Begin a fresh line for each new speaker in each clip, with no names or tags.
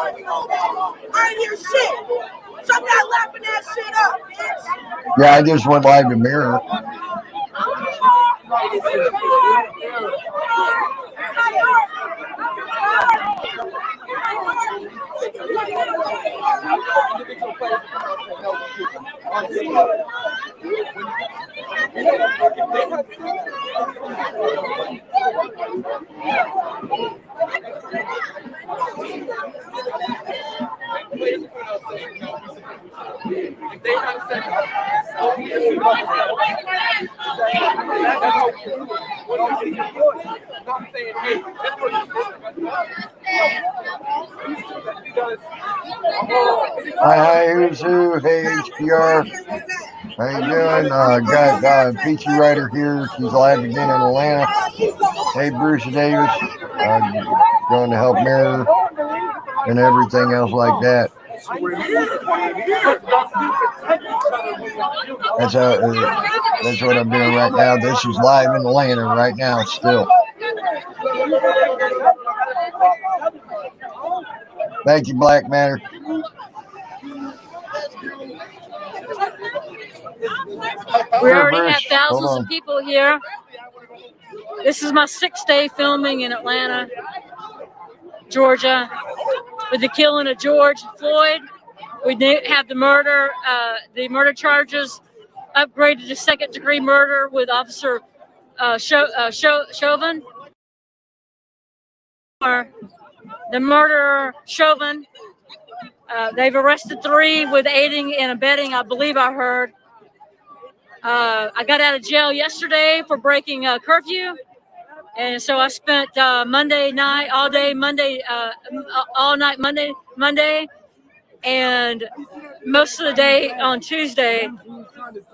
I ain't hear shit. So I'm not laughing that shit up, bitch.
Yeah, I just went live to Mirror. Hi, who's who? Hey, HPR. How you doing? Got Peachy Rider here. She's live again in Atlanta. Hey, Bruce Davis. Going to help Mirror and everything else like that. That's what I'm doing right now. This is live in Atlanta right now still. Thank you, Black Matter.
We already have thousands of people here. This is my 6th day filming in Atlanta, Georgia, with the killing of George Floyd. We have the murder charges upgraded to 2nd-degree murder with Officer Chauvin. The murderer Chauvin. They've arrested 3 with aiding and abetting, I believe I heard. I got out of jail yesterday for breaking curfew. And so I spent Monday night, all day, Monday, all night, Monday, and most of the day on Tuesday.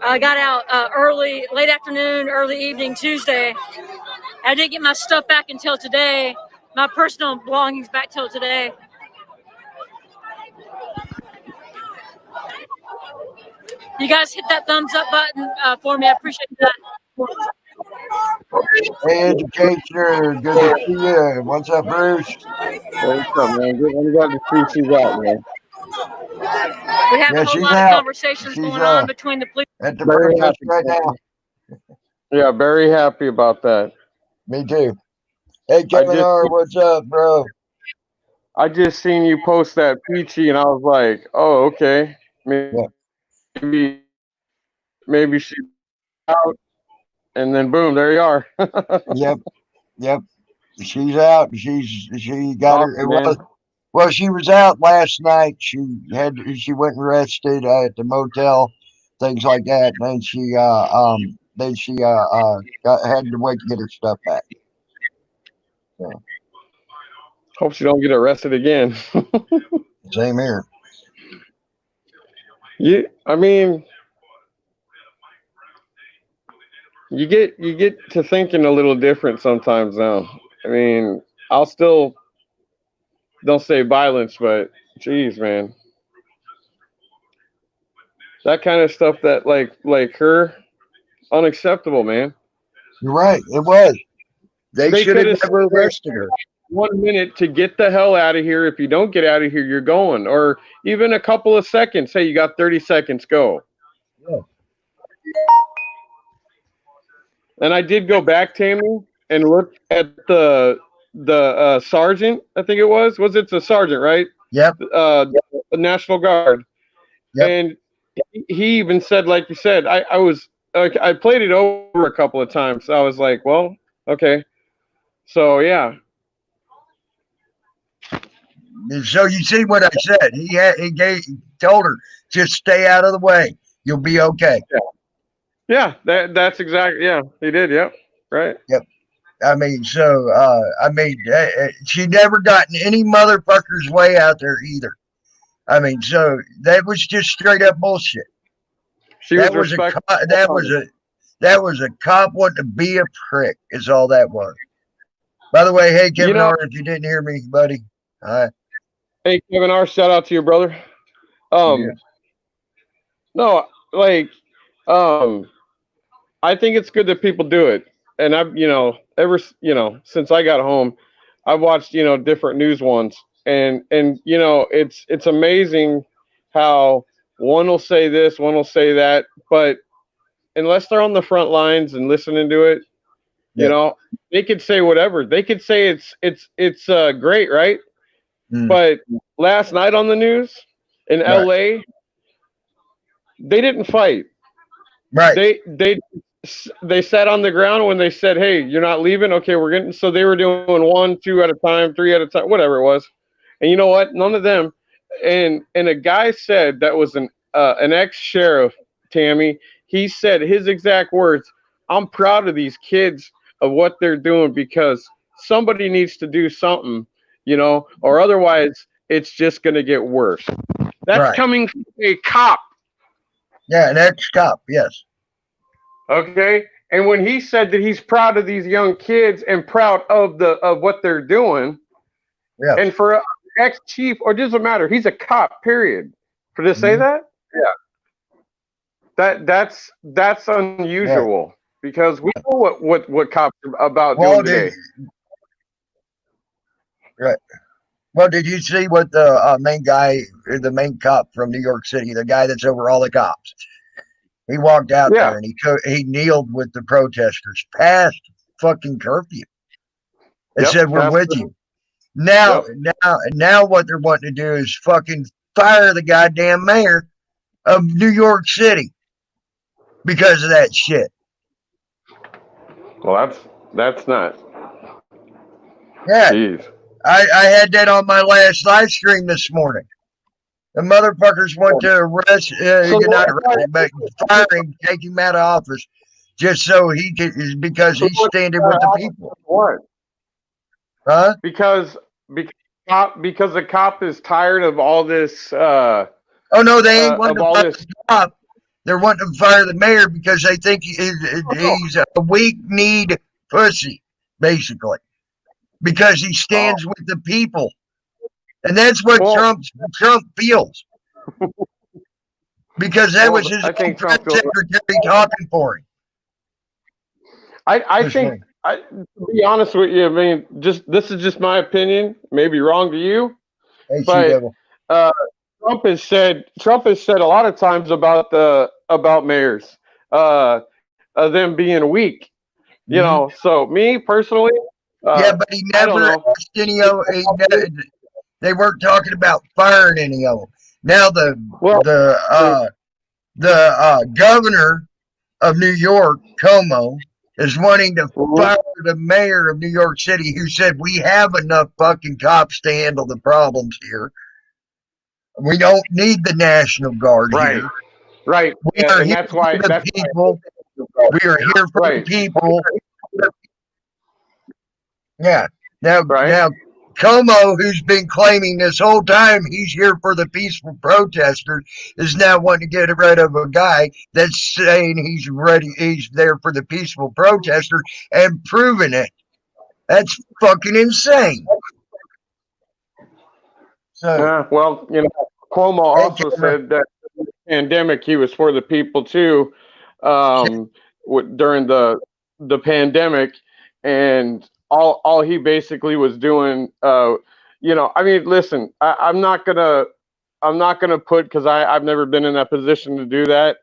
I got out early, late afternoon, early evening Tuesday. I didn't get my stuff back until today, my personal belongings back till today. You guys hit that thumbs up button for me. I appreciate that.
Hey, Educator, good to see you. What's up, Bruce?
Hey, what's up, man? I'm glad to see she's out, man.
We have a whole lot of conversations going on between the police.
At the protest right now.
Yeah, very happy about that.
Me too. Hey, Kevin R., what's up, bro?
I just seen you post that Peachy, and I was like, oh, okay. Maybe she's out. And then boom, there you are.
Yep. She's out. She got her. Well, she was out last night. She went and rested at the motel, things like that. And then she had to wait to get her stuff back. Yeah.
Hope she don't get arrested again.
Same here.
I mean, you get to thinking a little different sometimes now. I mean, I'll still don't say violence, but geez, man, that kind of stuff that like her, unacceptable, man.
You're right. It was. They should have never arrested her.
1 minute to get the hell out of here. If you don't get out of here, you're going. Or even a couple of seconds. Hey, you got 30 seconds. Go.
Yeah.
And I did go back, Tammy, and look at the sergeant. I think it was it the sergeant, right?
Yep.
The National Guard.
Yep.
And he even said, like you said, I played it over a couple of times. So I was like, well, okay. So yeah.
So you see what I said? He told her, just stay out of the way. You'll be okay.
Yeah, that's exactly. Yeah, he did. Yep. Right.
Yep. I mean, she never got in any motherfucker's way out there either. I mean, so that was just straight up bullshit. That was a cop wanting to be a prick. Is all that was. By the way, hey Kevin R., if you didn't hear me, buddy.
Hey Kevin R., shout out to your brother. No, like, I think it's good that people do it. And I've, since I got home, I've watched, different news ones. and you know, it's amazing how one will say this, one will say that, but unless they're on the front lines and listening to it, you
Yeah.
know, they could say whatever. They could say it's great, right?
Mm.
But last night on the news in
Right.
LA, they didn't fight.
Right.
They sat on the ground when they said, "Hey, you're not leaving." Okay, we're getting. So they were doing one, two at a time, three at a time, whatever it was. And you know what? None of them. And a guy said that was an ex sheriff, Tammy. He said his exact words: "I'm proud of these kids of what they're doing because somebody needs to do something, you know, or otherwise it's just going to get worse." That's
Right.
coming from a cop.
Yeah, an ex-cop. Yes.
Okay. And when he said that he's proud of these young kids and proud of what they're doing,
Yes.
and for an ex chief, or doesn't matter, he's a cop. Period. For to say
Mm-hmm.
that, that's
Right.
unusual because we know what cops are about
Well,
doing
did
today.
right. Well, did you see what the main guy, the main cop from New York City, the guy that's over all the cops? He walked out
Yeah.
there and he kneeled with the protesters past fucking curfew and
Yep.
said, "We're
That's
with you." Now,
Yep.
now, what they're wanting to do is fucking fire the goddamn mayor of New York City because of that shit.
Well, that's not.
Yeah,
Jeez.
I had that on my last live stream this morning. The motherfuckers want to arrest,
So
not arrest him, but fire him, take him out of office, just so he can, because he's standing with the people.
What?
Huh?
Because because the cop is tired of all this
Oh no, they ain't wanting
of
to
all
fire
this.
the cop. They're wanting to fire the mayor because they think he's a weak-kneed pussy, basically, because he stands with the people, and that's what
Well,
Trump feels. Because that was his
I
own
think
press
Trump feels.
secretary talking for him.
I
This
think.
thing.
To be honest with you, I mean, this is just my opinion. Maybe wrong to you,
Hey, She
but
Devil.
uh, Trump has said a lot of times about mayors, them being weak. You
Mm-hmm.
know, so me personally,
Yeah, but he
I don't
never
know.
asked any of. They weren't talking about firing any of them. Now
Well,
the governor of New York, Como, is wanting to fire the mayor of New York City, who said we have enough fucking cops to handle the problems here. We don't need the National Guard
right,
here.
right,
We
yeah,
are
and
here
that's
for
why
the people. We are here for the
right,
people. Yeah. Now,
right.
now, Como, who's been claiming this whole time he's here for the peaceful protesters, is now wanting to get rid of a guy that's saying he's ready, he's there for the peaceful protesters and proving it. That's fucking insane. So,
Well, you know, Cuomo
hey,
also
camera.
said that in the pandemic he was for the people too, during the pandemic, and all he basically was doing, you know, I mean, listen, I'm not gonna put because I've never been in that position to do that,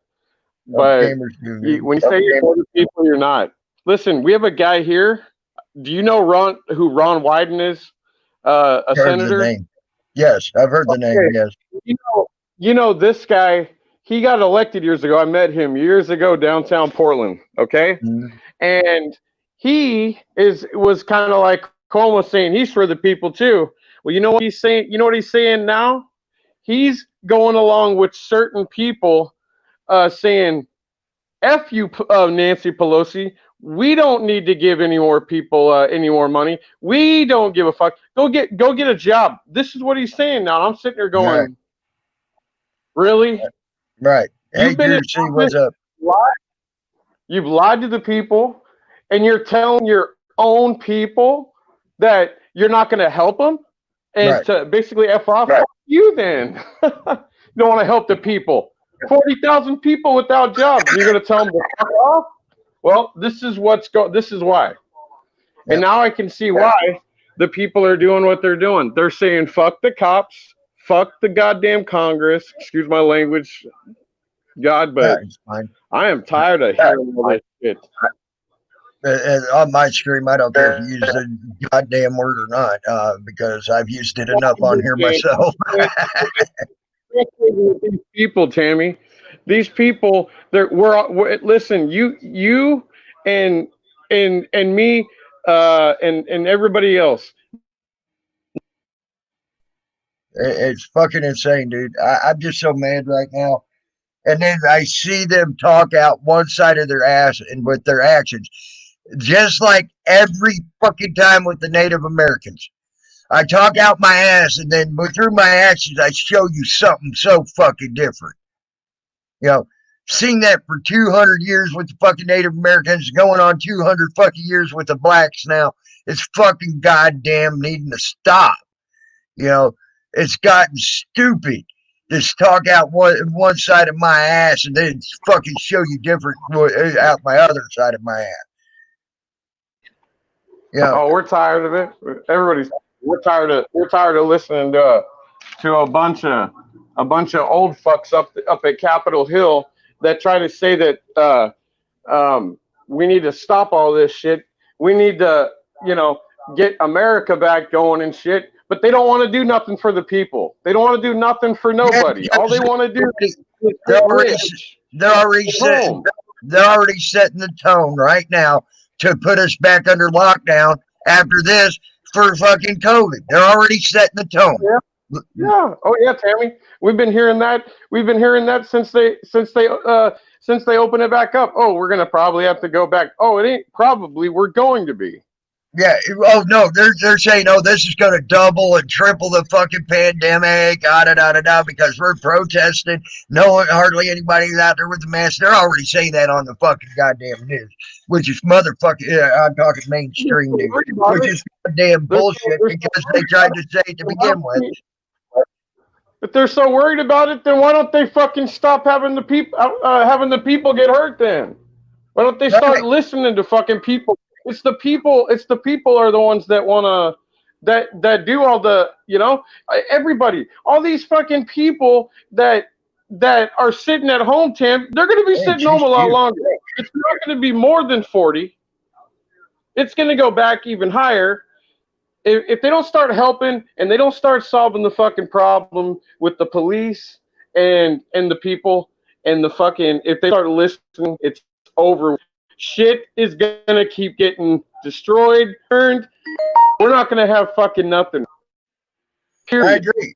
Oh,
but
camera's doing good.
when you say you're for the people, you're not. Listen, we have a guy here. Do you know who Ron Wyden is? A
Heard the
senator.
name. Yes, I've heard the name.
Okay.
Yes.
You know this guy. He got elected years ago. I met him years ago downtown Portland. Okay,
Mm-hmm.
and he was kind of like Cuomo saying he's for the people too. Well, you know what he's saying. You know what he's saying now. He's going along with certain people, saying "F you, Nancy Pelosi. We don't need to give any more people any more money. We don't give a fuck. Go get a job." This is what he's saying now. I'm sitting there
Right.
going, really?
Right. Hey,
You've been in
Juicy,
office,
what's up?
you've lied to the people, and you're telling your own people that you're not going to help them and
Right.
to basically F off. Right. You then. You don't want to help the people. 40,000 people without jobs. And you're going to tell them to fuck off? Well, this is why.
Yep.
And now I can see why the people are doing what they're doing. They're saying fuck the cops, fuck the goddamn Congress. Excuse my language, God, but
it's fine.
I am tired of hearing all this shit.
On my stream, I don't care if you use the goddamn word or not, because I've used it enough on here myself.
These people, Tammy, these people, we're listen, you and me, and everybody else.
It's fucking insane, dude. I'm just so mad right now. And then I see them talk out one side of their ass and with their actions, just like every fucking time with the Native Americans. I talk out my ass, and then through my actions, I show you something so fucking different. You know, seen that for 200 years with the fucking Native Americans, going on 200 fucking years with the blacks now. It's fucking goddamn needing to stop. You know, it's gotten stupid. Just talk out one side of my ass and then fucking show you different out my other side of my ass. Yeah.
Oh, we're tired of it. Everybody's we're tired of listening to a bunch of old fucks up at Capitol Hill that try to say that we need to stop all this shit. We need to, get America back going and shit. But they don't want to do nothing for the people. They don't want to do nothing for nobody.
Yeah,
all they want to do is
they're already setting the tone right now to put us back under lockdown after this for fucking COVID. They're already setting the tone.
Yeah. Oh yeah, Tammy. We've been hearing that. We've been hearing that since they open it back up. Oh, we're gonna probably have to go back. Oh, it ain't probably. We're going to be.
Yeah. Oh no, they're saying, oh, this is going to double and triple the fucking pandemic, because we're protesting. Hardly anybody's out there with the mask. They're already saying that on the fucking goddamn news, which is motherfucking. I'm talking mainstream news, which is goddamn bullshit because they tried to say it to begin with.
If they're so worried about it, then why don't they fucking stop having the people get hurt? Then why don't they start listening to fucking people? It's the people are the ones that wanna that do all the everybody, all these fucking people that are sitting at home, Tim, they're gonna be sitting home a lot longer. It's not gonna be more than 40. It's gonna go back even higher. If they don't start helping and they don't start solving the fucking problem with the police and the people and the fucking, if they start listening, it's over. Shit is gonna keep getting destroyed, turned. We're not gonna have fucking nothing. Period.
I agree.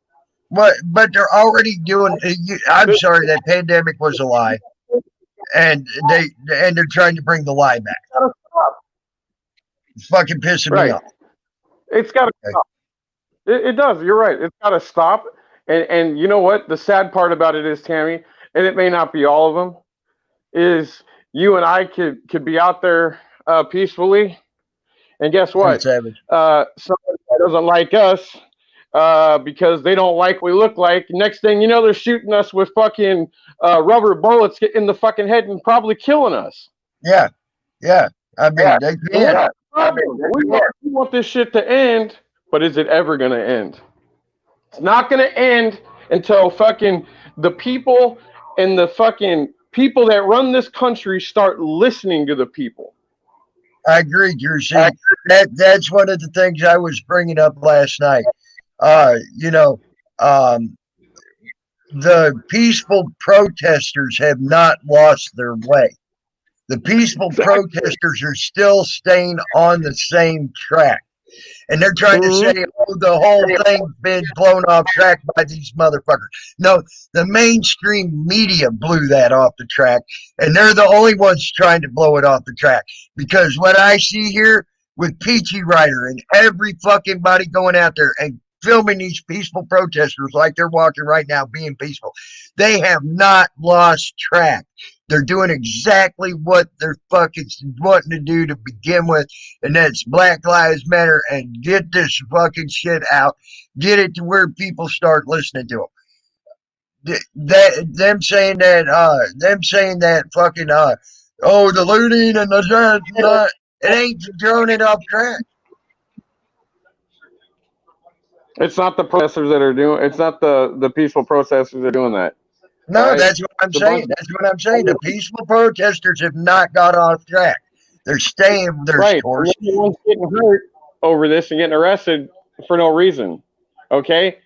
But they're already doing. I'm sorry, that pandemic was a lie, and they're trying to bring the lie back. It's fucking pissing me off.
It's got to stop. It does. You're right. It's got to stop. And you know what? The sad part about it is, Tammy, and it may not be all of them, is you and I could be out there peacefully, and guess what?
Somebody
that doesn't like us because they don't like what we look like. Next thing you know, they're shooting us with fucking rubber bullets in the fucking head and probably killing us.
Yeah. I mean, they can.
We want this shit to end, but is it ever going to end? It's not going to end until fucking the people and the fucking people that run this country start listening to the people.
I agree, Drew. See, that's one of the things I was bringing up last night. The peaceful protesters have not lost their way. The peaceful protesters are still staying on the same track. And they're trying to say, oh, the whole thing's been blown off track by these motherfuckers. No, the mainstream media blew that off the track, and they're the only ones trying to blow it off the track. Because what I see here with Peachy Rider and every fucking body going out there and filming these peaceful protesters like they're walking right now being peaceful, they have not lost track. They're doing exactly what they're fucking wanting to do to begin with, and that's Black Lives Matter, and get this fucking shit out. Get it to where people start listening to them. Them saying that fucking the looting and the it ain't throwing it off track.
It's not the protesters that are doing. It's not the peaceful protesters that are doing that. All
No,
right.
that's what I'm
It's a bunch
saying. That's what I'm saying. The peaceful protesters have not got off track. They're staying their
right. And
course.
they're the ones getting hurt over this and getting arrested for no reason. Okay.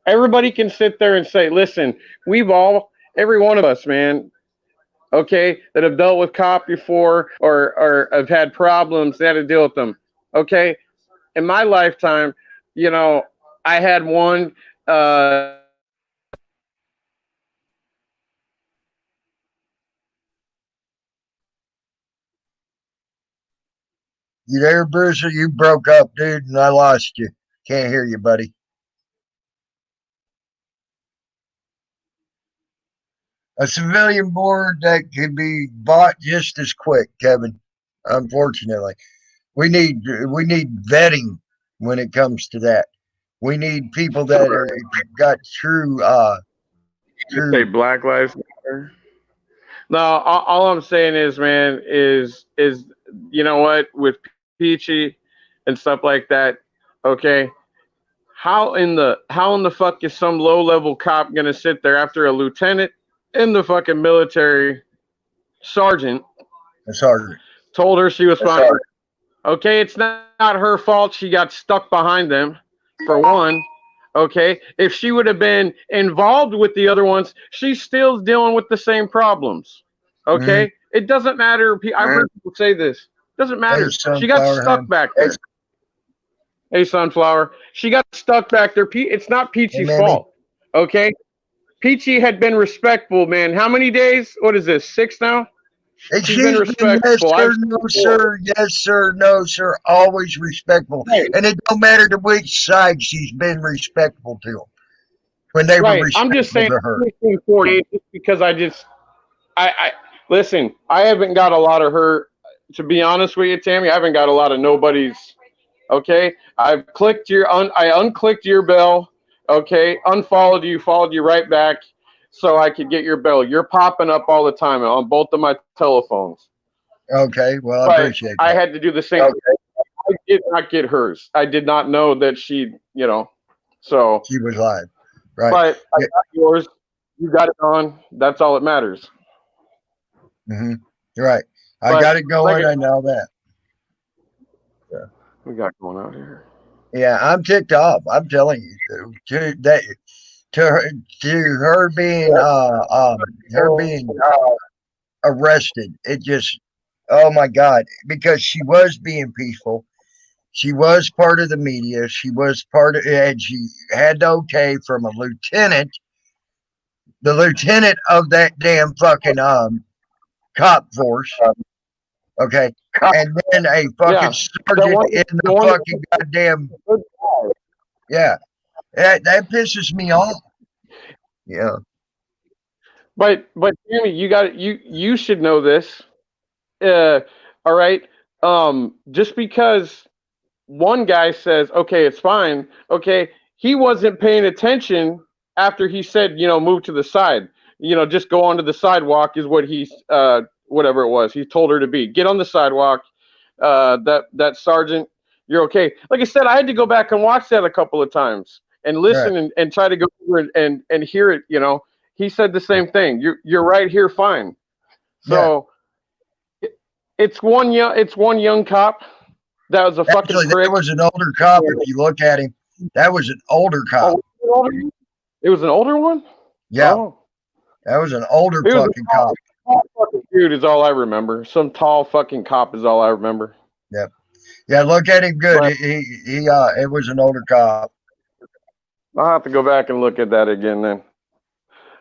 Everybody can sit there and say, "Listen, every one of us, man, okay, that have dealt with cop before or have had problems, they had to deal with them. Okay, in my lifetime, you know, I had one.
You there, Bruce? Or you broke up, dude, and I lost you. Can't hear you, buddy. A civilian board that can be bought just as quick, Kevin. Unfortunately, we need vetting when it comes to that. We need people that are got true
You say
true.
Black Lives Matter. No, all I'm saying is, man, is you know what, with Peachy and stuff like that. Okay, how in the fuck is some low level cop gonna sit there after a lieutenant in the fucking military sergeant
Sorry.
told her she was fine? Okay, it's not her fault she got stuck behind them, for one. Okay, if she would have been involved with the other ones, she's still dealing with the same problems.
Mm-hmm.
Okay, it doesn't matter. I've heard people say this. It doesn't
Hey,
matter. She got
sunflower
stuck
hun.
back there. Hey, Sunflower. She got stuck back there. It's not
Hey,
Peachy's
mammy.
fault. Okay, Peachy had been respectful, man. How many days? What is this? 6 now?
And
She's been
she's been yes,
respectful. I've
sir,
seen
no,
before.
sir, yes, sir, no, sir, always respectful.
Right.
And it don't matter to which side she's been respectful to them when they were
Right. I'm just
respectful
saying,
to her.
I've seen 4 days just because I listen. I haven't got a lot of her. To be honest with you, Tammy, I haven't got a lot of nobody's. Okay, I unclicked your bell. Okay, unfollowed you, followed you right back, so I could get your bell. You're popping up all the time on both of my telephones.
Okay, well, I
But
appreciate
I
that.
had to do the same. Okay. I did not get hers. I did not know that she, so.
She was live. Right.
But I
Yeah.
got yours. You got it on. That's all that matters.
Mm-hmm. Right. I
But
got it
like
going. I know that. So,
we got going out here.
yeah, I'm ticked off. I'm telling you, to her, her being arrested. It just, oh my God, because she was being peaceful. She was part of the media. She was part of, and she had the okay from a lieutenant, the lieutenant of that damn fucking cop force. Okay, and then a fucking
Yeah, the
sergeant
one,
in
the
the
one.
fucking goddamn yeah. That pisses me off. Yeah,
But Tammy, you should know this. Uh, all right. Just because one guy says, okay, it's fine. Okay, he wasn't paying attention after he said, move to the side. Just go onto the sidewalk is what he's whatever it was. He told her to be. Get on the sidewalk. That sergeant, you're okay. Like I said, I had to go back and watch that a couple of times and
right.
listen and try to go over and hear it. He said the same thing. You're right here, fine.
Yeah.
So it's one young cop that was a fucking
Actually, that
prick.
was an older cop. If you look at him, that was an older cop.
Oh, it was an older one.
Yeah,
Oh,
that was an older
it was
fucking cop.
a tall fucking dude. Is all I remember. Some tall fucking cop is all I remember.
Yeah, yeah. Look at him good.
But
It was an older cop.
I'll have to go back and look at that again then.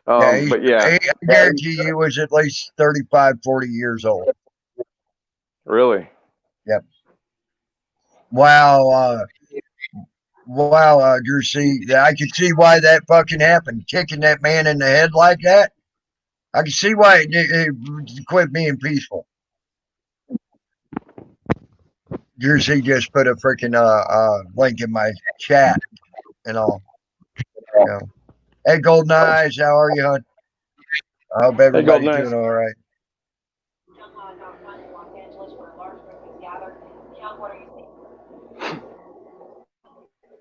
Yeah,
But yeah,
I guarantee you he was at least 35, 40 years old.
really.
Yep. Wow. Wow, Drew. See, I can see why that fucking happened. Kicking that man in the head like that. I can see why it quit being peaceful. Jersey just put a freaking link in my chat and all. You know. Hey, Golden Eyes, how are you, hon? I hope
Hey, Golden
everybody's
Eyes.
doing all right.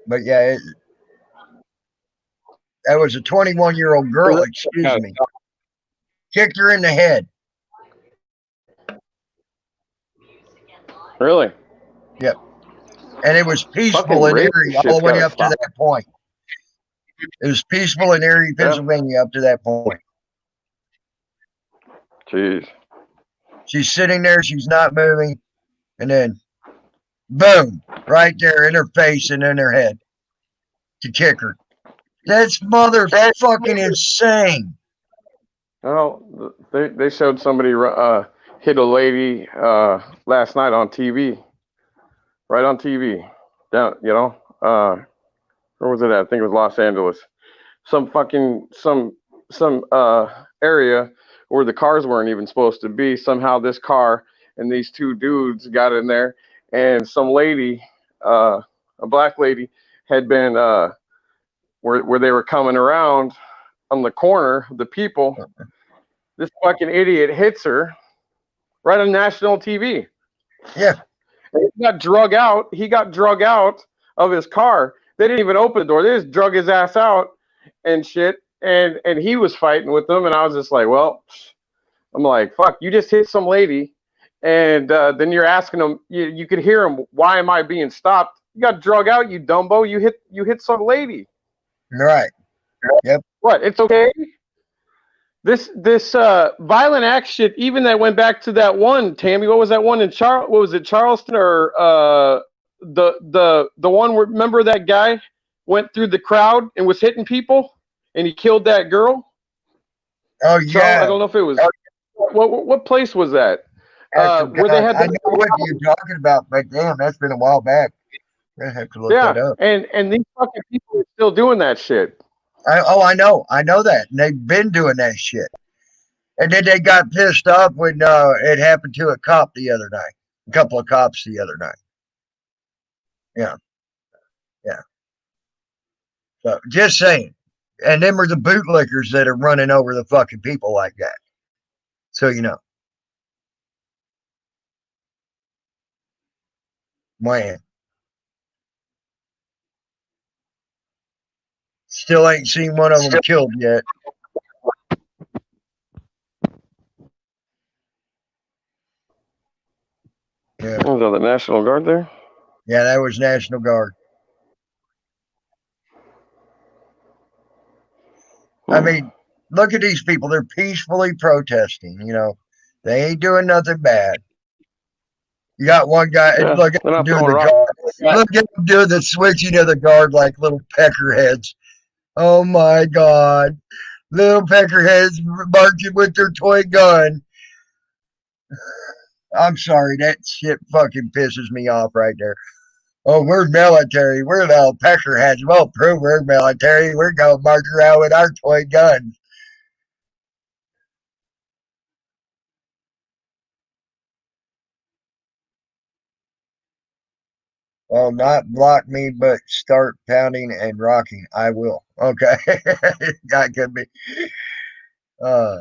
But yeah, That was a 21-year-old girl, excuse me. Kicked her in the head.
Really?
Yep. And it was peaceful
Fucking
in
rape
Erie all
shit's
the way
gotta
up to
stop.
that point. It was peaceful in Erie, Pennsylvania up to that point.
Jeez.
She's sitting there, she's not moving, and then boom, right there in her face and in her head to kick her. That's motherfucking insane.
Well, they showed somebody hit a lady last night on TV, right on TV. Down, where was it at? I think it was Los Angeles. Some area where the cars weren't even supposed to be. Somehow this car and these two dudes got in there, and some lady, a black lady, had been where they were coming around on the corner. The people, this fucking idiot hits her right on national TV.
Yeah.
He got drug out. He got drug out of his car. They didn't even open the door. They just drug his ass out and shit. And he was fighting with them. And I was just like, well, I'm like, fuck, you just hit some lady. And then you're asking him, you could hear him, why am I being stopped? You got drug out, you dumbo. You hit some lady.
Right. Yep.
What? It's okay. This violent act shit. Even that went back to that one, Tammy. What was that one in What was it, Charleston or the one where, remember that guy went through the crowd and was hitting people and he killed that girl?
Oh yeah.
I don't know if it was what place was that? Where they had
I know what you're talking about, but damn, that's been a while back. I have to look that up.
And these fucking people are still doing that shit.
I know that, and they've been doing that shit. And then they got pissed off when it happened to a cop the other night, a couple of cops the other night. Yeah. So just saying. And them are the bootlickers that are running over the fucking people like that. So you know. Man. Still ain't seen one of them killed yet. Yeah.
Was that the National Guard there?
Yeah, that was National Guard. I mean, look at these people. They're peacefully protesting, you know. They ain't doing nothing bad. You got one guy,
Yeah,
look at him doing the guard. Look at him doing the switching of the guard like little peckerheads. Oh my God. Little peckerheads marching with their toy gun. I'm sorry, that shit fucking pisses me off right there. Oh, we're military. We're little peckerheads. We'll prove we're military. We're going to march around with our toy guns. Well, not block me, but start pounding and rocking. I will. Okay. That could be. Uh,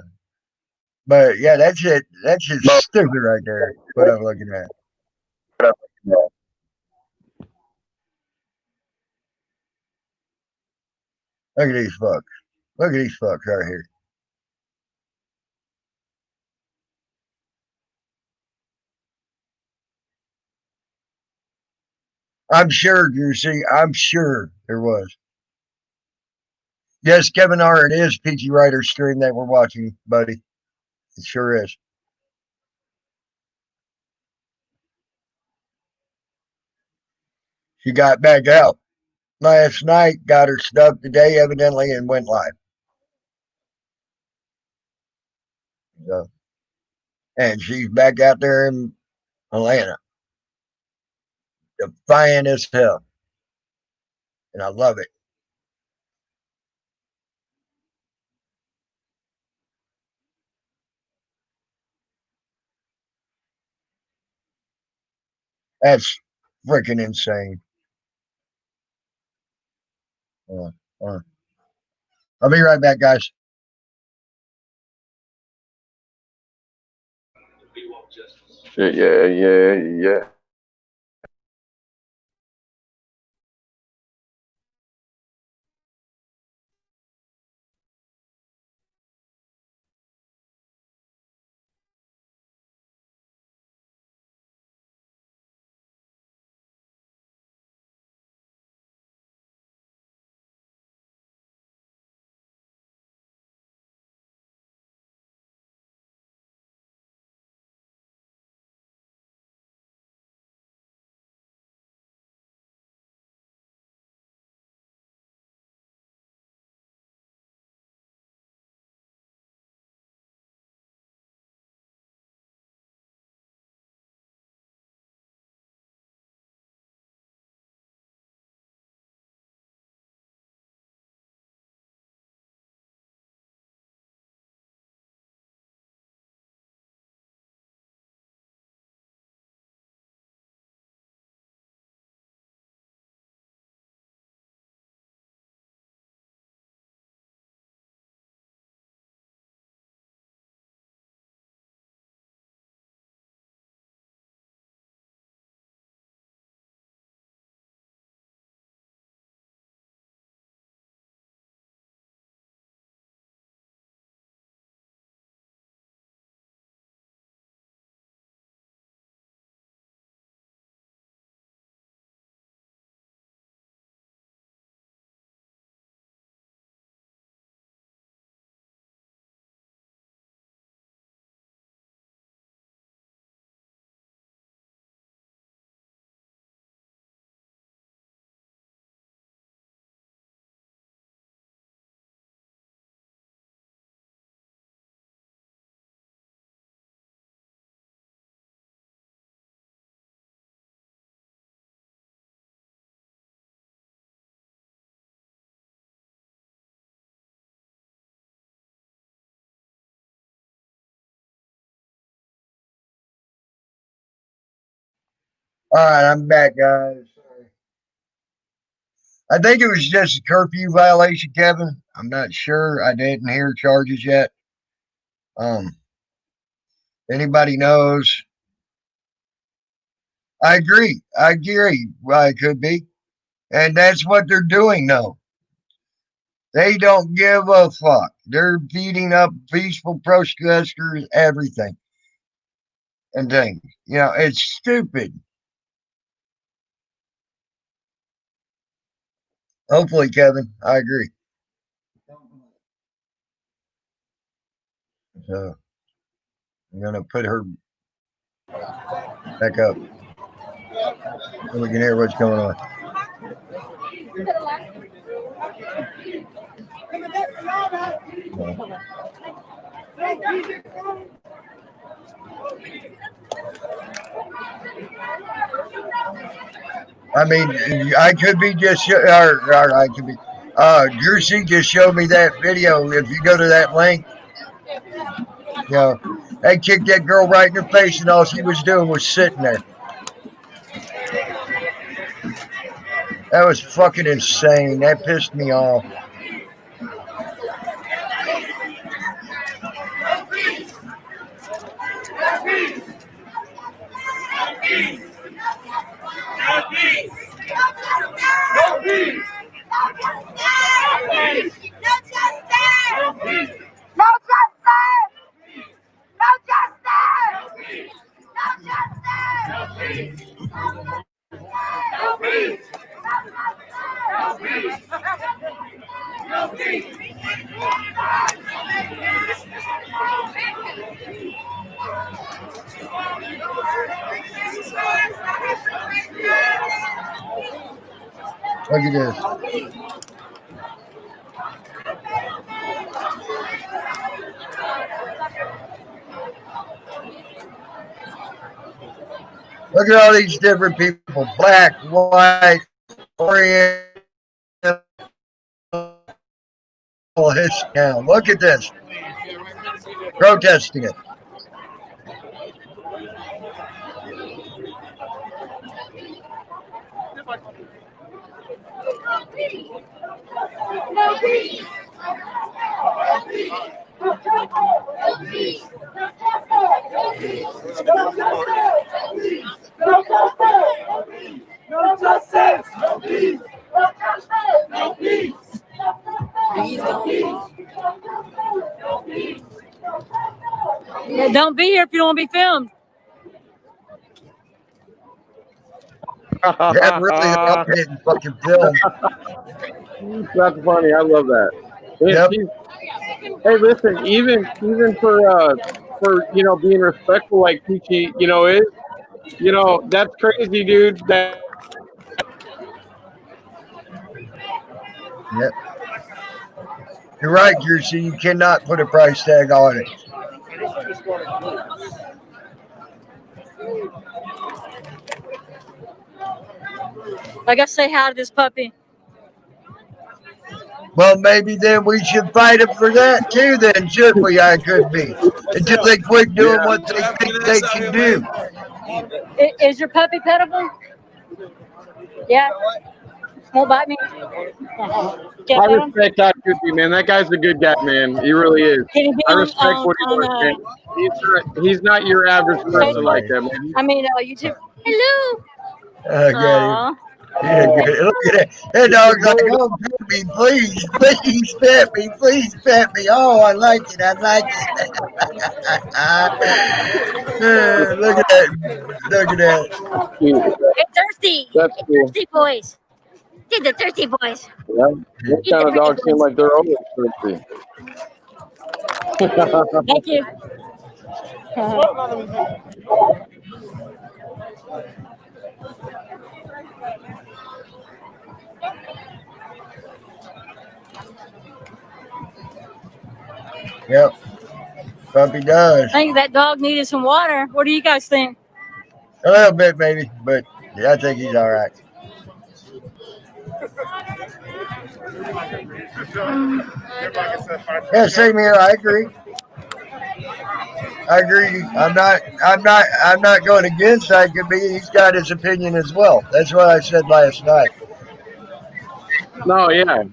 but yeah, that's it. That's just stupid right there. What I'm looking at. Look at these fucks. Look at these fucks right here. I'm sure, Juicy. I'm sure there was. Yes, Kevin R. It is Peachy Rider's stream that we're watching, buddy. It sure is. She got back out last night, got her stuff today, evidently, and went live. So, and she's back out there in Atlanta, defiant as hell. And I love it. That's freaking insane. Uh. I'll be right back, guys.
Yeah.
All right, I'm back, guys. Sorry. I think it was just a curfew violation, Kevin. I'm not sure. I didn't hear charges yet. Anybody knows? I agree. I agree. Well, it could be. And that's what they're doing, though. They don't give a fuck. They're beating up peaceful protesters, everything and things. You know, it's stupid. Hopefully, Kevin, I agree. So I'm gonna put her back up so we can hear what's going on. I mean, I could be just, or I could be. Juicy just showed me that video. If you go to that link, you know, they kicked that girl right in her face, and all she was doing was sitting there. That was fucking insane. That pissed me off. Look at this. Look at all these different people: black, white, Orient. Now, look at this. Protesting it.
Yeah, don't be here if you don't want to be filmed.
Yeah, really, they're all getting fucking filmed.
That's funny. I love that.
Yep.
Hey, listen, even for being respectful like Peachy, is, that's crazy, dude.
Yep. You're right, Juicy. You cannot put a price tag on it.
I gotta say hi to this puppy.
Well, maybe then we should fight them for that too. Then should we? I could be until they quit doing what they think they can do.
Is your puppy pettable? Yeah. Won't bite me.
I respect that Goofy, man. That guy's a good guy, man. He really is. I respect what he does, man. He's not your average person like that, man.
I mean, YouTube. Hello.
Yeah, look at that. That dog's like, oh, pet me, please, please pet me, please pet me. Oh, I like it, I like it. Look at that, look at that.
They're thirsty.
That's cool.
Thirsty boys. Dude, the thirsty boys.
Yeah. What kind of dogs seem like they're always thirsty?
Thank you.
Yep, puppy does.
I think that dog needed some water. What do you guys think?
A little bit, maybe, but yeah, I think he's all right. Yeah, same here. I agree. I agree. I'm not going against that. Could be he's got his opinion as well. That's what I said last night.
No, yeah.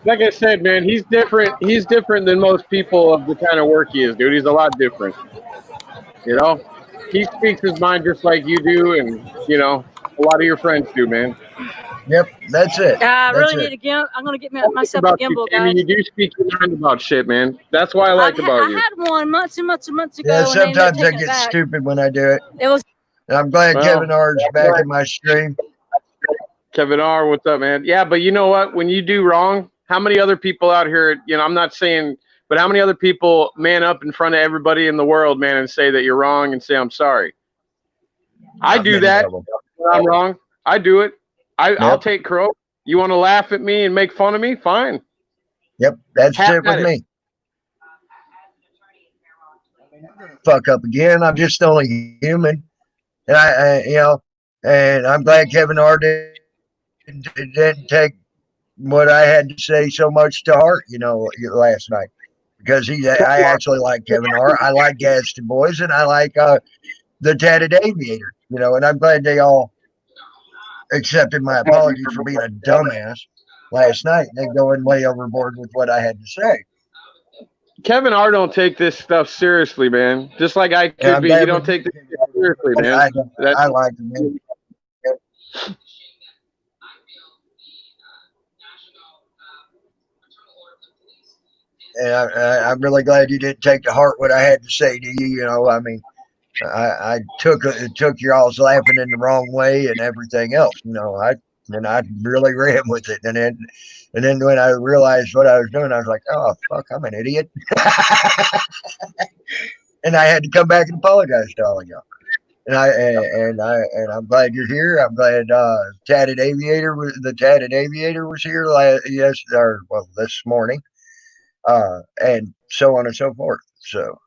Like I said, man, he's different. He's different than most people of the kind of work he is, dude. He's a lot different. You know, he speaks his mind just like you do, and a lot of your friends do, man.
Yep, that's it.
I
That's
really
it.
need a gimbal. I'm gonna get
I like
myself a
about you,
gimbal,
Tammy.
guys.
You do speak your mind about shit, man. That's what I like about
I
you.
had one months and months and months
Yeah,
ago, and they ended up
sometimes I
taking it
get
back.
stupid when I do it.
It was
And I'm glad Kevin
Well,
R's back in my stream.
Kevin R, what's up, man? Yeah, but you know what? When you do wrong, how many other people out here, I'm not saying, but how many other people man up in front of everybody in the world, man, and say that you're wrong and say, I'm sorry? I
Not
do
many
that
of them.
when I'm wrong. I do it. I'll
Yep,
take crow. You want to laugh at me and make fun of me? Fine.
yep, that's
Have
it with
at it.
me. Fuck up again. I'm just only human, and and I'm glad Kevin R didn't take what I had to say so much to heart. Last night because I actually like Kevin R. I like Gadsden Boys, and I like the Tatted Aviator. And I'm glad they all accepted my apology for being a dumbass last night and going way overboard with what I had to say.
Kevin R don't take this stuff seriously, man. Just like I
And
could
I'm
be. He
glad
don't
with
take this seriously, man.
I
That
I like it, man. And I'm really glad you didn't take to heart what I had to say to you. I mean, I took your all's laughing in the wrong way and everything else. I really ran with it, and then when I realized what I was doing, I was like, oh fuck, I'm an idiot, and I had to come back and apologize to all of y'all. And I'm glad you're here. I'm glad the Tatted Aviator was here this morning, and so on and so forth. So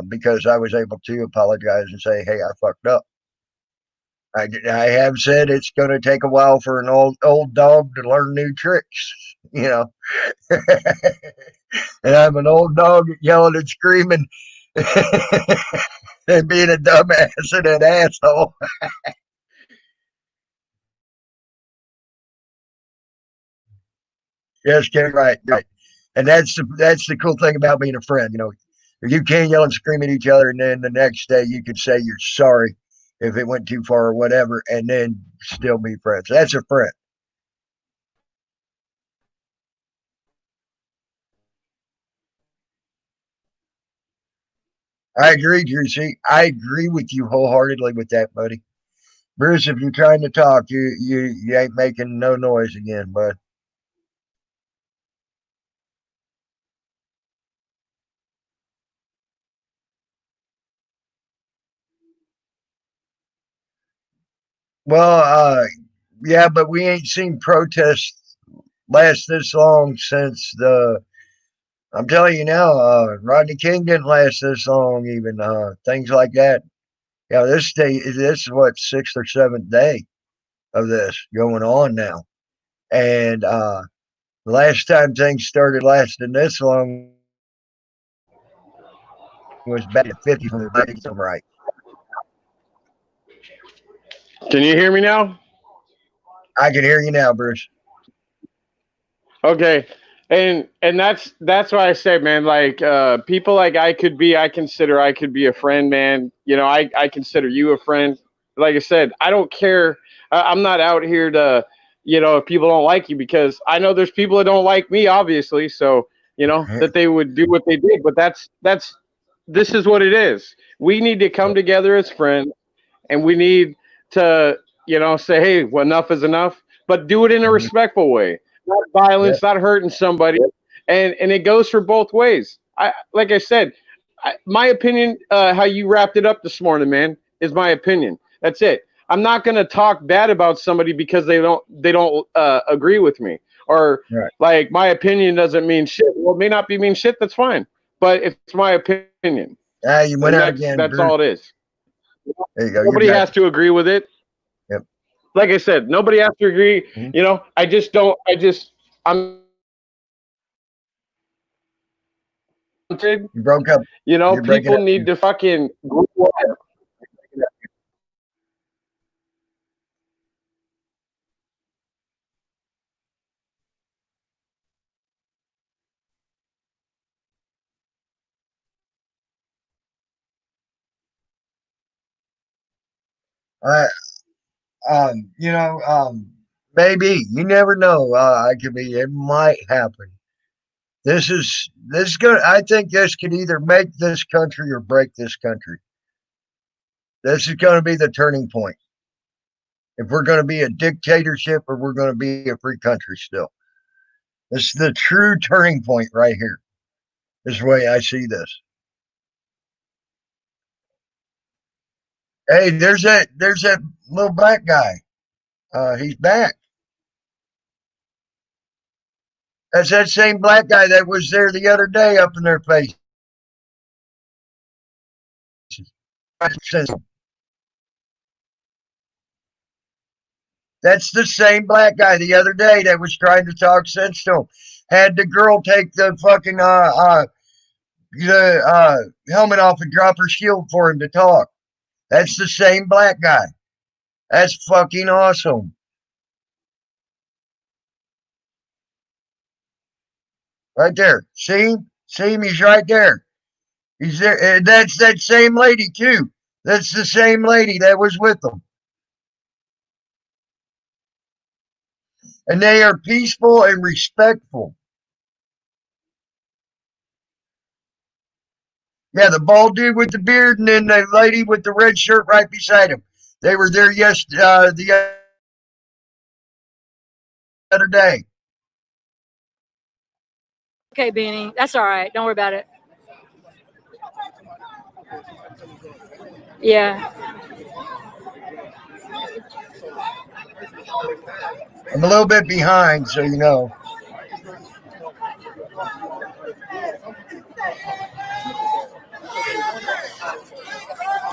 because I was able to apologize and say, hey, I fucked up. I have said it's going to take a while for an old dog to learn new tricks, and I'm an old dog yelling and screaming and being a dumbass and an asshole. Yes, Kenny, right, right. And that's the cool thing about being a friend. You can yell and scream at each other, and then the next day you can say you're sorry if it went too far or whatever, and then still be friends. That's a friend. I agree, Juicy. I agree with you wholeheartedly with that, buddy. Bruce, if you're trying to talk, you ain't making no noise again, bud. Well, yeah, but we ain't seen protests last this long since the. I'm telling you now, Rodney King didn't last this long. Even things like that. Yeah, this is what sixth or seventh day of this going on now, and the last time things started lasting this long was back in the 50s when the British were right.
Can you hear me now?
I can hear you now, Bruce.
Okay. And that's why I say, man, like people like I consider I could be a friend, man. I consider you a friend. Like I said, I don't care. I'm not out here to, if people don't like you, because I know there's people that don't like me, obviously. So, that they would do what they did, but this is what it is. We need to come together as friends, and we need to, say, hey, well, enough is enough, but do it in a
Mhm.
respectful way, not
Yep.
violence, not hurting somebody, and it goes for both ways. Like I said, my opinion, how you wrapped it up this morning, man, is my opinion. That's it. I'm not gonna talk bad about somebody because they don't agree with me, or
Right.
like my opinion doesn't mean shit. Well, it may not be mean shit. That's fine, but it's my opinion,
Ah, you went
and
out
that's
again,
that's
Bruce.
all it is.
There you go. You're
Nobody
back.
has to agree with it.
Yep.
Like I said, nobody has to agree.
Mhm.
I just don't. I'm not
You broke up.
You know,
You're breaking
people
up.
need to fucking grow up.
You know, maybe you never know. I could be. It might happen. This is good. I think this could either make this country or break this country. This is going to be the turning point. If we're going to be a dictatorship or we're going to be a free country still. This is the true turning point right here. This is the way I see this. Hey, there's that little black guy. He's back. That's that same black guy that was there the other day up in their face. That's the same black guy the other day that was trying to talk sense to him. Had the girl take the fucking helmet off and drop her shield for him to talk. That's the same black guy. That's fucking awesome. Right there. See him? See him? He's right there. He's there. That's that same lady too. That's the same lady that was with them. And they are peaceful and respectful. Yeah, the bald dude with the beard and then the lady with the red shirt right beside him. They were there the other day.
Okay, Beanie. That's all right. Don't worry about it. Yeah.
I'm a little bit behind, so you know.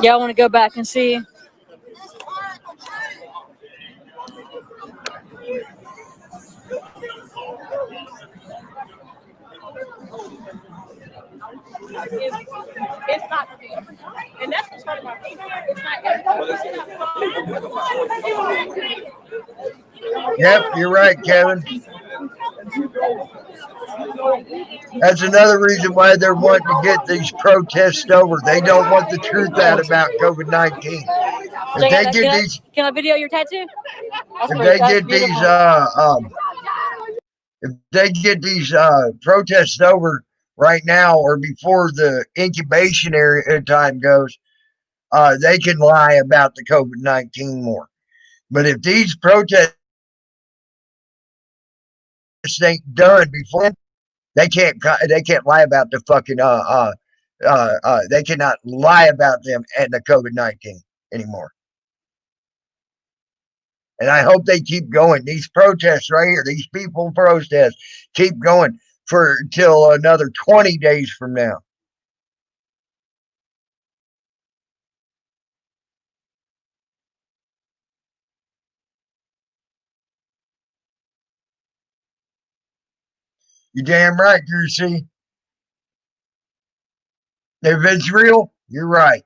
Yeah, I want to go back and see.
It's not fair. And that's what's funny about me. It's not
Yep, you're right, Kevin. That's another reason why they're wanting to get these protests over. They don't want the truth out about COVID-19. If they get these,
can I video your tattoo?
If they get these protests over right now or before the incubation area time goes, they can lie about the COVID-19 more. But if these protests ain't done before, they can't lie about the fucking they cannot lie about them and the COVID-19 anymore. And I hope they keep going. These protests right here, these people protest, keep going for until another 20 days from now. You damn right, Goosey. If it's real, you're right.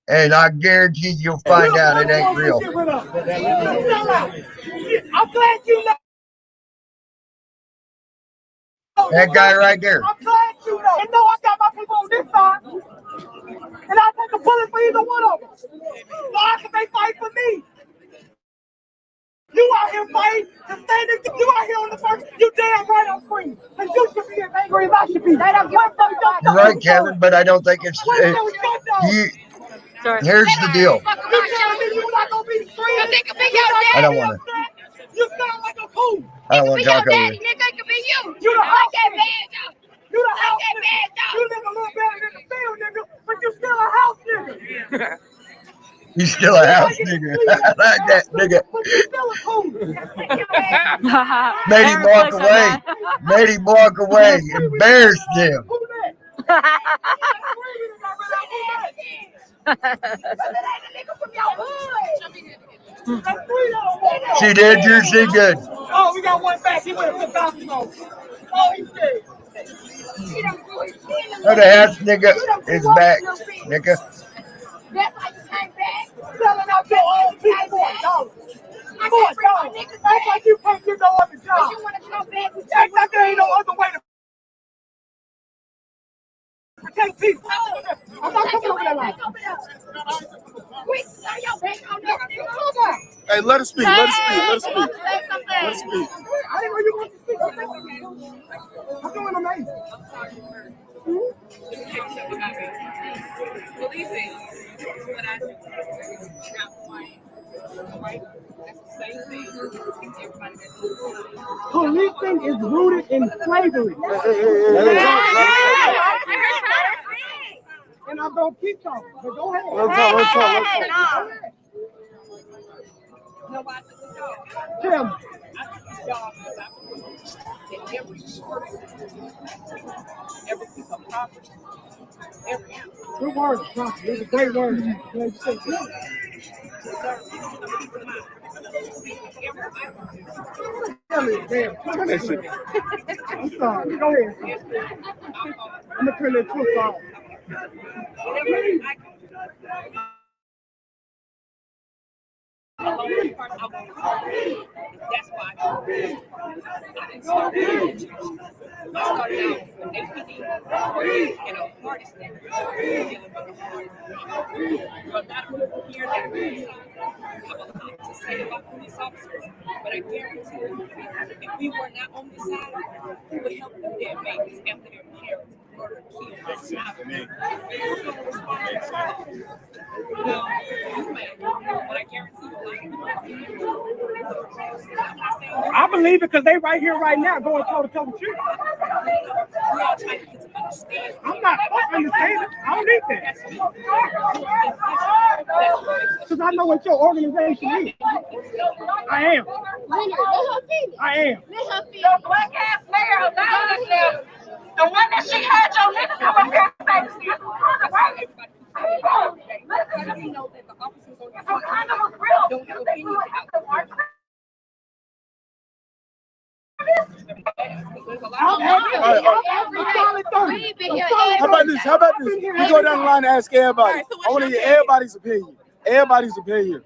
And I guarantee you'll find out it ain't real.
I'm glad you know.
That guy right there.
I'm glad you know. And know I got my people on this side. And I'll take a bullet for either one of them. Why can they fight for me? You out here fighting to stand against. You out here on the first. You damn right I'm free. And you should be as angry as I should be.
You're right, Kevin, but I don't think it's. Here's the deal.
You telling me you're not gonna be free?
I don't want to.
You sound like a fool.
I don't want to talk over you.
You the house nigga. You the house nigga. You live a little better than the field nigga, but you still a house nigga.
You still a house nigga. I like that nigga.
But you still a fool.
Made him walk away. Made him walk away. Embarrassed him. She did. You're she good.
Oh, we got one back. He went to the basketball. Oh, he's dead.
Oh, the house nigga is back, nigga.
That's why you came back. Selling out your own people for $1. Act like you can't get no other job. You want to come back? Act like there ain't no other way to protect people. I'm not coming over that line.
Hey, let her speak. Let her speak. Let her speak. Let her speak.
I didn't know you wanted to speak. I'm doing amazing.
Policing is what I do. Not white. Right? That's the same thing.
Policing is rooted in slavery. And I'm going to keep talking, but go ahead.
Let's talk.
Tell me.
Every piece of property, every ounce.
Good word, property. It's a great word. Tell me, damn. I'm sorry. Go ahead. I'm going to turn that twist off.
That's why I didn't start with education. I started out with APD and a party stand. Dealing with the hardest. But not people here that have a lot to say about police officers, but I guarantee you, if we were not on this side, we would help them their babies after their parents murdered, killed, and stabbed them. Who's going to respond to that? Well, you may, but I guarantee you,
I believe it because they right here, right now, going toe to toe with you. I'm not understanding. I don't need that. Because I know what your organization is. I am. I am.
The black ass mayor of Dallas, the one that she had your nigga come up here and say,
you know that the officers on your side don't have opinions about
How about this? You go down the line and ask everybody. I want to hear everybody's opinion. Everybody's opinion.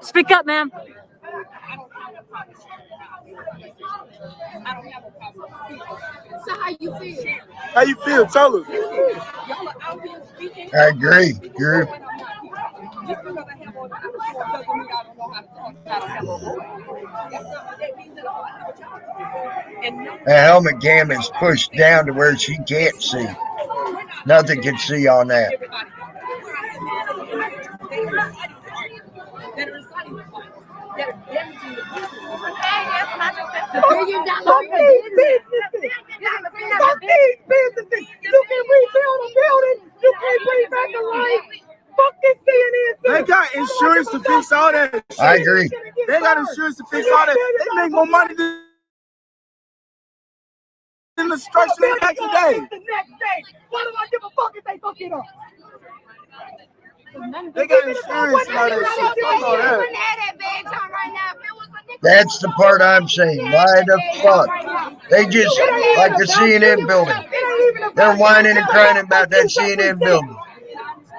Speak up, ma'am.
So how you feel?
How you feel? Tell us.
I agree, Drew.
Just because I have on the uniform doesn't mean I don't know how to talk. I don't have a voice. That's not what that means at all. I have a job to do.
The helmet cam is pushed down to where she can't see. Nothing can see on that.
That are inciting the fight, that are damaging the business.
Fuck these businesses. You can rebuild a building. You can't bring back a life. Fuck this CNN.
They got insurance to fix all that shit.
I agree.
They got insurance to fix all that. They make more money than the destruction the next day.
The next day. Why do I give a fuck if they fuck it up?
They got insurance and all that shit. Fuck all that.
That's the part I'm saying. Why the fuck? They just, like the CNN building. They're whining and crying about that CNN building.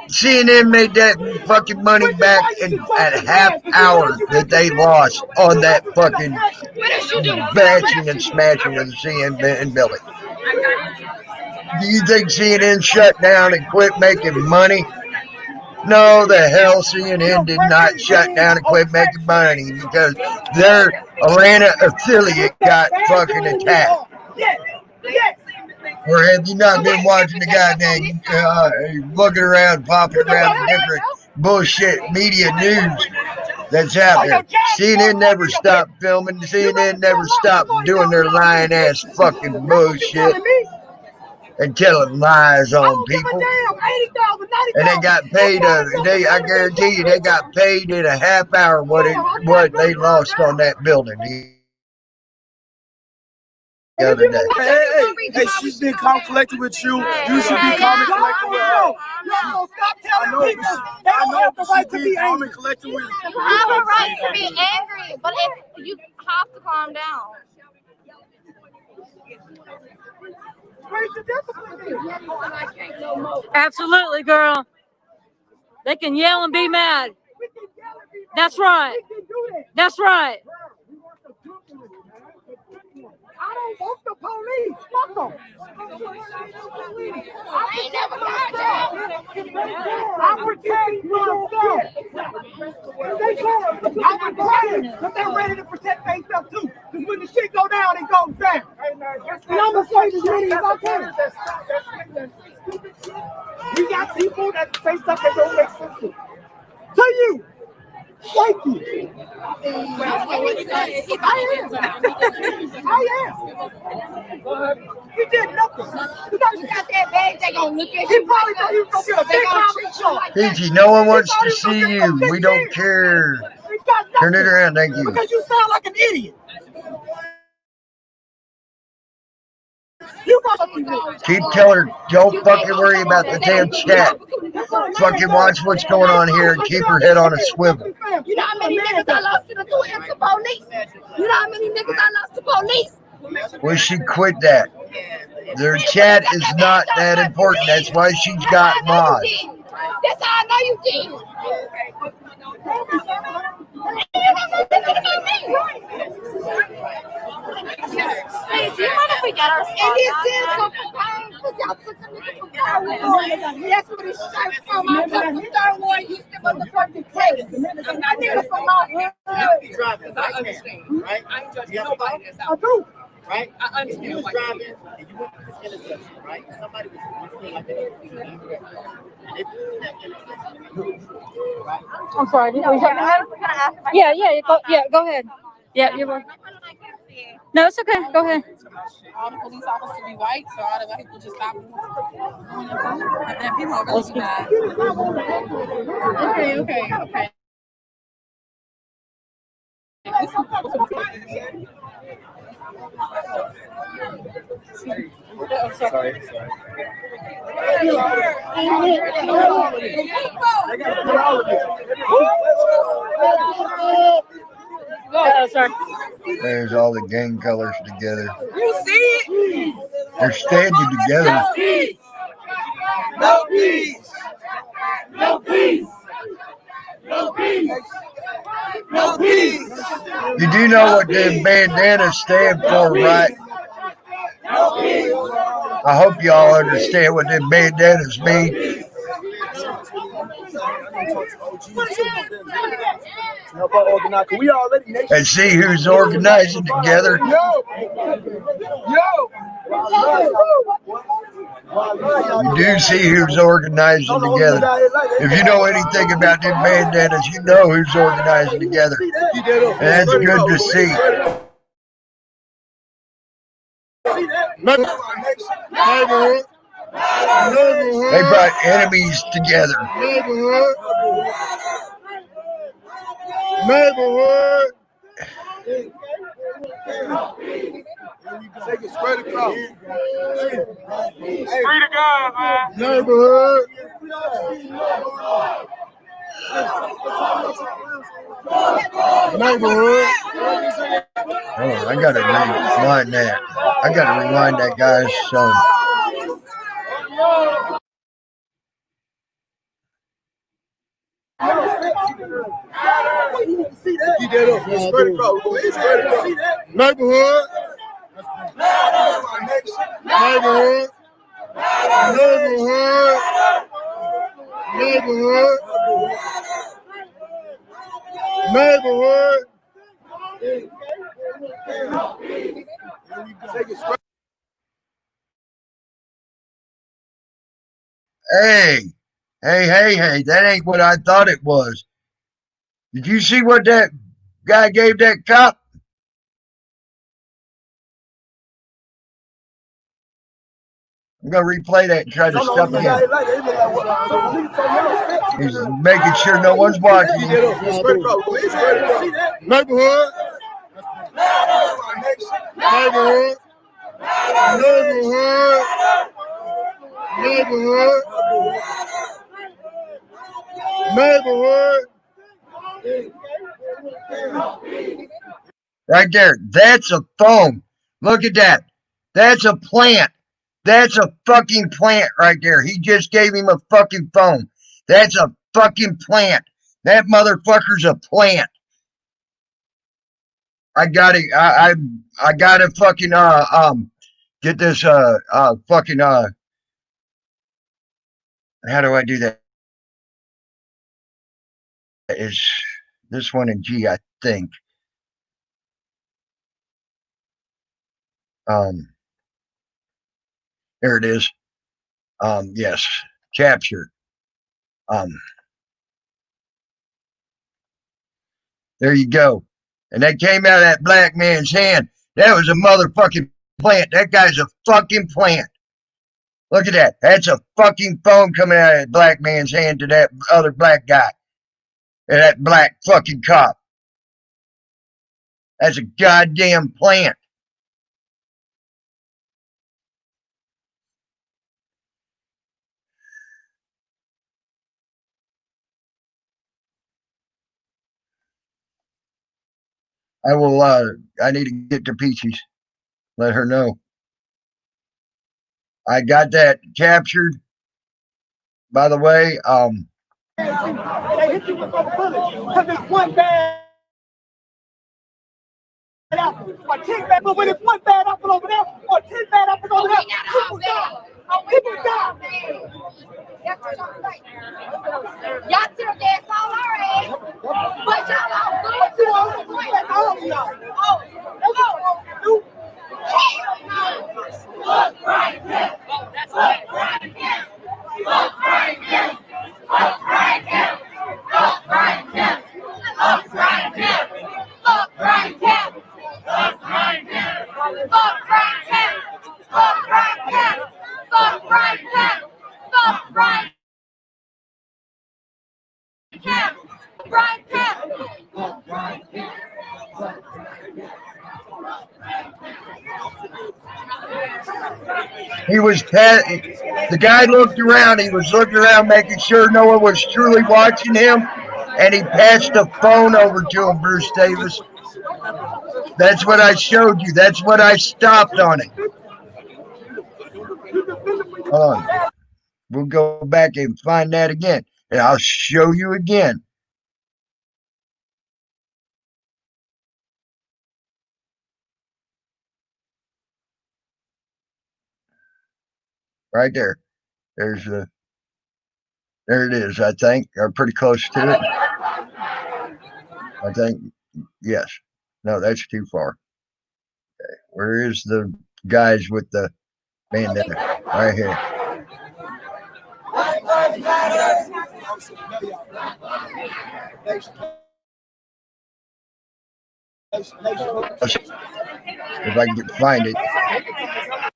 CNN made that fucking money back in a half hour that they lost on that fucking bashing and smashing of the CNN building. Do you think CNN shut down and quit making money? No, the hell CNN did not shut down and quit making money because their Atlanta affiliate got fucking attacked. Or have you not been watching the goddamn looking around, popping around the different bullshit media news that's out there? CNN never stopped filming. CNN never stopped doing their lying ass fucking bullshit and telling lies on people. And they got paid. I guarantee you, they got paid in a half hour what they lost on that building. the other day.
Hey, she's been calm collected with you. You should be calm and collected with her.
No, stop telling people they don't have the right to be
calm
angry.
and collected with you.
You have a right to be angry, but you have to calm down.
Absolutely, girl. They can yell and be mad. That's right. That's right.
I don't want the police. Fuck them. I ain't never got that. I protect myself. They come. I would pray that they're ready to protect themselves too. Because when the shit go down, it goes down. And I'm gonna say as many as I can. We got people that say stuff that don't make sense to you. Thank you. I am. You did nothing. You know you got that bag, they gonna look at you. He probably thought you was gonna get a big conversation.
Peachy, no one wants to see you. We don't care. Turn it around, thank you.
Because you sound like an idiot. You
Keep telling her, don't fucking worry about the damn chat. Fucking watch what's going on here and keep her head on a swivel.
You know how many niggas I lost to the police? You know how many niggas I lost to police?
Well, she quit that. Their chat is not that important. That's why she's got mods.
That's how I know you did. Hey, do you want to forget our spot? And he says go for fine because y'all took the nigga from Star Wars. That's what his shirt from. I took from Star Wars. He still was the fucking place. I'm not nigga from my hood.
I understand, right? I ain't judging nobody that's out.
I do.
Right? I understand.
You was driving and you went to this intersection, right? And somebody was doing like that. And they put that intersection. Right?
I'm sorry. Were you talking about? Yeah. Go ahead. Yeah, you're right. No, it's okay. Go ahead.
All the police officers be white, so all the white people just stop doing and then people are really bad. Okay.
Sorry.
Sorry.
There's all the gang colors together.
You see it?
They're standing together.
No peace.
No peace. No peace. No peace.
You do know what them bandanas stand for, right? I hope y'all understand what them bandanas mean. And see who's organizing together. You do see who's organizing together. If you know anything about them bandanas, you know who's organizing together. And that's good to see. They brought enemies together.
Neighborhood. Take it straight across. Free to God, man. Neighborhood. Neighborhood.
Hold on, I gotta rewind that. I gotta rewind that guy's song.
You did it. Straight across. Neighborhood. Neighborhood. Neighborhood. Neighborhood.
Hey, that ain't what I thought it was. Did you see what that guy gave that cop? I'm going to replay that and try to stop him. He's making sure no one's watching.
Neighborhood. Neighborhood.
Neighborhood. Right there. That's a phone. Look at that. That's a plant. That's a fucking plant right there. He just gave him a fucking phone. That's a fucking plant. That motherfucker's a plant. I gotta I gotta fucking get this fucking how do I do that? Is this one in G, I think. Here it is. Yes, capture. There you go. And that came out of that black man's hand. That was a motherfucking plant. That guy's a fucking plant. Look at that. That's a fucking phone coming out of that black man's hand to that other black guy. And that black fucking cop. That's a goddamn plant. I will I need to get to Peachy's. Let her know. I got that captured. By the way,
they hit you with a bullet because it's one bad apple or 10 bad, but when it's one bad apple over there or 10 bad apples over there, people die. People die.
Y'all tear gas all already, but y'all all good.
You want to play that all y'all.
Oh, hell no. Look right here. Look right here. Look right here. Look right here. Look right here. Look right here. Look right here. Look right here. Look right here. Look right here. Look right here. Look right here. Right here.
he was the guy looked around. He was looking around, making sure no one was truly watching him, and he passed the phone over to him, Bruce Davis. That's what I showed you. That's what I stopped on it. Hold on. We'll go back and find that again, and I'll show you again. Right there. There's the. There it is, I think, or pretty close to it. I think, yes. No, that's too far. Okay. Where is the guys with the bandana? Right here. If I can find it.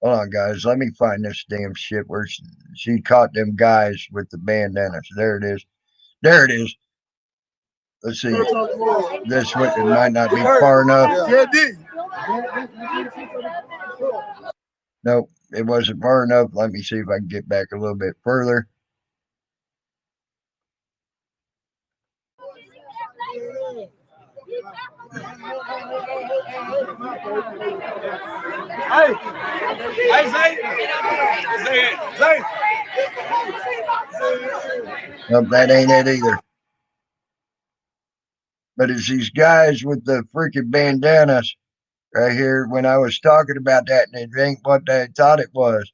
Hold on, guys. Let me find this damn shit where she caught them guys with the bandanas. There it is. There it is. Let's see. This one, it might not be far enough. Nope, it wasn't far enough. Let me see if I can get back a little bit further.
Hey, Zay.
Nope, that ain't it either. But it's these guys with the freaking bandanas right here. When I was talking about that, and it ain't what they thought it was.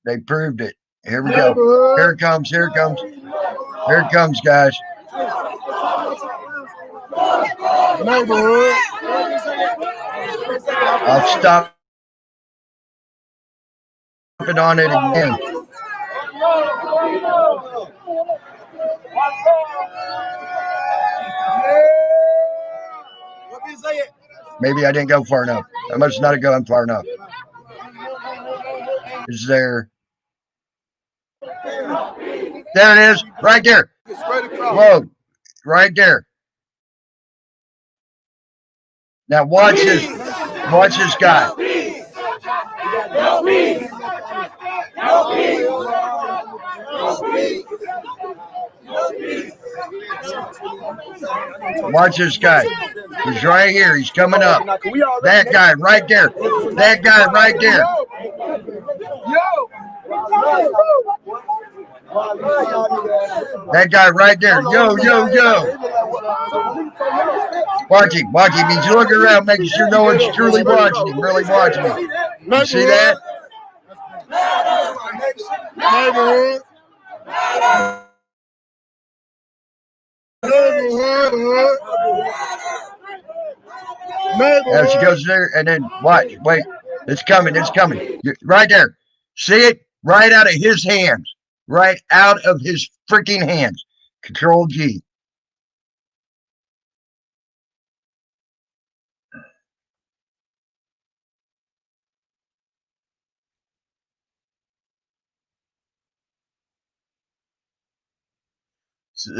They proved it. Here we go. Here it comes. Here it comes. Here it comes, guys. I'll stop it on it again. Maybe I didn't go far enough. I must not have gone far enough. Is there? There it is, right there. Whoa, right there. Now watch this. Watch this guy. Watch this guy. He's right here. He's coming up. That guy right there. That guy right there. That guy right there. Yo, yo, yo. Watch him. Watch him. He's looking around, making sure no one's truly watching him, really watching him. You see that?
Neighborhood.
As she goes there, and then watch. Wait. It's coming. It's coming. Right there. See it? Right out of his hands. Right out of his freaking hands. Control G.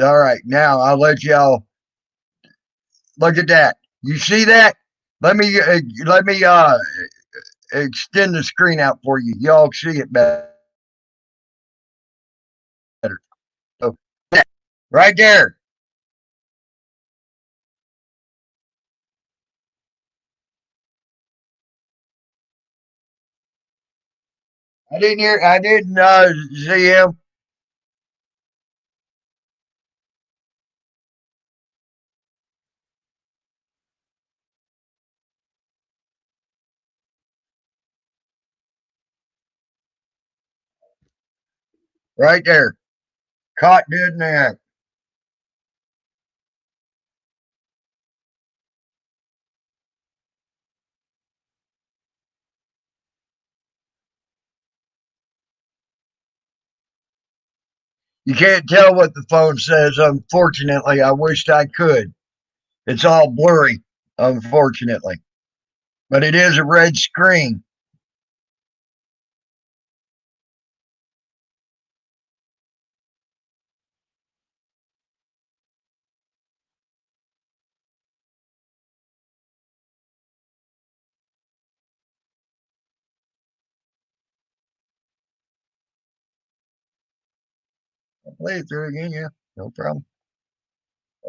All right, now I'll let y'all look at that. You see that? Let me extend the screen out for you. Y'all see it better. So, right there. I didn't see him. Right there. Caught dead in the act. You can't tell what the phone says, unfortunately. I wished I could. It's all blurry, unfortunately. But it is a red screen. I'll play it through again, yeah. No problem.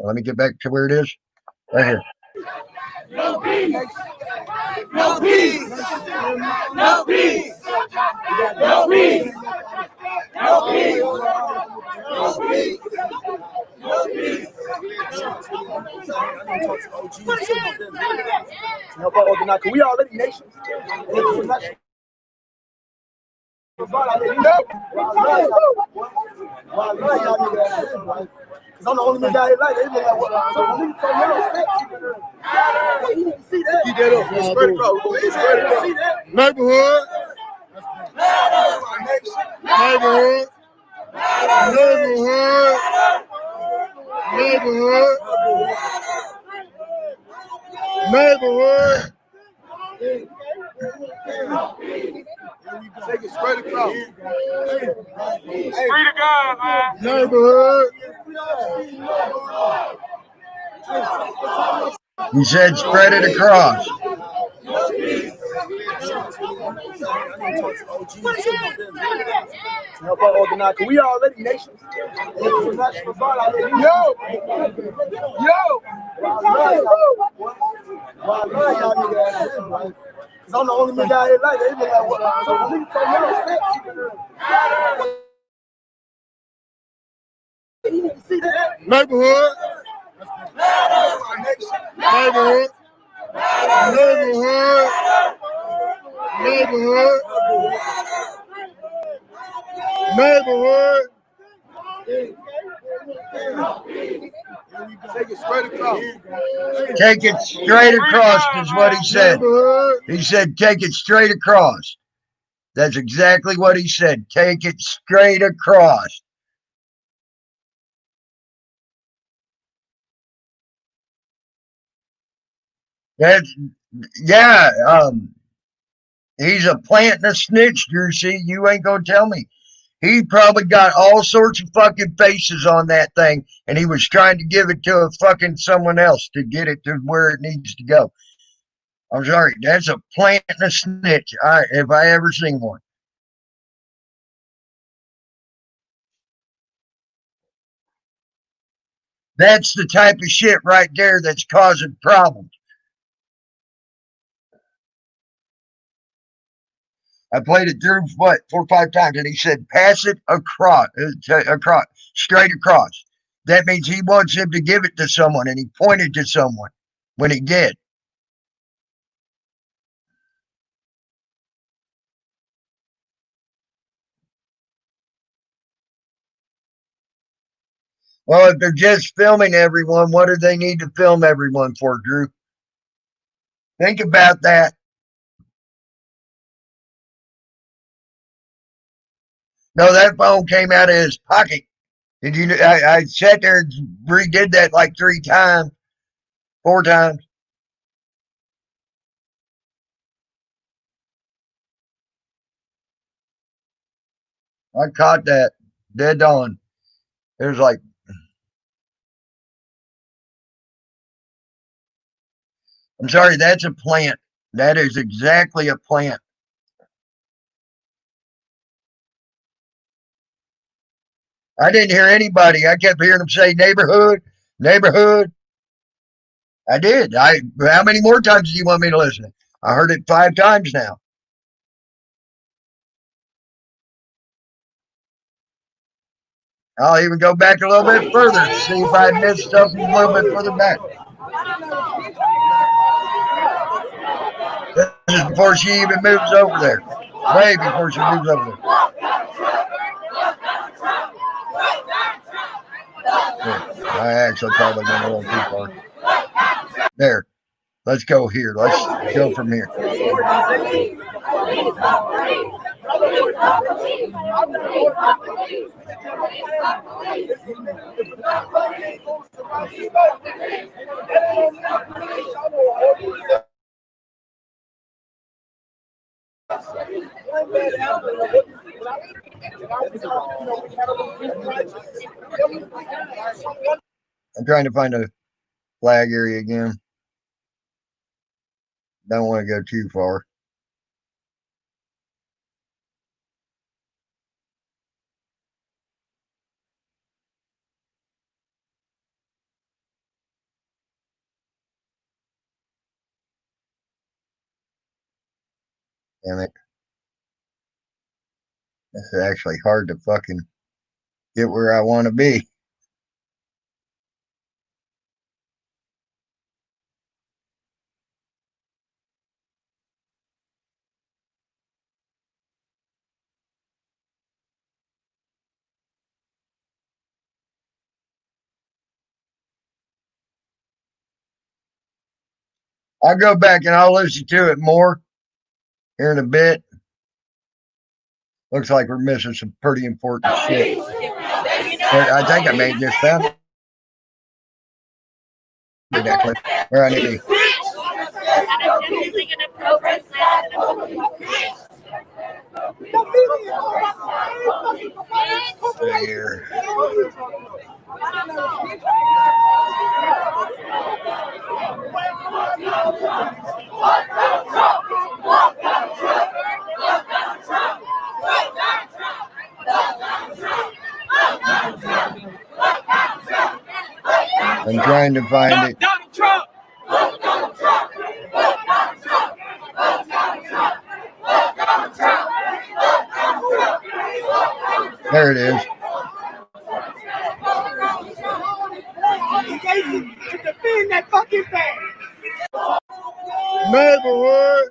Let me get back to where it is. Right here.
No peace. No peace. No peace. No peace. No peace. No peace. No peace.
Help out organize. We already nations. Cause I'm the only guy that like it. They look like what? See that? Keep that up. Spread it out. See that? Neighborhood. Neighborhood. Neighborhood. Neighborhood. Take it straight across. Free to God, man. Neighborhood.
He said spread it across.
Help out organize. We already nations. Yo. Cause I'm the only guy that like it. They look like what? See that? Neighborhood. Neighborhood. Neighborhood. Neighborhood. Neighborhood. Take it straight across.
Take it straight across is what he said. He said take it straight across. That's exactly what he said. Take it straight across. That's, yeah, he's a plant and a snitch, Drew. See, you ain't gonna tell me. He probably got all sorts of fucking faces on that thing, and he was trying to give it to a fucking someone else to get it to where it needs to go. I'm sorry, that's a plant and a snitch. If I ever seen one. That's the type of shit right there that's causing problems. I played it through, 4 or 5 times, and he said, pass it across, straight across. That means he wants him to give it to someone, and he pointed to someone when he did. Well, if they're just filming everyone, what do they need to film everyone for, Drew? Think about that. No, that phone came out of his pocket. Did you? I sat there and redid that like 3 times, 4 times. I caught that dead on. It was like, I'm sorry, that's a plant. That is exactly a plant. I didn't hear anybody. I kept hearing them say neighborhood, neighborhood. I did. How many more times do you want me to listen? I heard it 5 times now. I'll even go back a little bit further to see if I missed something a little bit further back. This is before she even moves over there. Way before she moves over there. Here, I actually probably went a little too far. There. Let's go here. Let's go from here. I'm trying to find a flag area again. Don't want to go too far. Damn it. It's actually hard to fucking get where I want to be. I'll go back and I'll listen to it more here in a bit. Looks like we're missing some pretty important shit. But I think I may have just found it. Where I need to be. Here. I'm trying to find it. There it is.
To defend that fucking thing.
Neighborhood.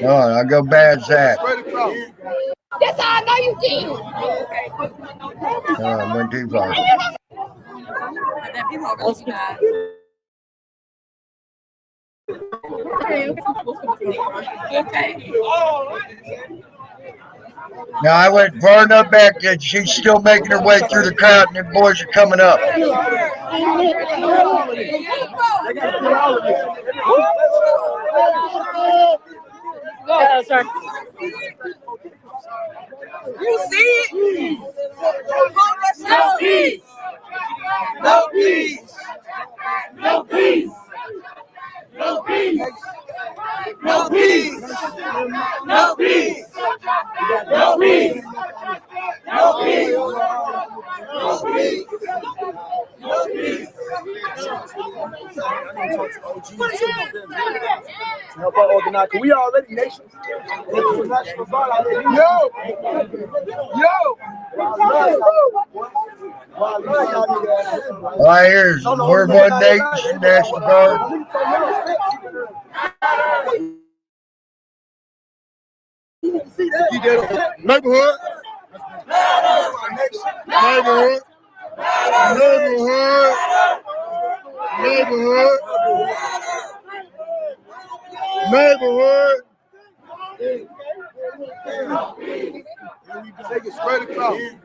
No, I'll go bad Zach.
That's how I know you did.
I went too far. Now I went far enough back that she's still making her way through the crowd and the boys are coming up.
Sorry.
You see it? No peace. No peace. No peace.
No peace. No peace. No peace. No peace. No peace. No peace. I need to talk to OGs to help out organize. We already nations. Yo! Yo!
Right here's we're one nation, National Guard.
Neighborhood. Neighborhood. Neighborhood. Neighborhood. Neighborhood. Take it straight across.
Free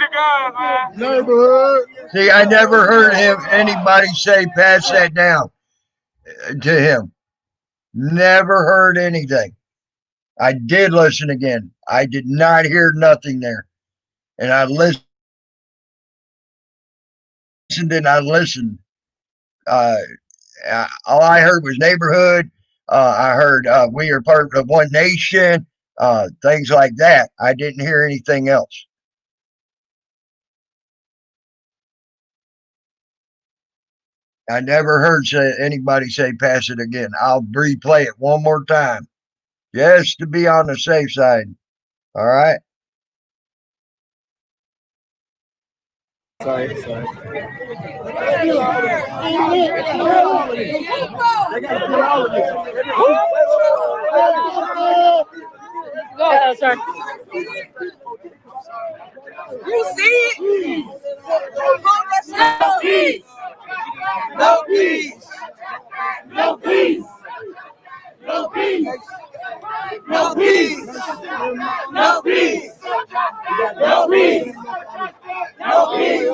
to God, man.
Neighborhood.
See, I never heard anybody say pass that down to him. Never heard anything. I did listen again. I did not hear nothing there. And I listened and I listened. All I heard was neighborhood. I heard we are part of one nation, things like that. I didn't hear anything else. I never heard anybody say pass it again. I'll replay it one more time just to be on the safe side. All right.
Sorry.
Sorry.
You see it?
No peace. No peace. No peace. No peace. No peace. No peace. No peace. No peace.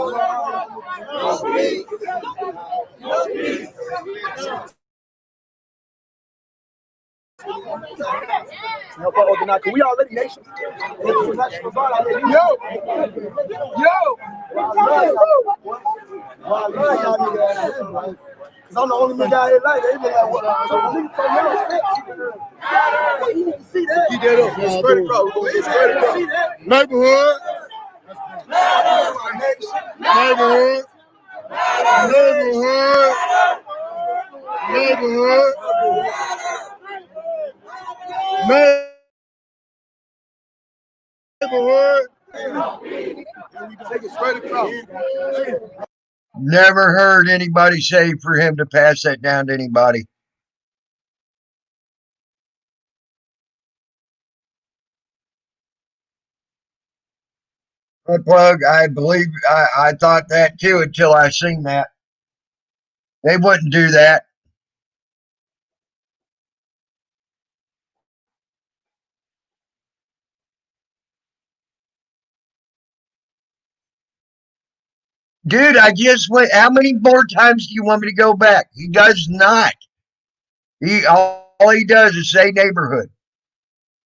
No peace. No peace. Help out organize. We already nations. Yo! Yo! I love y'all niggas. Cause I'm the only nigga out here like that. They be like, what? So you need to see that. You did up. Spread it across. Spread it across. See that? Neighborhood. Neighborhood. Neighborhood. Neighborhood. Neighborhood. Take it straight across.
Never heard anybody say for him to pass that down to anybody. Plug, I believe I thought that too until I seen that. They wouldn't do that. Dude, I just went. How many more times do you want me to go back? He does not. All he does is say neighborhood.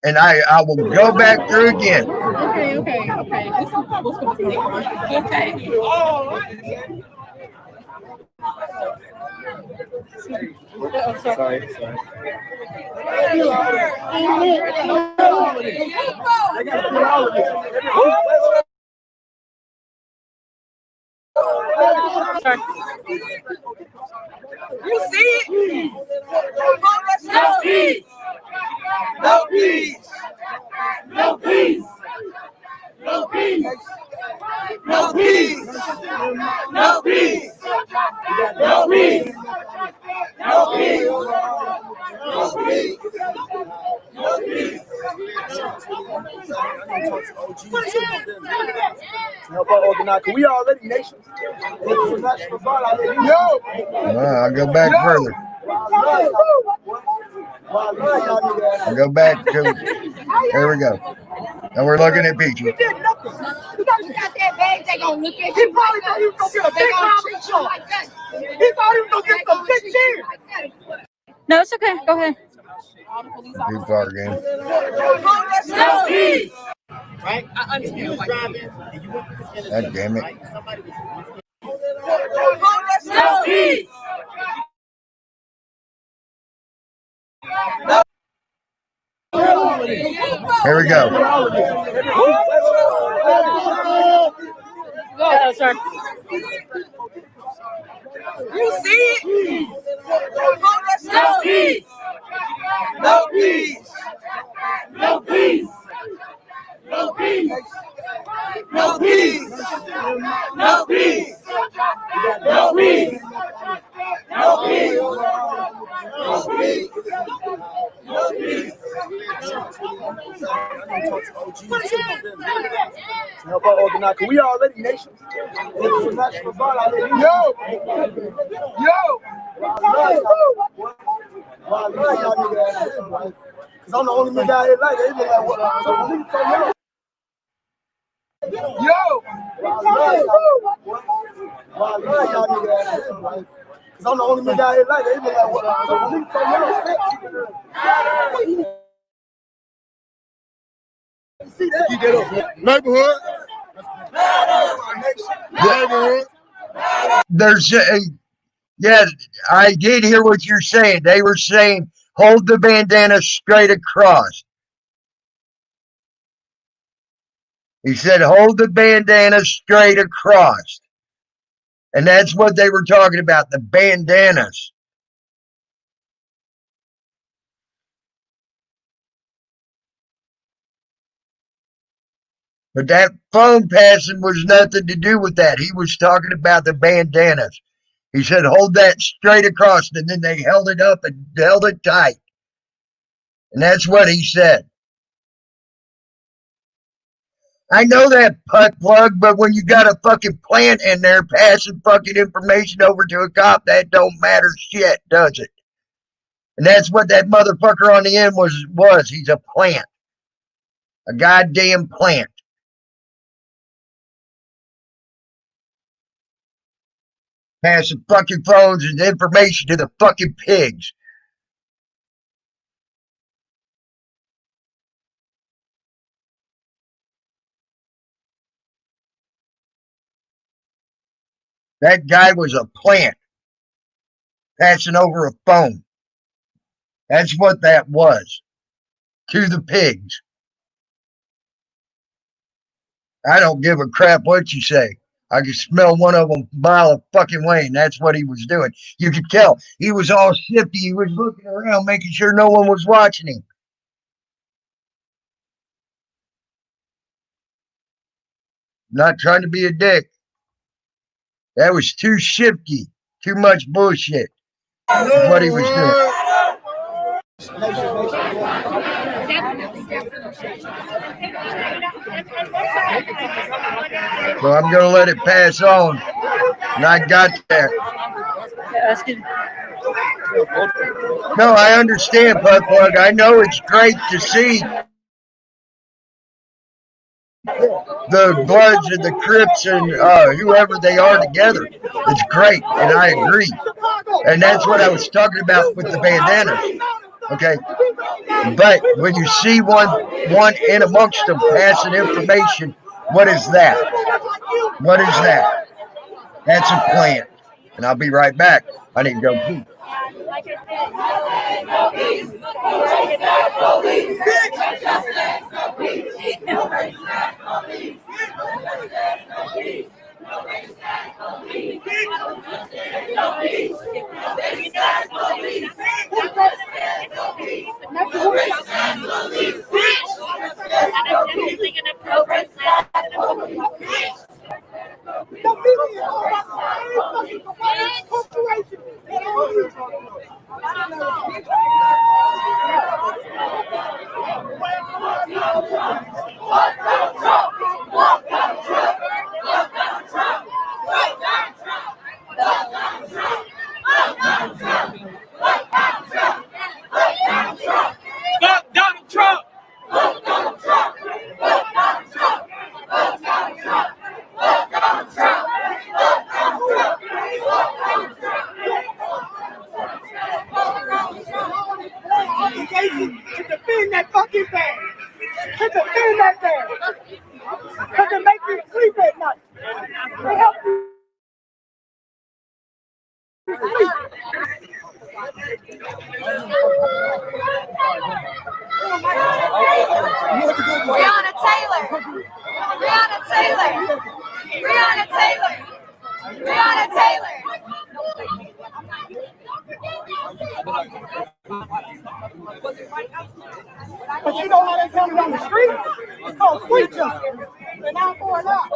And I will go back through again.
Okay.
Sorry.
You see it?
No peace. No peace. No peace. No peace. No peace. No peace. No peace. No peace. No peace. No peace. Help out organize. We already nations. Yo!
I'll go back further. I'll go back to. There we go. And we're looking at Peachy.
You did nothing. You got that bag, they gonna look at you. He probably thought he was gonna get a big round like that. He thought he was gonna get some big cheers.
No, it's okay. Go ahead.
Too far again.
No peace.
Right? I understand. You was driving and you went to this intersection.
God damn it.
Right? Somebody was
No peace.
Here we go.
Oh, sorry.
You see it? No peace. No peace. No peace. No peace. No peace. No peace. No peace. No peace. No peace. No peace.
Help out organize. We already nation. International ball out here. Yo! Well, I love y'all niggas out here, right? Cause I'm the only nigga out here like that. They look like what? So niggas so yo! Well, I love y'all niggas out here, right? Cause I'm the only nigga out here like that. They look like what? So niggas so see that? You get up. Neighborhood.
There's yeah, I did hear what you're saying. They were saying hold the bandana straight across. He said hold the bandana straight across. And that's what they were talking about, the bandanas. But that phone passing was nothing to do with that. He was talking about the bandanas. He said, hold that straight across. And then they held it up and held it tight. And that's what he said. I know that, putt plug, but when you got a fucking plant in there passing fucking information over to a cop, that don't matter shit, does it? And that's what that motherfucker on the end was. He's a plant. A goddamn plant. Passing fucking phones and information to the fucking pigs. That guy was a plant passing over a phone. That's what that was to the pigs. I don't give a crap what you say. I could smell one of them a mile of fucking way, and that's what he was doing. You could tell. He was all shifty. He was looking around, making sure no one was watching him. Not trying to be a dick. That was too shifty. Too much bullshit. That's what he was doing. So I'm going to let it pass on. And I got that. No, I understand, Putt Plug. I know it's great to see the Bloods and the Crips and whoever they are together. It's great, and I agree. And that's what I was talking about with the bandanas. Okay, but when you see one in amongst them passing information, what is that? What is that? That's a plant. And I'll be right back. I need to go pee.
Donald Trump.
To defend that fucking thing. To defend that thing. Because it makes you sleep at night. It helps you sleep.
Breonna Taylor. Breonna Taylor. Breonna Taylor. Breonna Taylor.
But you know how they tell it on the street? It's called street justice. And now going up.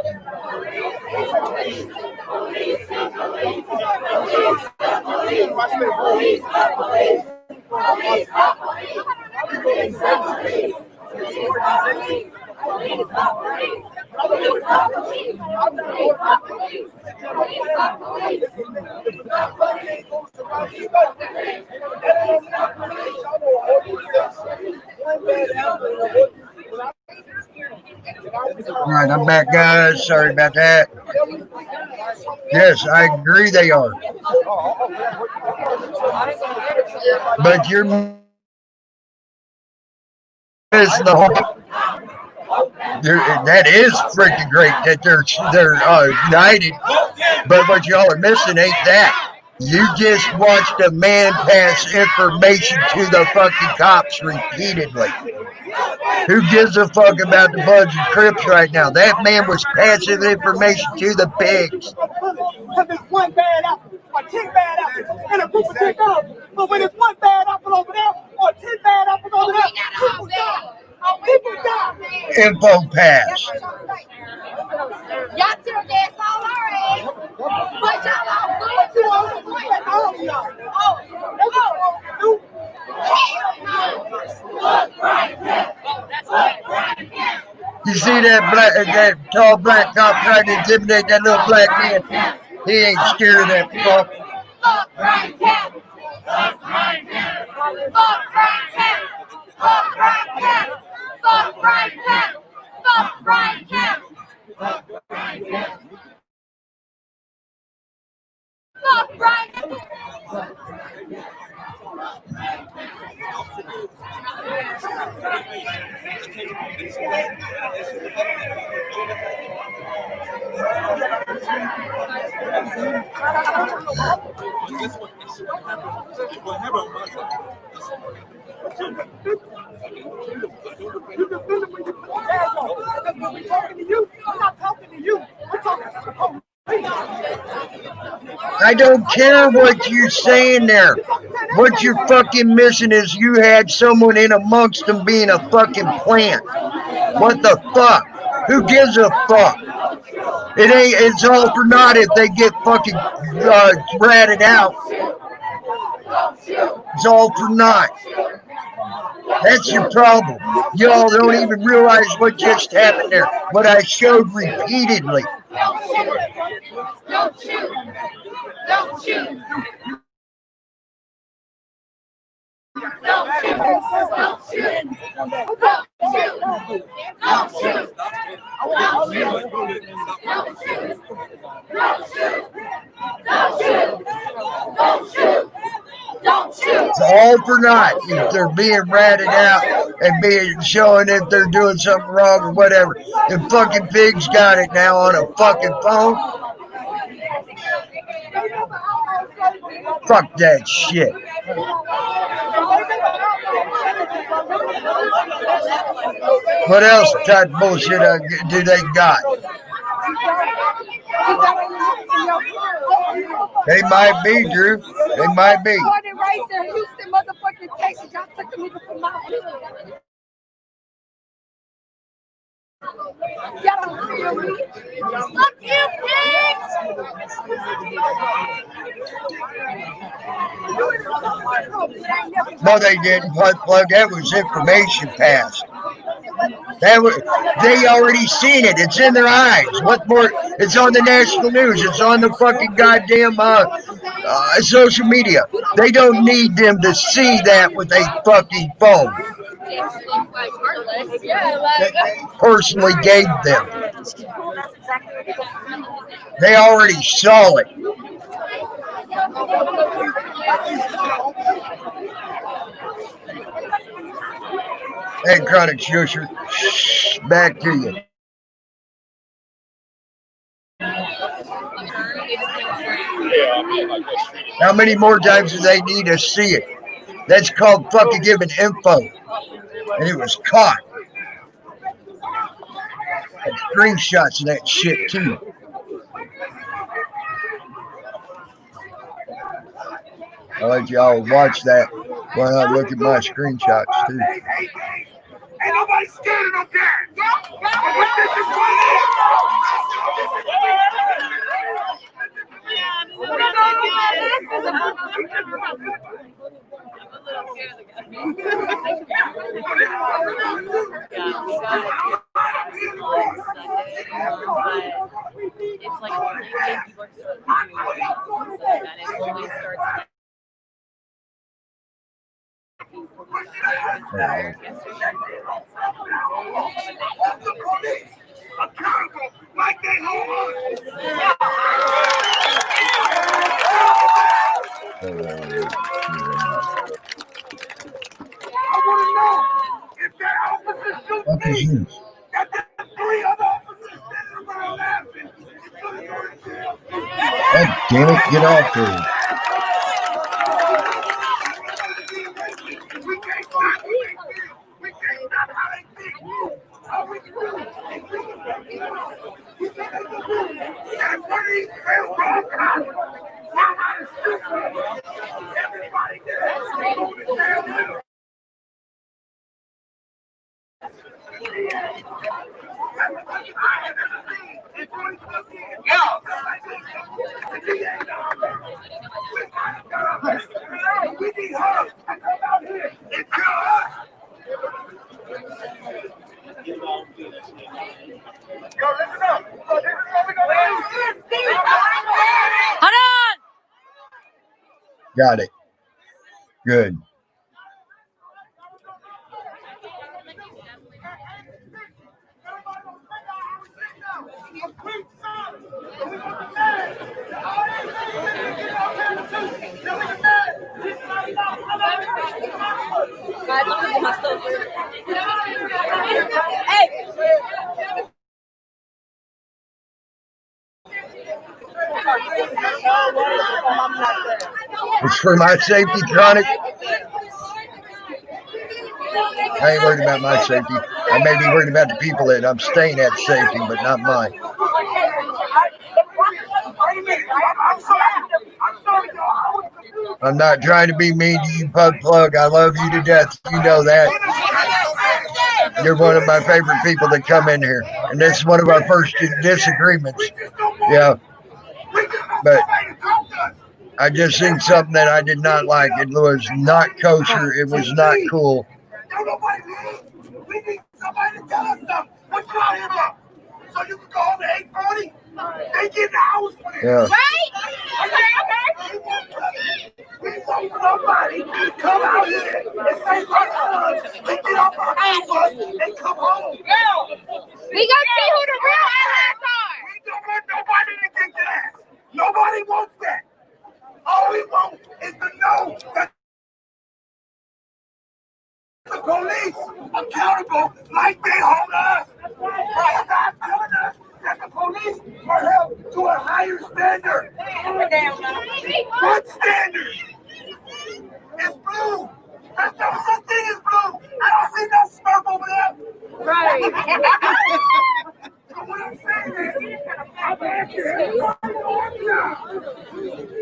All right, I'm back, guys. Sorry about that. Yes, I agree they are. But you're missing the whole. That is freaking great that they're united. But what y'all are missing ain't that. You just watched a man pass information to the fucking cops repeatedly. Who gives a fuck about the Bloods and Crips right now? That man was passing information to the pigs.
Because it's one bad apple or 10 bad apples and a group of 10,000. But when it's one bad apple over there or 10 bad apples over there, people die. People die.
Info pass.
Y'all tear gas all our ass. But y'all all good.
You all know what all of y'all.
You see that tall black cop trying to intimidate that little black man? He ain't scared of that fuck.
Fuck Brian Kemp. Fuck Brian Kemp. Fuck Brian Kemp. Fuck Brian Kemp. Fuck Brian Kemp. Fuck Brian Kemp. Fuck Brian Kemp. Fuck Brian Kemp.
We're talking to you. I'm not talking to you. We're talking to the police.
I don't care what you're saying there. What you're fucking missing is you had someone in amongst them being a fucking plant. What the fuck? Who gives a fuck? It's all for naught if they get fucking ratted out. It's all for naught. That's your problem. Y'all don't even realize what just happened there. What I showed repeatedly.
Don't shoot. Don't shoot. Don't shoot. Don't shoot. Don't shoot. Don't shoot. Don't shoot. Don't shoot. Don't shoot.
It's all for naught if they're being ratted out and being showing if they're doing something wrong or whatever. And fucking pigs got it now on a fucking phone. Fuck that shit. What else type of bullshit do they got? They might be, Drew. They might be.
Born and raised in Houston, motherfucking Texas. Y'all took a nigga from my hood. Y'all don't feel me. Fuck you, pigs!
No, they didn't. Plug. That was information passed. They already seen it. It's in their eyes. What more? It's on the national news. It's on the fucking goddamn social media. They don't need them to see that with a fucking phone. They personally gave them. They already saw it. Hey, Chronic Shusher, back to you. How many more times do they need to see it? That's called fucking giving info. And it was caught. And screenshots of that shit too. I'll let y'all watch that while I look at my screenshots too.
Ain't nobody scared of no gas.
It's like people are it only starts.
Accountable like they hold I want to know if that officer shoots me, that the 3 other officers standing around laughing is going to go to jail.
God damn it, get off there.
We can't stop who they feel. We can't stop how they think. All we can do is that's what these railroad cops everybody there is going to jail too. We need her to come out here and kill us. Yo, listen up. So this is what we're gonna do.
Hold on.
Got it. Good.
Hey!
It's for my safety, Chronic. I ain't worried about my safety. I may be worried about the people that I'm staying at safety, but not mine. I'm not trying to be mean to you, Bug Plug. I love you to death. You know that. You're one of my favorite people that come in here. And this is one of our first disagreements. Yeah. But I just seen something that I did not like. It was not kosher. It was not cool.
We need somebody to tell us something. What you out here about? So you can go home at 8:40? They get the hours for this.
Yeah.
Right?
We want somebody to come out here and say, my son, we get off our bus and come home.
We gonna see who the real allies are.
We don't want nobody to get that. Nobody wants that. All we want is to know that the police accountable like they hold us. Stop telling us that the police are held to a higher standard. What standard? It's blue. There's no such thing as blue. I don't see no Smurf over there.
Right.
So what I'm saying is, I'm asking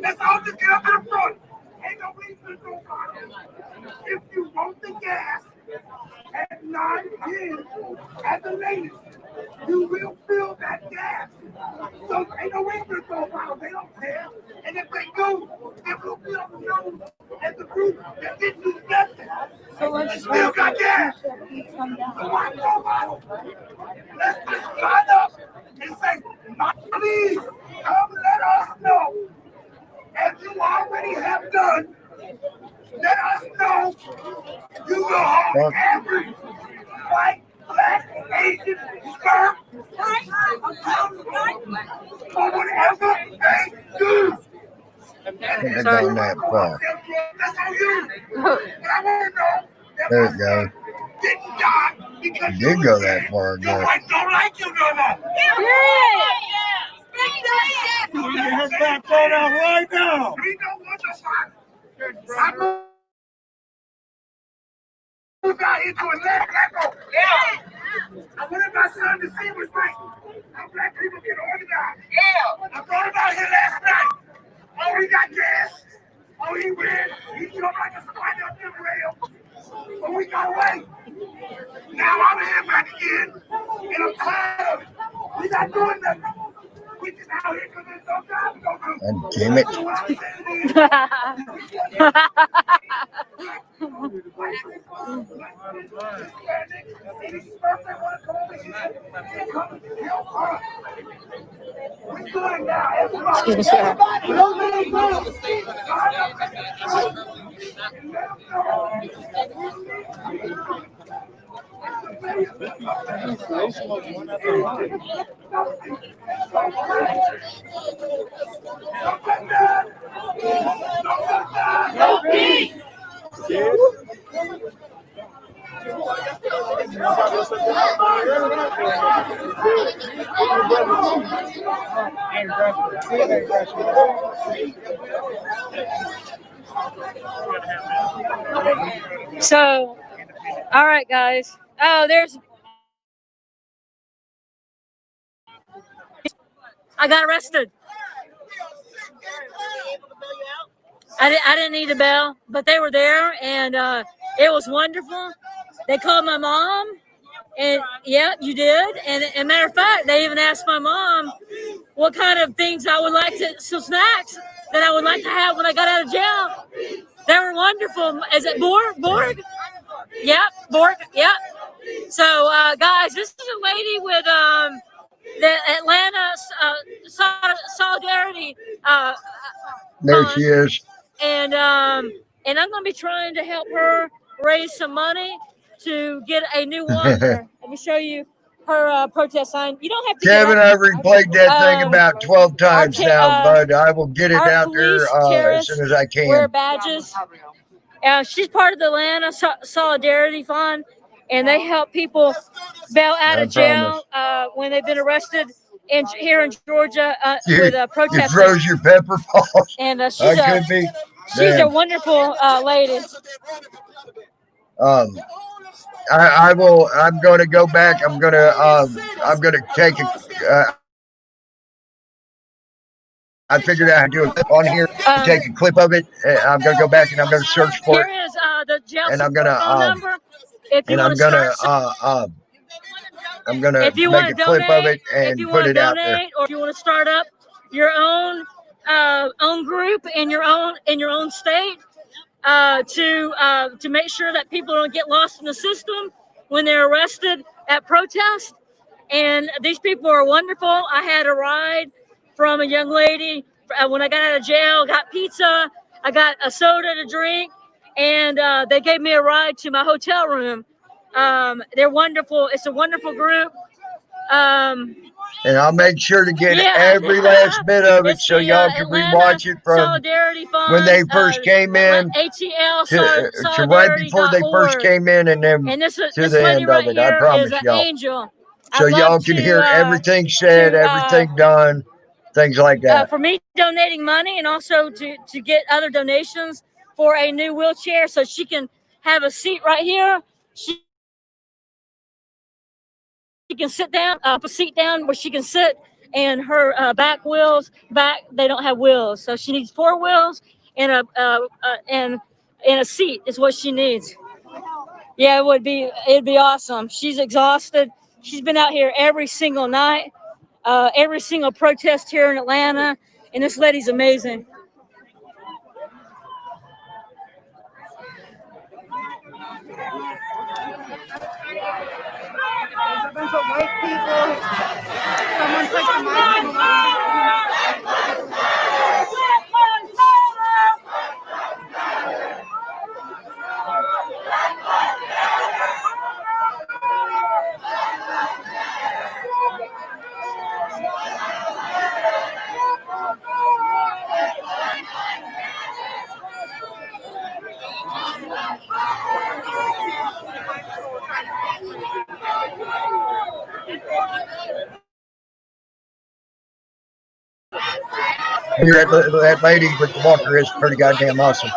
let's all just get up in the front. Ain't no reason to go back. If you want the gas at 9:10 at the latest, you will fill that gas. So ain't no reason to go back. They don't care. And if they do, it will be on the news as the group that didn't do nothing. So let's still got gas. So why go back? Let's just line up and say, please come let us know, as you already have done. Let us know you will hold every white, black, Asian, Smurf, for whatever they do.
They're going that far.
That's on you. But I want to know that
There
my
it goes.
son didn't die because
You did go that far,
your
girl.
wife don't like you no more.
Get his back phone out right now.
We don't want the fight. I moved out here to Atlanta. Yeah. wanted my son to see what's right. How black people get organized. Yeah. I thought about here last night. Oh, he got gas. Oh, he win. He jumped like a spider up the rail. But we got away. Now I'm here back again. And I'm tired of it. We not doing nothing. We just out here because there's no job to go do.
God damn it.
Excuse me, sir. So, all right, guys. Oh, I got arrested. I didn't need a bell, but they were there, and it was wonderful. They called my mom, and yeah, you did. And as a matter of fact, they even asked my mom what kind of things I would like to, some snacks that I would like to have when I got out of jail. They were wonderful. Is it Borg? Yep, Borg. Yep. So, guys, this is a lady with the Atlanta Solidarity.
There she is.
And I'm going to be trying to help her raise some money to get a new walker. Let me show you her protest sign. You don't have to.
Kevin, I've replayed that thing about 12 times now, but I will get it out there as soon as I can.
Wear badges. She's part of the Atlanta Solidarity Fund, and they help people bail out of jail when they've been arrested here in Georgia with protesting.
You froze your pepper balls.
And she's a wonderful lady.
I will. I'm going to go back. I'm going to take a. I figured out how to do it on here. Take a clip of it. I'm going to go back and I'm going to search for it.
Here is the jail
and I'm going to.
number.
I'm going to make a clip of it and put it out there.
Or if you want to start up your own group in your own state to make sure that people don't get lost in the system when they're arrested at protest. And these people are wonderful. I had a ride from a young lady when I got out of jail. Got pizza. I got a soda to drink, and they gave me a ride to my hotel room. They're wonderful. It's a wonderful group.
And I'll make sure to get every last bit of it so y'all can rewatch it from when they first came in to right before they first came in and then to the end of it. I promise y'all. So y'all can hear everything said, everything done, things like that.
For me donating money and also to get other donations for a new wheelchair so she can have a seat right here. She can sit down, a seat down where she can sit, and her back they don't have wheels, so she needs 4 wheels and a seat is what she needs. Yeah, it'd be awesome. She's exhausted. She's been out here every single night, every single protest here in Atlanta, and this lady's amazing.
There's a bunch of white people. Someone took the mic.
That lady with the walker is pretty goddamn awesome.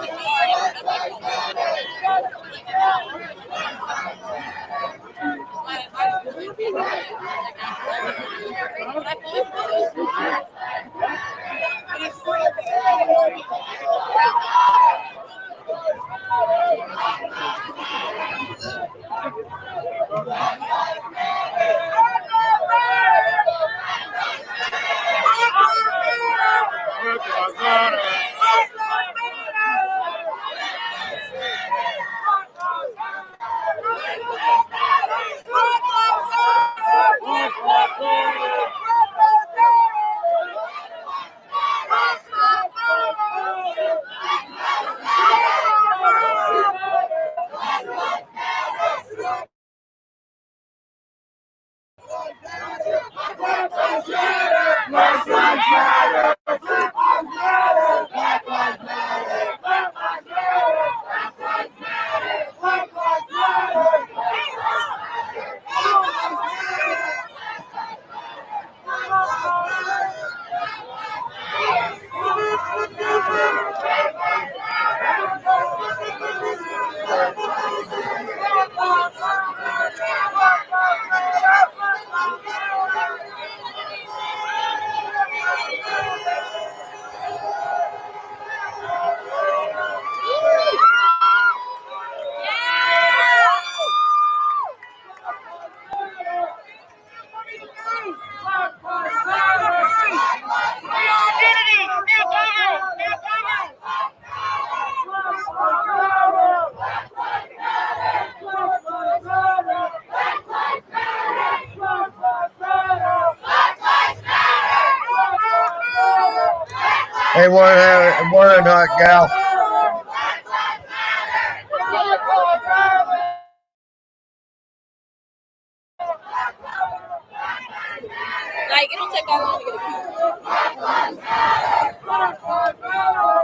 Hey, one hot gal.
Like, it don't take that long to get a pee.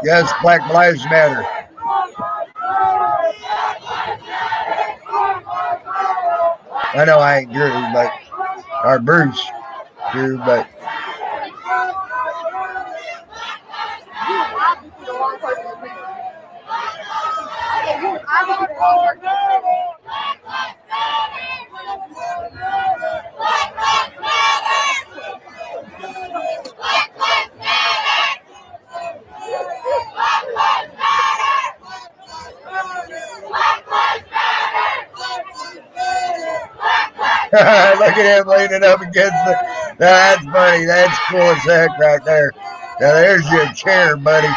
Yes, Black Lives Matter. I know I ain't Drew, or Bruce, Drew, but. Look at him leaning up against the. That's funny. That's cool as heck right there. Now there's your chair, buddy.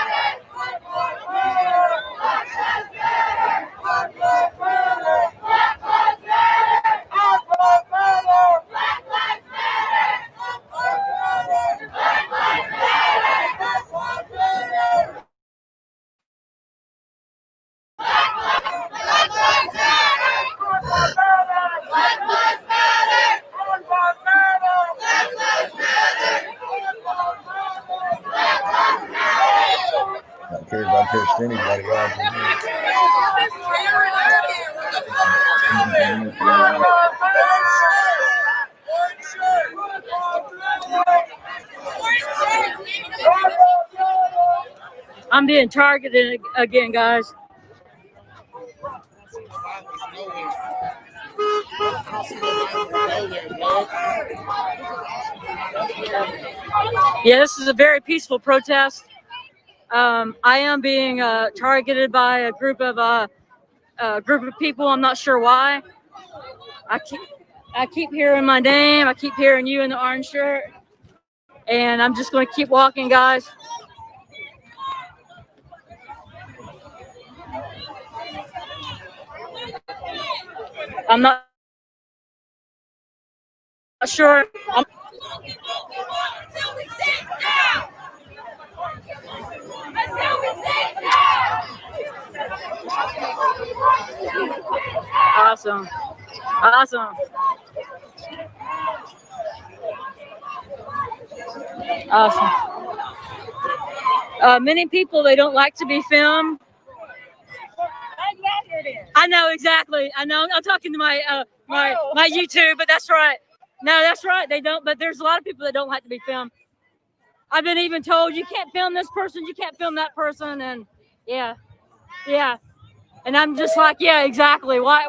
Not care if I pissed anybody off.
I'm being targeted again, guys. Yeah, this is a very peaceful protest. I am being targeted by a group of people. I'm not sure why. I keep hearing my name. I keep hearing you in the orange shirt, and I'm just going to keep walking, guys. I'm not sure. Awesome. Awesome. Awesome. Many people, they don't like to be filmed. I know exactly. I know. I'm talking to my my YouTube, but that's right. No, that's right. They don't. But there's a lot of people that don't like to be filmed. I've been even told you can't film this person, you can't film that person, and yeah. And I'm just like, yeah, exactly. Why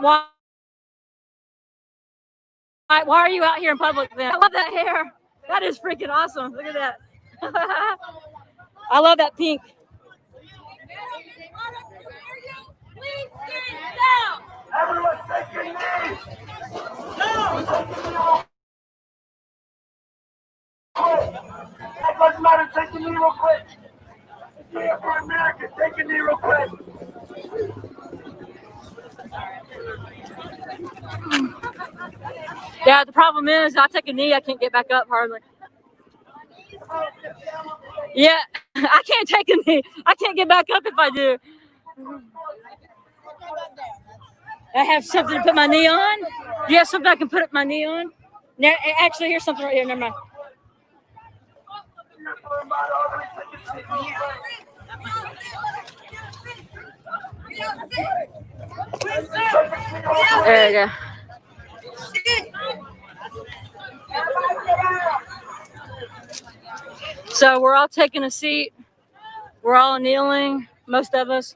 are you out here in public then? I love that hair. That is freaking awesome. Look at that. I love that pink.
Everyone take your knees. That doesn't matter. Take your knee real quick. Yeah, for America, take your knee real quick.
Yeah, the problem is I take a knee, I can't get back up hardly. Yeah, I can't take a knee. I can't get back up if I do. I have something to put my knee on. Do you have something I can put my knee on? Now, actually, here's something right here. Never mind. There you go. So we're all taking a seat. We're all kneeling, most of us.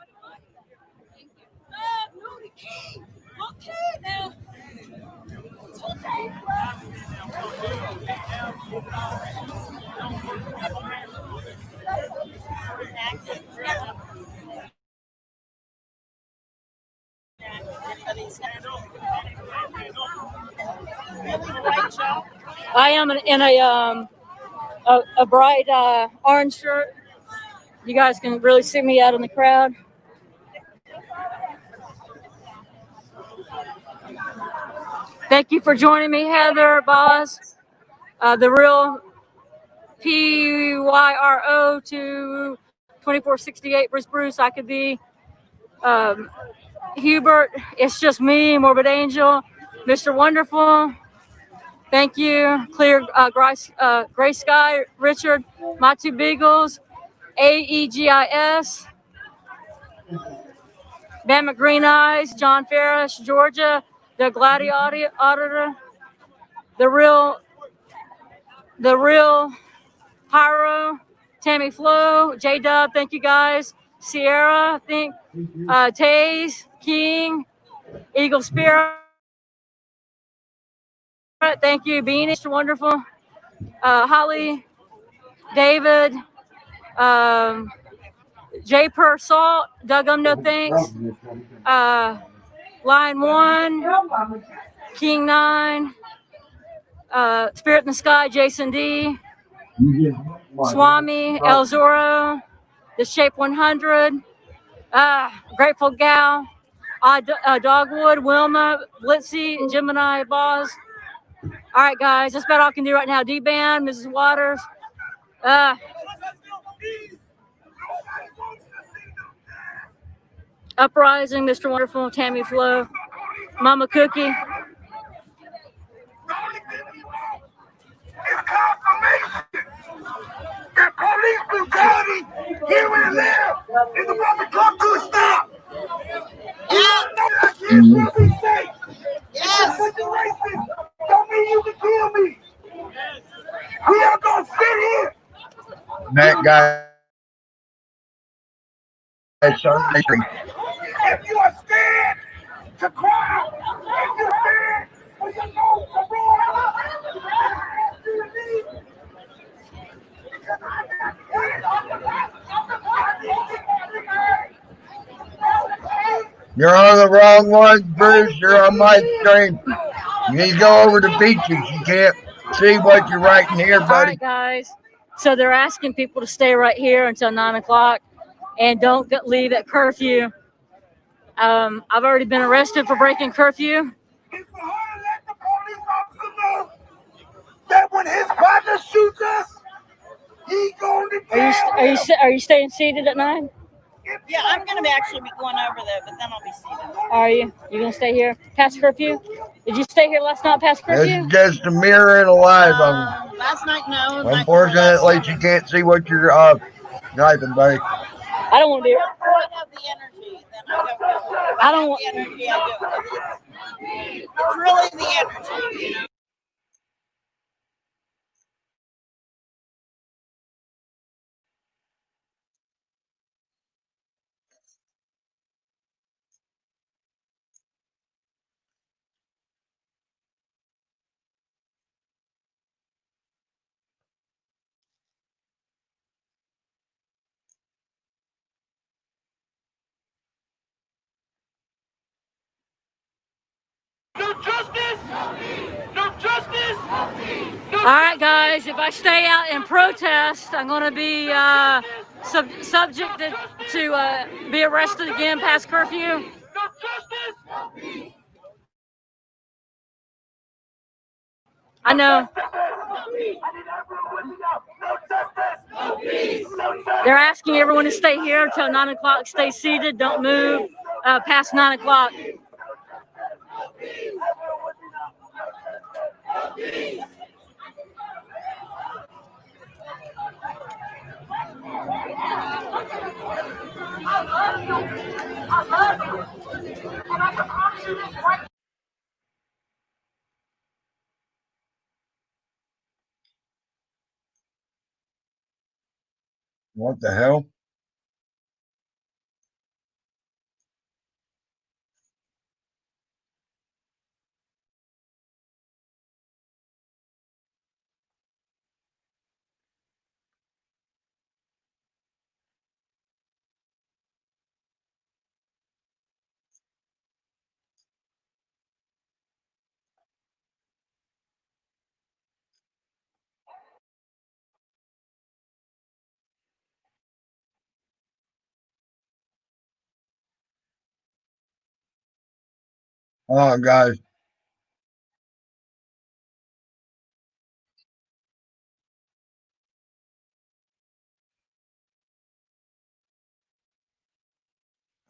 I am in a bright orange shirt. You guys can really see me out in the crowd. Thank you for joining me, Heather, Boz, the real PYRO to 2468 Bruce. I could be Hubert. It's just me, Morbid Angel, Mr. Wonderful. Thank you. Clear Gray Sky, Richard, My Two Beagles, AEGIS, Bama Green Eyes, John Ferris, Georgia, the Gladiator, the real Pyro, Tammy Flo, J Dub, thank you guys. Sierra, I think, Taze, King, Eagle Spirit, thank you. Beanie, Mr. Wonderful, Holly, David, J Per Salt, Doug no thanks, Line 1, King 9, Spirit in the Sky, Jason D, Swami, El Zoro, The Shape 100, Grateful Gal, Dogwood, Wilma, Blitzy, Gemini, Boz. All right, guys, that's about all I can do right now. D-Band, Mrs. Waters, Uprising, Mr. Wonderful, Tammy Flo, Mama Cookie.
It's confirmation that police brutality here and there is about to come to a stop. Yes. Don't mean you can kill me. We are gonna sit here.
That guy.
If you are scared to cry, if you're scared for your nose to run,
You're on the wrong one, Bruce. You're on my screen. You need to go over to Peachy. You can't see what you're writing here, buddy.
All right, guys. So they're asking people to stay right here until 9 o'clock and don't leave at curfew. I've already been arrested for breaking curfew.
It's for her to let the police officer know that when his partner shoots us, he's going to jail.
Are you staying seated at 9?
Yeah, I'm going to actually be going over there, but then I'll be seated.
Are you? You going to stay here past curfew? Did you stay here last night past curfew?
It's just a mirror and a live of them.
Last night, no.
Unfortunately, you can't see what you're typing, buddy.
I don't want to be.
I have the energy, then I don't do it.
I don't want
the energy, I do it. It's really the energy, you know.
No justice! No justice!
All right, guys, if I stay out and protest, I'm going to be subject to be arrested again past curfew.
No justice!
I know. They're asking everyone to stay here until 9 o'clock. Stay seated. Don't move past 9 o'clock.
What the hell? Oh, guys.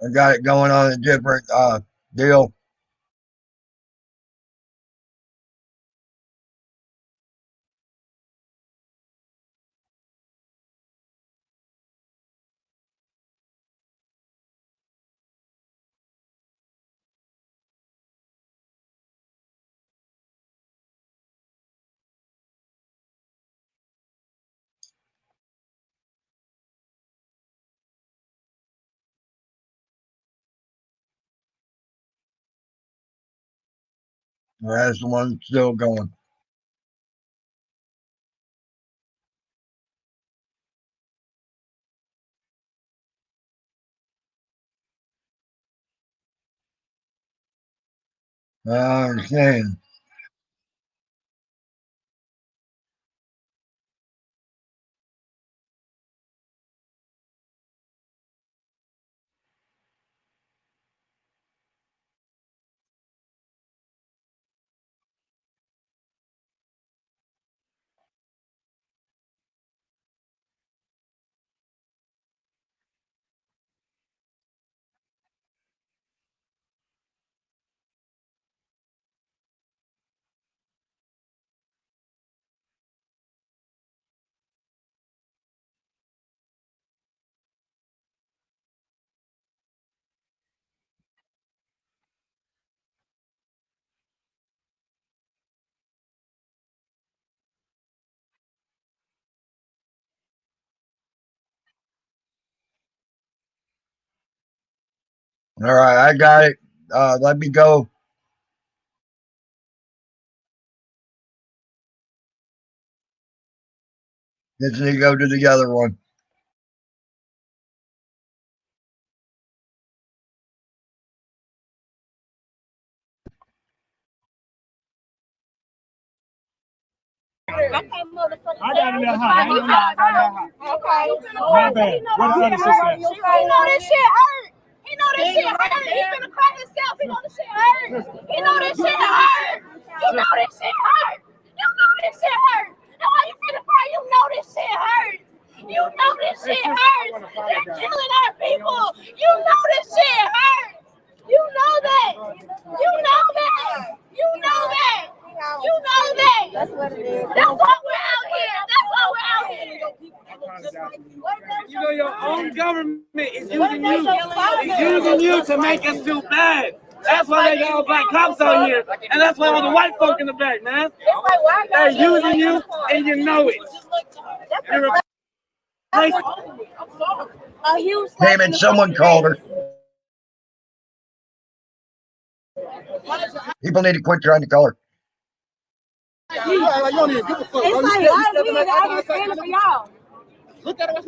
I got it going on a different deal. That's the one still going. I understand. All right, I got it. Let me go. Let's go to the other one.
Okay, motherfucker.
I got a little hot. I ain't gonna lie, I got a little hot.
Okay.
My bad. What the other sister?
He know this shit hurt. He know this shit hurt. He finna cry himself. He know this shit hurt. He know this shit hurt. You know this shit hurt. You know this shit hurt. Now why you finna cry? You know this shit hurt. You know this shit hurts. They're killing our people. You know this shit hurts. You know that. You know that. You know that. You know that. That's what it is. That's why we're out here. That's why we're out here.
You know, your own government is using you. It's using you to make us feel bad. That's why they got all black cops out here. And that's why all the white folk in the back, man. They're using you and you know it. You're
Damn it, someone called her. People need to quit trying to call her.
It's like, why is we out here standing for y'all? What if that was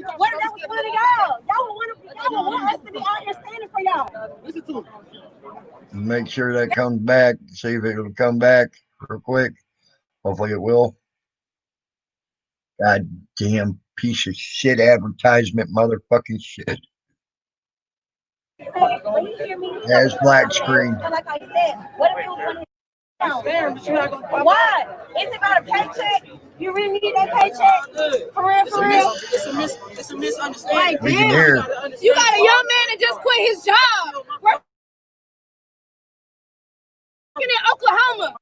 one of y'all? Y'all would want us to be out here standing for y'all. Listen to him.
Make sure that comes back. See if it'll come back real quick. Hopefully it will. God damn piece of shit advertisement, motherfucking shit. There's black screen.
Like I said, what if it was one of y'all? Why? Is it about a paycheck? You really need that paycheck? For real, for real?
It's a misunderstanding.
We can hear.
You got a young man that just quit his job. Working in Oklahoma.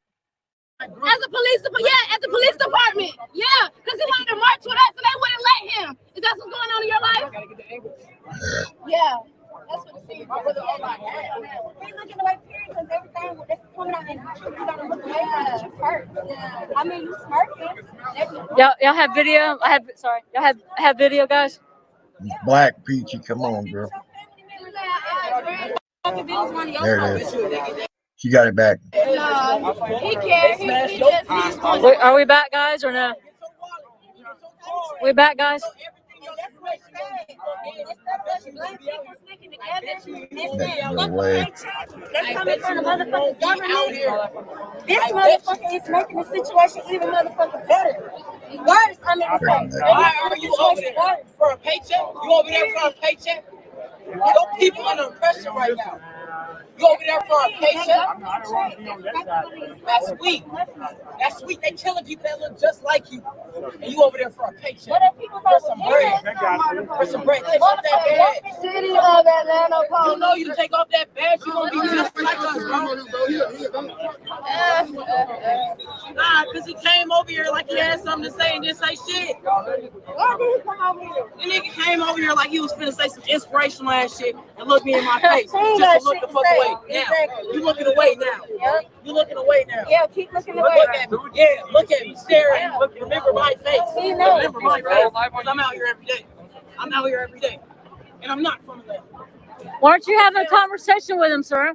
As a police, at the police department. Yeah, because he wanted to march with us and they wouldn't let him. Is that what's going on in your life? Yeah, that's what it seems. He's looking like period because everything that's coming out in you gotta look away because you hurt. I mean, you smirking.
Y'all have video? Y'all have video, guys?
Black Peachy, come on, girl. There it is. She got it back.
He cares.
Are we back, guys, or no? We back, guys?
No way.
That's coming from the motherfucking government. This motherfucker is making the situation even motherfucking better. Worse, I mean,
Why are you over there for a paycheck? You over there for a paycheck? Your people under pressure right now. You over there for a patient? That's sweet. That's sweet. They killing people that look just like you. And you over there for a patient. For some bread. For some bread. Take off that badge.
City of Atlanta police.
You know you take off that badge, you're going to be just like us, bro. Nah, because he came over here like he had something to say and didn't say shit.
Why did he come over here?
The nigga came over here like he was finna say some inspirational ass shit and look me in my face.
He ain't
Just
got
to look
shit
the
to
fuck
say.
away. Now,
Exactly.
you looking away now.
Yep.
You looking away now.
Yeah, keep looking away.
Look at me. Yeah, look at me. Stare at me. Look, remember my face.
He knows.
Remember my face. 'Cause I'm out here every day. I'm out here every day. And I'm not from Atlanta.
Why aren't you having a conversation with him, sir?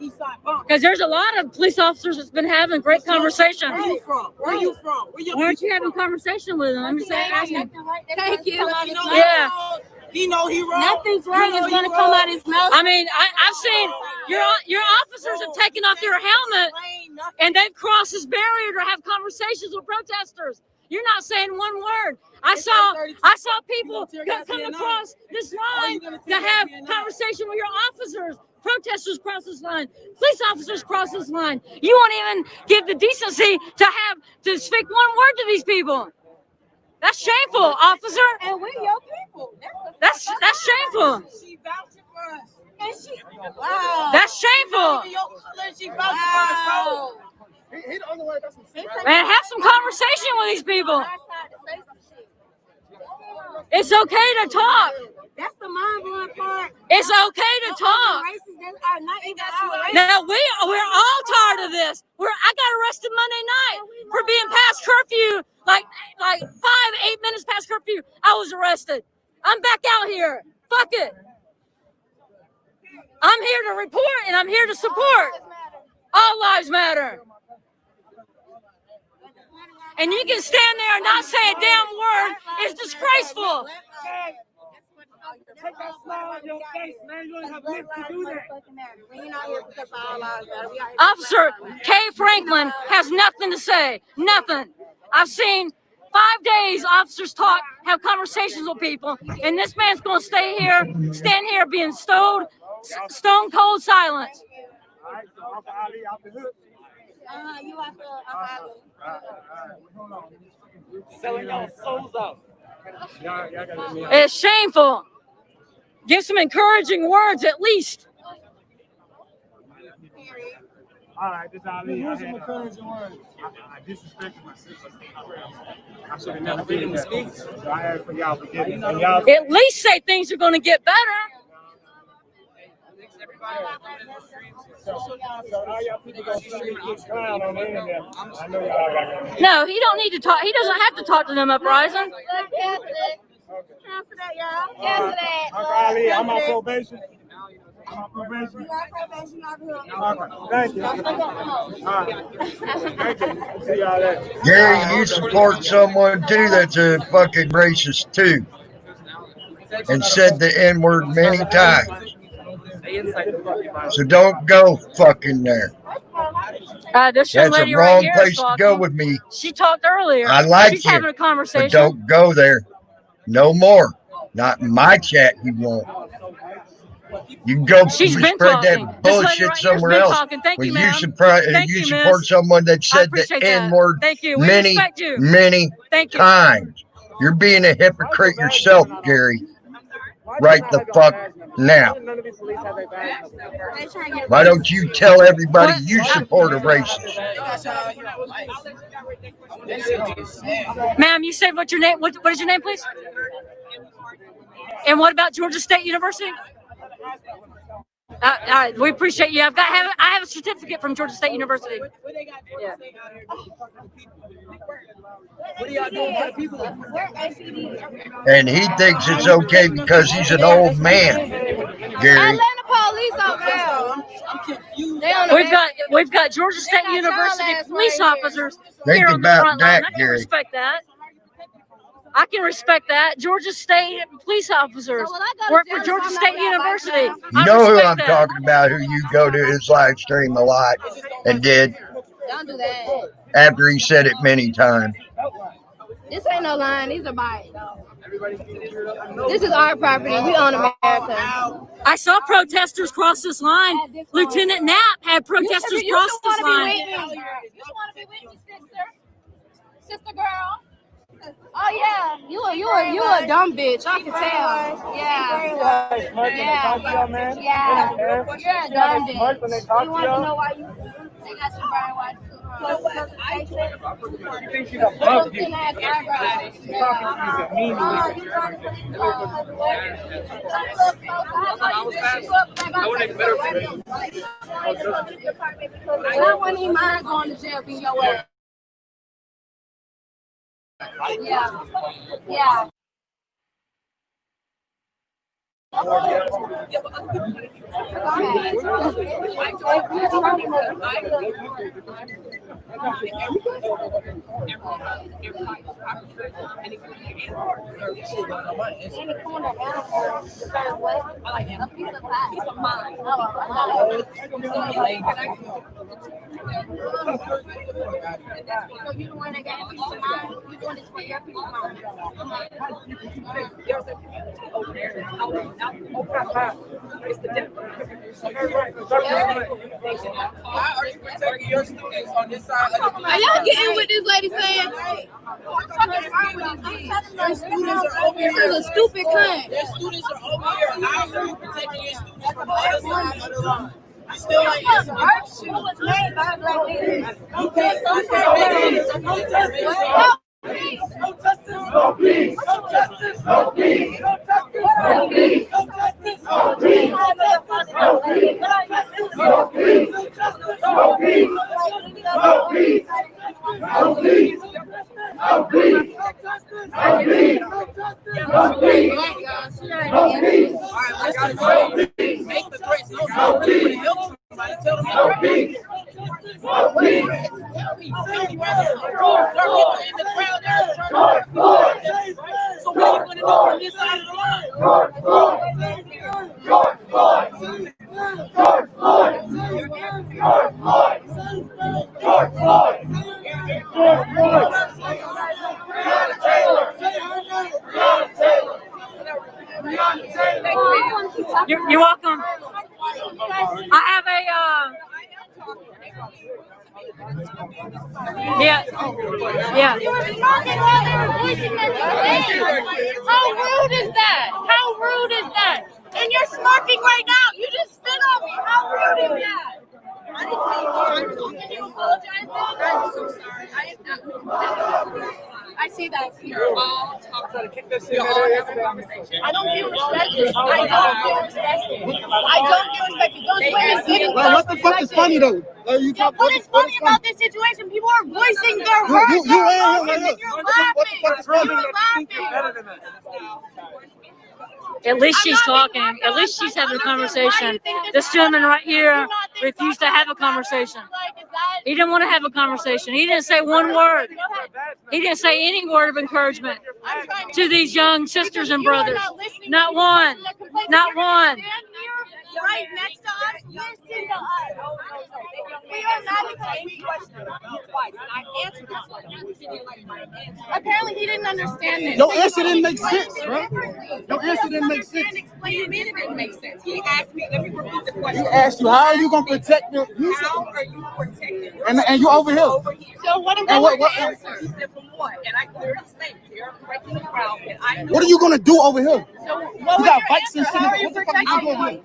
Eastside Bump.
Because there's a lot of police officers that's been having great conversation.
Where you from? Where you from? Where you
Why aren't you having a conversation with him? I'm just asking.
Thank you.
Yeah.
He know he wrong.
Nothing's right is going to come out his mouth.
I mean, I've seen your officers have taken off their helmet and they've crossed this barrier to have conversations with protesters. You're not saying one word. I saw people come across this line to have conversation with your officers. Protesters cross this line. Police officers cross this line. You won't even give the decency to speak one word to these people. That's shameful, officer.
And we're your people.
That's shameful.
She vouching for us.
And she, wow.
That's shameful.
She vouching for us, bro.
He the only one that's some shit.
Man, have some conversation with these people. It's okay to talk.
That's the mind-blowing part.
It's okay to talk.
Races that are not even our race.
Now we're all tired of this. I got arrested Monday night for being past curfew, like 5-8 minutes past curfew. I was arrested. I'm back out here. Fuck it. I'm here to report and I'm here to support. All lives matter. And you can stand there and not say a damn word. It's disgraceful.
Take that smile on your face, man. You don't have lips to do that.
Officer Kay Franklin has nothing to say. Nothing. I've seen 5 days officers talk, have conversations with people, and this man's going to stand here being stone cold silence.
All right, so Uncle Ali out the hook.
You have to.
Selling y'all souls out.
It's shameful. Give some encouraging words at least.
All right, this Ali. Here's some encouraging words. I disrespected my sister. I should have never did that. So I ask for y'all forgiveness. And y'all
At least say things are going to get better.
So all y'all people gonna see me get clown on the internet. I know y'all got that.
No, he don't need to talk. He doesn't have to talk to them, Uprising.
Cancel that, y'all. Cancel that.
Uncle Ali, I'm on probation. I'm on probation.
You are probation,
Okay, thank you. All right. Thank you. See y'all later.
Gary, you support someone too that's a fucking racist too, and said the N-word many times. So don't go fucking there.
This young
That's a
lady right
wrong
here is
place to
talking.
go with me.
She talked earlier.
I like
She's
you,
having a conversation.
but don't go there. No more. Not in my chat, you won't. You can go
She's been
spread
talking.
that
This lady
bullshit
right here's
somewhere
been
else.
talking. Thank
When
you,
you
ma'am.
support,
Thank
you
you,
support
miss.
someone that
I
said the
appreciate that.
N-word
Thank you. We
many,
respect you.
many
Thank you.
times. You're being a hypocrite yourself, Gary. Right the fuck now. Why don't you tell everybody you support a racist?
Ma'am, you said what's your name? What is your name, please? And what about Georgia State University? We appreciate you. I have a certificate from Georgia State University. Yeah.
What are y'all doing for the people?
And he thinks it's okay because he's an old man, Gary.
Atlanta police over there.
I'm confused.
We've got Georgia State University police officers
Think
here on the
about
front
that,
line. I can
Gary.
respect that. I can respect that. Georgia State police officers work for Georgia State University.
You know who I'm talking about, who you go to his live stream a lot and did
Don't do that.
after he said it many times.
This ain't no line. These are bites. This is our property. We own America.
I saw protesters cross this line. Lieutenant Knapp had protesters cross this line.
You just want to be with me, sister girl. Oh yeah, you a dumb bitch. I can tell. Yeah. Yeah. You're a dumb bitch. You want to know why you? They got some brown white.
You think she's above you? She's talking to you as a mean
I wouldn't even mind going to jail being your way. Yeah. Yeah. So you the one that got a piece of mind? You doing this for your piece of mind?
It's the difference. How are you protecting your students on this side?
Are y'all getting what this lady saying?
Their students are over here.
This is a stupid cunt.
Their students are over here. How are you protecting your students from the other side of the line? You still ain't answering.
Our shoe was made by black ladies.
No justice, no peace. No justice, no peace. No justice, no peace. No justice, no peace. No justice, no peace. No justice, no peace. No justice, no peace. No peace. No peace. No peace. No justice, no peace. No justice, no peace. No peace.
All right, let's go. Make the threats. No peace. Help somebody. Tell them no peace. No peace. Start people in the crowd there trying to so what are you going to do from this side of the line?
George Floyd. George Floyd. George Floyd. George Floyd. George Floyd. Breonna Taylor. Breonna Taylor. Breonna Taylor.
You're welcome. I have a yeah.
You were smoking while they were voicing their debate. How rude is that? How rude is that? And you're smoking right now. You just spit on me. How rude is that? I didn't think can you apologize? I'm so sorry. I am not. I see that.
You're all talking.
Try to kick this in.
I don't feel respected. I don't feel respected. I don't feel respected. Those women sitting.
Well, what the fuck is funny though?
What is funny about this situation? People are voicing their hurt. You're laughing. You're laughing.
At least she's talking. At least she's having a conversation. This gentleman right here refused to have a conversation. He didn't want to have a conversation. He didn't say one word. He didn't say any word of encouragement to these young sisters and brothers. Not one. Not one.
Right next to us, listen to us. We are not because we questioned twice. I answered this one. Apparently, he didn't understand this.
Your answer didn't make sense, bro. Your answer didn't make sense.
You mean it didn't make sense. He asked me, let me repeat the question.
He asked you, how are you going to protect them?
How are you protecting
And you over here.
So
what about
what
answer? He said from what? And I clearly stated, they're correcting the crowd. And I know.
What are you going to do over here?
So what
You
was
got
your
bikes and
answer?
shit.
How are you
What the fuck are you
protecting
doing here?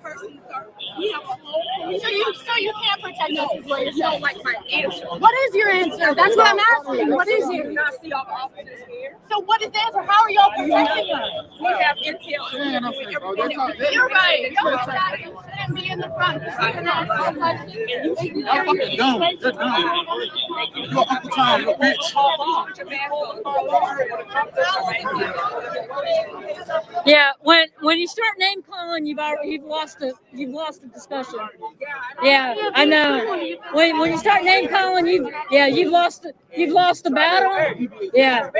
So you can't protect us is what you're
You don't
saying.
like my answer.
What is your answer? That's what I'm asking. What is
Do you
it?
not see our officers here?
So what is the answer? How are y'all protecting us?
We have intel.
You're right. No, you shouldn't be in the front. You shouldn't ask no questions.
Y'all fucking dumb. You're dumb. You're Uncle Tom, you bitch.
Yeah, when you start name calling, you've lost the discussion. Yeah, I know. When you start name calling, you've lost the battle. Yeah.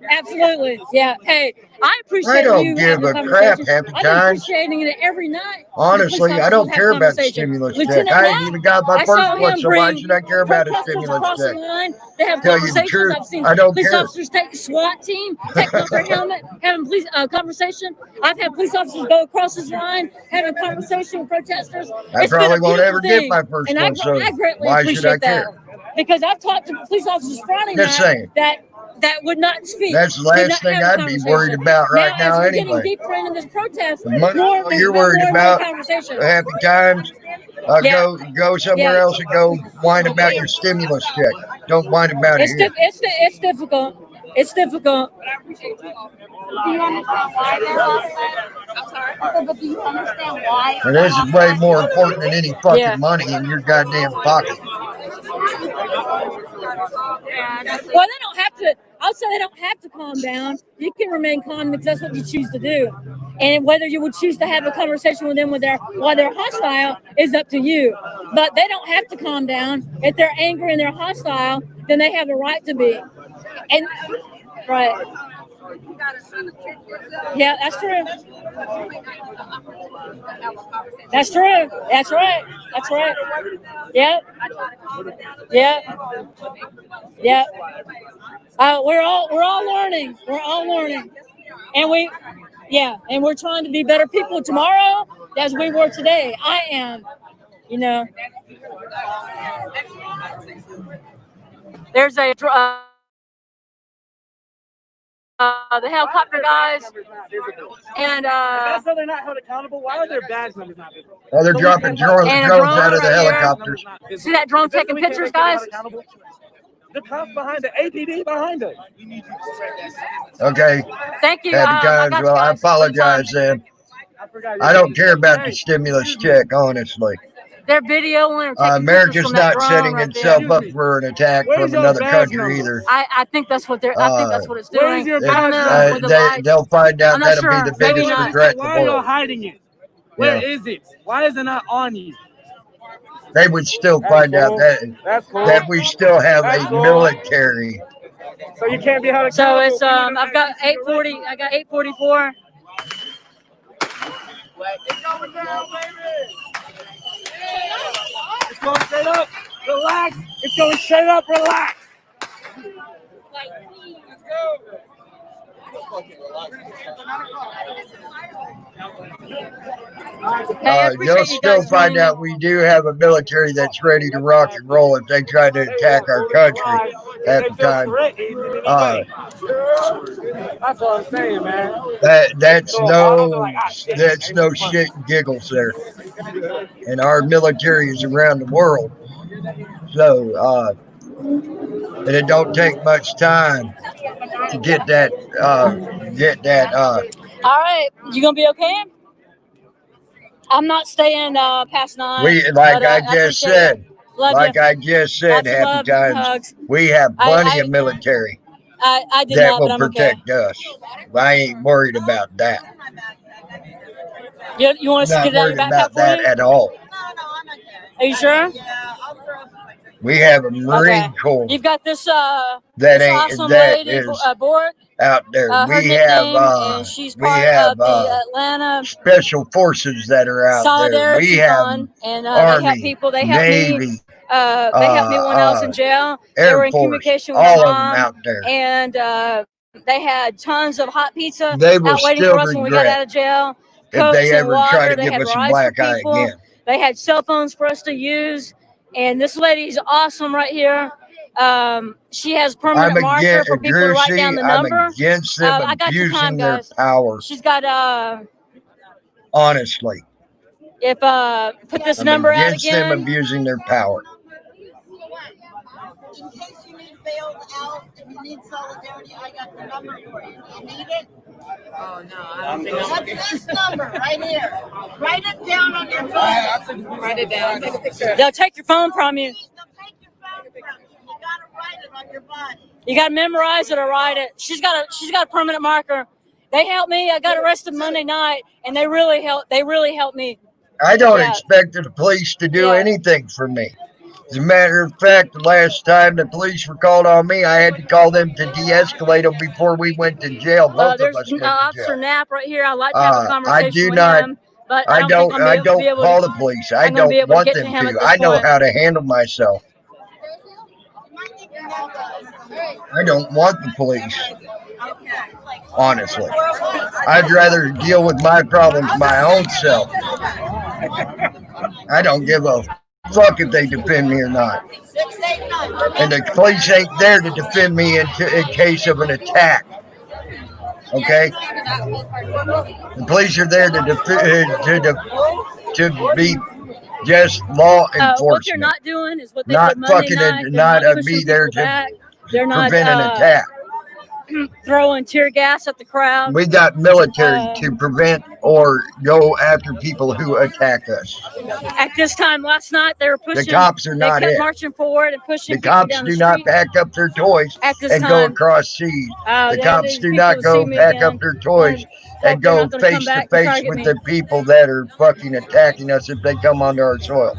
Absolutely. Yeah. Hey, I appreciate
I don't
you
give
having
a crap
conversation.
half the
I've been
time.
appreciating it every night.
Honestly, I don't care about the stimulus check. I ain't even got my
I saw
first one,
him
so why
bring
should I care about a
protesters
stimulus
across the
check?
line. They have
Tell you the
conversations.
truth,
I've seen
I don't
police
care.
officers take SWAT team, take off their helmet, having police conversation. I've had police officers go across this line, having a conversation with protesters.
I
It's been
probably
a
won't
beautiful
ever get
thing,
my first
and
one, so
I greatly
why should I
appreciate that.
care?
Because I've talked to police officers Friday
Just
night
saying.
that would not speak.
That's the
did
last
not
thing
have a
I'd be worried
conversation.
about right
As
now
we're getting
anyway.
deeper into this protest,
The money
there's
you're
been
worried
more and more
about
conversations.
half the times,
Yeah.
go somewhere
Yeah.
else and go whine about your stimulus check. Don't whine about it here.
It's difficult. It's difficult.
Do you understand why they're upset? I said, but do you understand why?
And this is way more important than any fucking
Yeah.
money in your goddamn pocket.
Well, they don't have to. I'll say they don't have to calm down. You can remain calm because that's what you choose to do. And whether you would choose to have a conversation with them while they're hostile is up to you. But they don't have to calm down. If they're angry and they're hostile, then they have a right to be. And right. Yeah, that's true. That's true. That's right. That's right. Yep. Yep. Yep. We're all learning. We're all learning, and we're trying to be better people tomorrow as we were today. I am, you know. There's the helicopter guys, and
That's so they're not held accountable. Why are their badge numbers not visible?
Oh, they're dropping drones
and a drone
out of the
right here.
helicopters.
See that drone taking pictures, guys?
The cops behind the APD behind us.
Okay.
Thank you.
Happy
I
times.
got you
Well, I
guys.
apologize then. I don't care about the stimulus check, honestly.
They're videoing or taking pictures
America's
from that
not
drone
setting
right
itself
there.
up for an attack
Where's
from
your
another
badge
country
number?
either.
I think that's what they're. I think that's what it's doing.
Where's your
I don't
badge
know
number?
with the lights.
They'll find out
I'm not
that'll
sure.
be the
Maybe
biggest
not.
regret in
Why
the
are you
world.
hiding it? Where is it? Why is it not on you?
They would still find out that we still have a military.
So you can't be held
So
accountable.
it's I've got 840. I got 844.
It's going straight up. Relax. It's going straight up. Relax.
You'll still find out we do have a military that's ready to rock and roll if they try to attack our country at the time.
That's what I'm saying, man.
That's no shit and giggles there. And our military is around the world. So, and it don't take much time to get that.
All right, you gonna be okay? I'm not staying past 9.
I just said, happy
love,
times.
hugs.
We have plenty of military
I did
that
not,
will
but I'm
protect us. I ain't worried about that.
okay. You want us to
Not
get it out of
worried
your
about
backpack
that
for you?
at all.
Are you sure?
We have a Marine Corps
You've got this
that
awesome lady,
is
Bork.
out there.
Her
We
nickname,
have
and she's part of the Atlanta
special forces that are out there. We
Solidarity
have
Fund, and
Army,
they help people. They helped
Navy,
me. They helped me when I was in jail. They
Air
were in
Force,
communication with
all
my
of them
mom,
out there.
and they had tons of hot pizza
They will
out waiting
still
for us when we got
regret
out of jail.
if
Cokes
they
and
ever
water.
try to
They
give
had
us some
rides for
black eye
people.
again.
They had cell phones for us to use. And this lady's awesome right here. She has permanent marker for people to write down the number.
I'm against them
I got your time,
abusing their
guys.
power.
She's got
Honestly,
if put this
I'm
number out
against them
again.
abusing their power.
In case you need bailed out, if you need solidarity, I got the number for you. Do you need it?
Oh, no, I don't think
What's this number right here? Write it down on your phone.
Write it down. Take a picture.
They'll take your phone from you.
They'll take your phone from you. You gotta write it on your body.
You got to memorize it or write it. She's got a permanent marker. They helped me. I got arrested Monday night, and they really helped me.
I don't expect the police to do anything for me. As a matter of fact, the last time the police were called on me, I had to call them to de-escalate them before we went to jail. Both of
There's
us went to
Officer
jail.
Knapp right here. I'd like to have a
I
conversation
do
with
not.
him, but
I
I don't think
don't.
I'm
I
gonna be
don't
able
call
to.
the police. I
I'm gonna be
don't
able to
want
get to
them
him
to.
at this
I know
point.
how to handle myself. I don't want the police. Honestly, I'd rather deal with my problems my own self. I don't give a fuck if they defend me or not. And the police ain't there to defend me in case of an attack. Okay? The police are there to be just law enforcement.
What they're not doing is what they
not
did Monday
fucking
night.
not
not
be there to
back. They're not
prevent an attack.
throwing tear gas at the crowd.
We got military to prevent or go after people who attack us.
At this time last night, they were pushing.
The cops are not
They kept
it.
marching forward and pushing.
The cops
down
do
the
not
street.
pack up their toys and go across seas. The cops do not go pack up their toys and go face to face with the people that are fucking attacking us if they come onto our soil.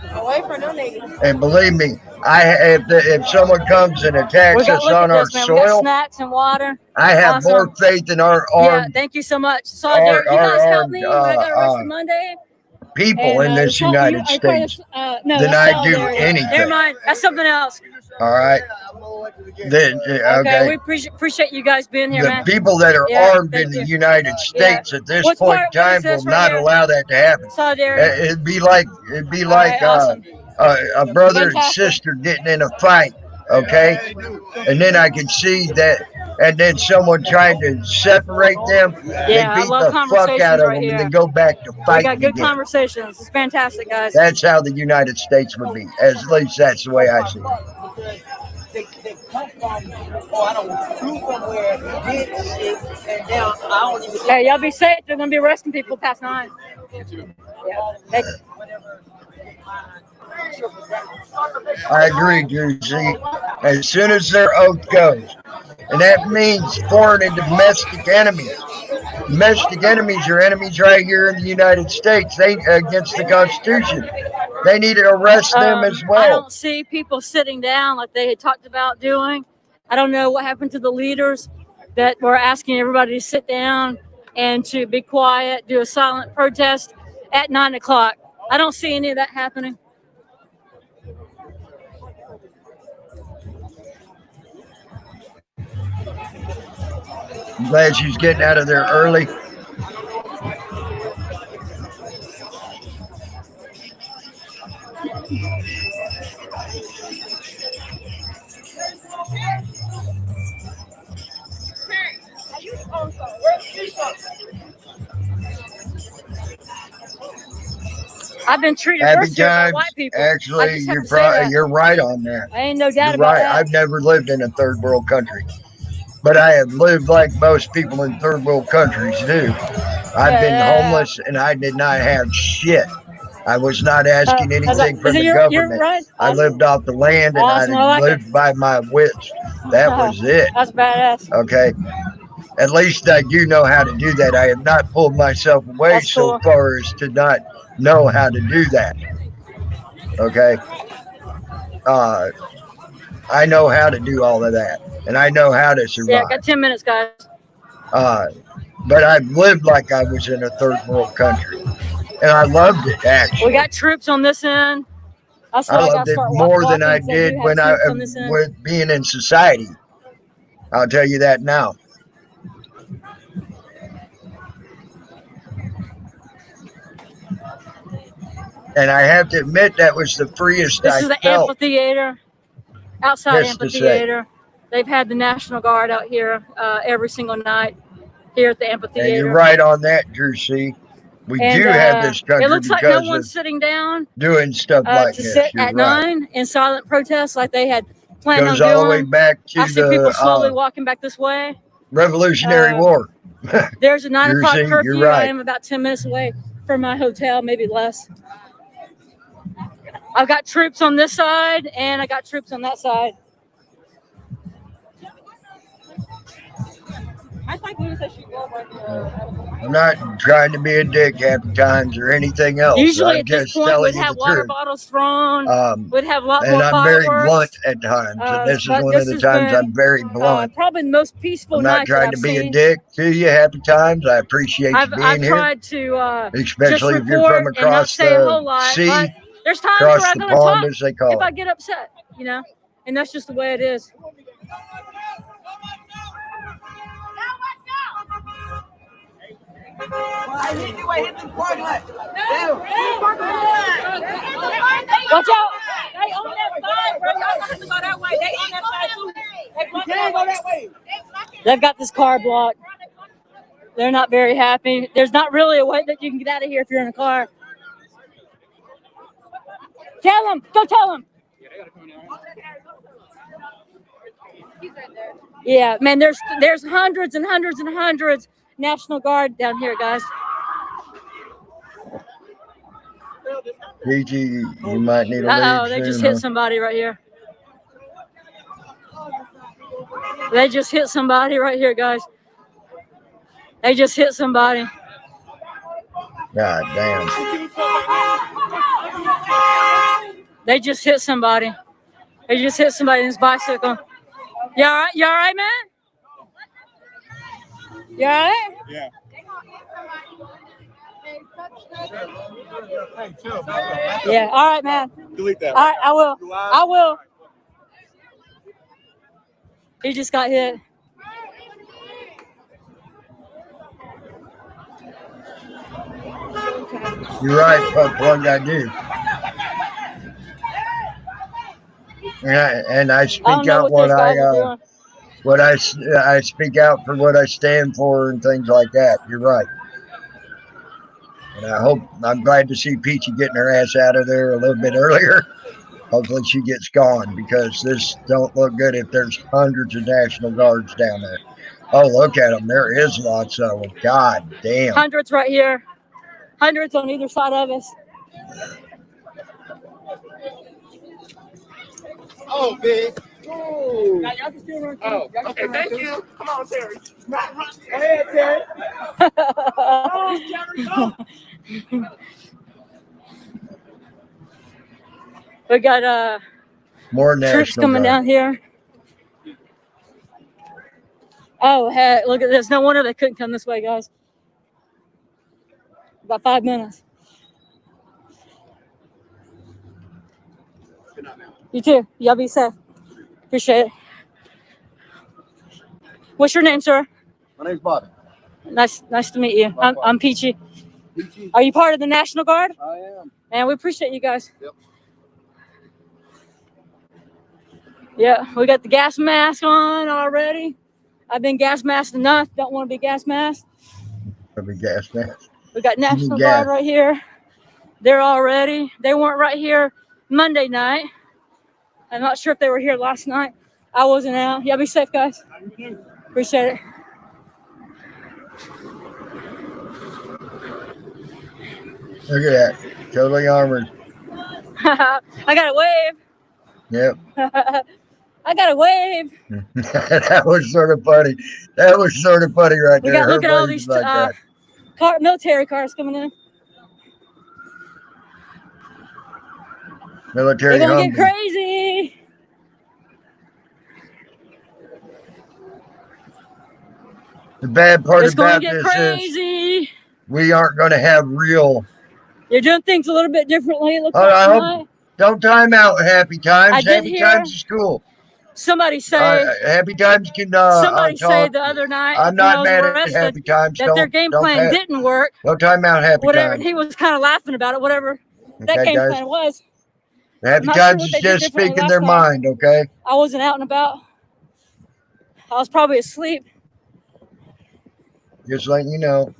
And believe me, if someone comes and attacks us on our soil,
we got snacks and water.
I have more faith in our armed.
Yeah, thank you so much. Solidarity. You guys helped me when I got arrested Monday.
People in this United States than I do anything.
Never mind. That's something else.
All right. Okay.
We appreciate you guys being here, man.
The people that are armed in the United States at this point in time will not allow that to happen.
Solidarity.
It'd be like awesome. A brother and sister getting in a fight. Okay, and then I can see that, and then someone trying to separate them. They beat the fuck out of them and then go back to fighting.
We got good conversations. It's fantastic, guys.
That's how the United States would be. At least that's the way I see it.
Hey, y'all be safe. They're gonna be arresting people past 9. Yeah.
I agree, Jersey. As soon as their oath goes, and that means foreign and domestic enemies. Domestic enemies are enemies right here in the United States. They against the Constitution. They need to arrest them as well.
I don't see people sitting down like they had talked about doing. I don't know what happened to the leaders that were asking everybody to sit down and to be quiet, do a silent protest at 9 o'clock. I don't see any of that happening.
I'm glad she's getting out of there early.
I've been treated worse here by white people.
Actually, you're right on that.
I ain't no doubt about that.
I've never lived in a third world country, but I have lived like most people in third world countries do. I've been homeless and I did not have shit. I was not asking anything from the government.
Right.
I lived off the land and I lived by my wits. That was it.
That's badass.
Okay. At least I do know how to do that. I have not pulled myself away so far as to not know how to do that. Okay. I know how to do all of that, and I know how to survive.
Yeah, got 10 minutes, guys.
But I've lived like I was in a third world country, and I loved it, actually.
We got troops on this end.
I loved it more than I did when I was being in society. I'll tell you that now. And I have to admit that was the freest I felt.
This is the amphitheater, outside amphitheater. They've had the National Guard out here every single night here at the amphitheater.
And you're right on that, Jersey. We do have this country.
It looks like no one's sitting down
doing stuff like
to
this.
sit at 9 in silent protest like they had planned on doing.
Goes all the way back to
I see people slowly walking back this way.
Revolutionary War.
There's a 9 o'clock curfew.
You're right.
I am about 10 minutes away from my hotel, maybe less. I've got troops on this side and I got troops on that side. I think Luna said she'd go right there.
I'm not trying to be a dick happy times or anything else.
Usually
I'm
at this
just
point,
telling
we'd
you
have
the
water
truth.
bottles thrown. We'd have a lot
And
more
I'm very
fireworks.
blunt at times. And this is
But
one
this
of the
has
times
been
I'm very blunt.
probably the most peaceful
I'm not
night
trying
that
to
I've
be a
seen.
dick to you. Happy times. I appreciate you being
I've
here.
tried to just
Especially if you're
report
from
and not
across
say a
the
whole lot.
sea,
But there's times
across
where I'm
the
going to
pond,
talk
as they call
if I
it.
get upset, you know, and that's just the way it is. Watch out!
They on that side, bro. Y'all gonna have to go that way. They on that side too. They can't go that way.
They've got this car blocked. They're not very happy. There's not really a way that you can get out of here if you're in a car. Tell them. Go tell them. Yeah, man, there's hundreds and hundreds and hundreds National Guard down here, guys.
Peachy, you might need a
Uh-oh,
lead
they just
soon,
hit somebody right here. They just hit somebody right here, guys. They just hit somebody.
God damn.
They just hit somebody. They just hit somebody in his bicycle. You all right? You all right, man? You all right?
Yeah.
Yeah. All right, man.
Delete that.
All right, I will. I will. He just got hit.
You're right, plug, I do. And I speak
I don't know
out
what those guys are doing.
what I speak out for what I stand for and things like that. You're right. And I'm glad to see Peachy getting her ass out of there a little bit earlier. Hopefully she gets gone because this don't look good if there's hundreds of National Guards down there. Oh, look at them. There is lots of them. God damn.
Hundreds right here. Hundreds on either side of us.
Oh, big.
Oh, okay. Thank you. Come on, Terry.
Go ahead, Terry.
Oh, Terry, go.
We got
more
troops
National
coming
Guard
down here. Oh, hey, look at this. No wonder they couldn't come this way, guys. About 5 minutes. You too. Y'all be safe. Appreciate it. What's your name, sir?
My name's Bobby.
Nice to meet you. I'm Peachy.
Peachy?
Are you part of the National Guard?
I am.
And we appreciate you guys.
Yep.
Yeah, we got the gas mask on already. I've been gas masked enough. Don't want to be gas masked.
gas mask.
We got National
gas.
Guard right here. They're all ready. They weren't right here Monday night. I'm not sure if they were here last night. I wasn't out. Y'all be safe, guys. Appreciate it.
Look at that. Totally armored.
I got a wave.
Yep.
I got a wave.
That was sort of funny. That was sort of funny right
We
there.
got look at all these
like
military cars coming in.
Military
They're gonna
Humvee.
get crazy.
The bad part
It's gonna
about
get
this
crazy.
is we aren't going to have real.
You're doing things a little bit differently. It looks
I
like
hope.
tonight.
Don't time out. Happy times.
I did
Happy
hear
times is cool.
Somebody say.
Happy times can.
Somebody say
talk.
the other night.
I'm
when I
not
was
mad
arrested,
at happy times.
that their game plan didn't work.
No time out. Happy
Whatever.
times.
He was kind of laughing about it. Whatever that
Okay,
game
guys.
plan was.
Happy
not
times
sure what
is
they did
just
differently
speaking
last
their
time.
mind. Okay.
I wasn't out and about. I was probably asleep.
Just letting you know.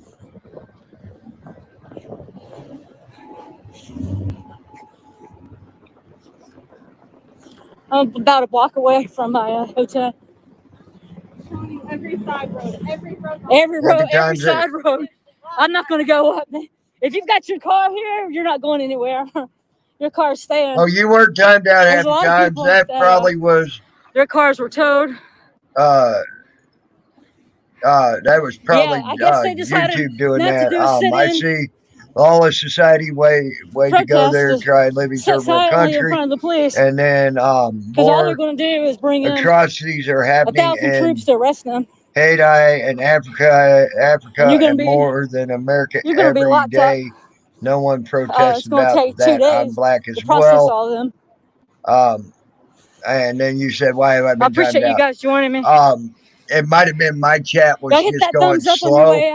I'm about a block away from my hotel.
Every side road, every road.
Every side road. I'm not going to go up. If you've got your car here, you're not going anywhere. Your car's staying.
Oh, you weren't timed out
There's a
happy
lot of
times.
people
That
that,
probably was.
Their cars were towed.
That was probably
I guess they decided
YouTube doing
not to
that.
do a sit-in.
I see lawless society way to go there,
Protest
try and live in third world
silently in
country,
front of the police.
and then
Because all they're
more
going to do is bring in
atrocities are happening
1,000
in
troops to arrest them.
Haiti and Africa,
And you're gonna
and
be-
more than America
You're going to be
every
locked
day.
up.
No one protests
It's going to
about
take 2
that. I'm
days
black as
to process
well.
all of them.
And then you said, "Why have I been
I appreciate
timed
you
out?"
guys joining me.
It might have been my chat was
Y'all hit
just
that
going
thumbs up on your
slow.
way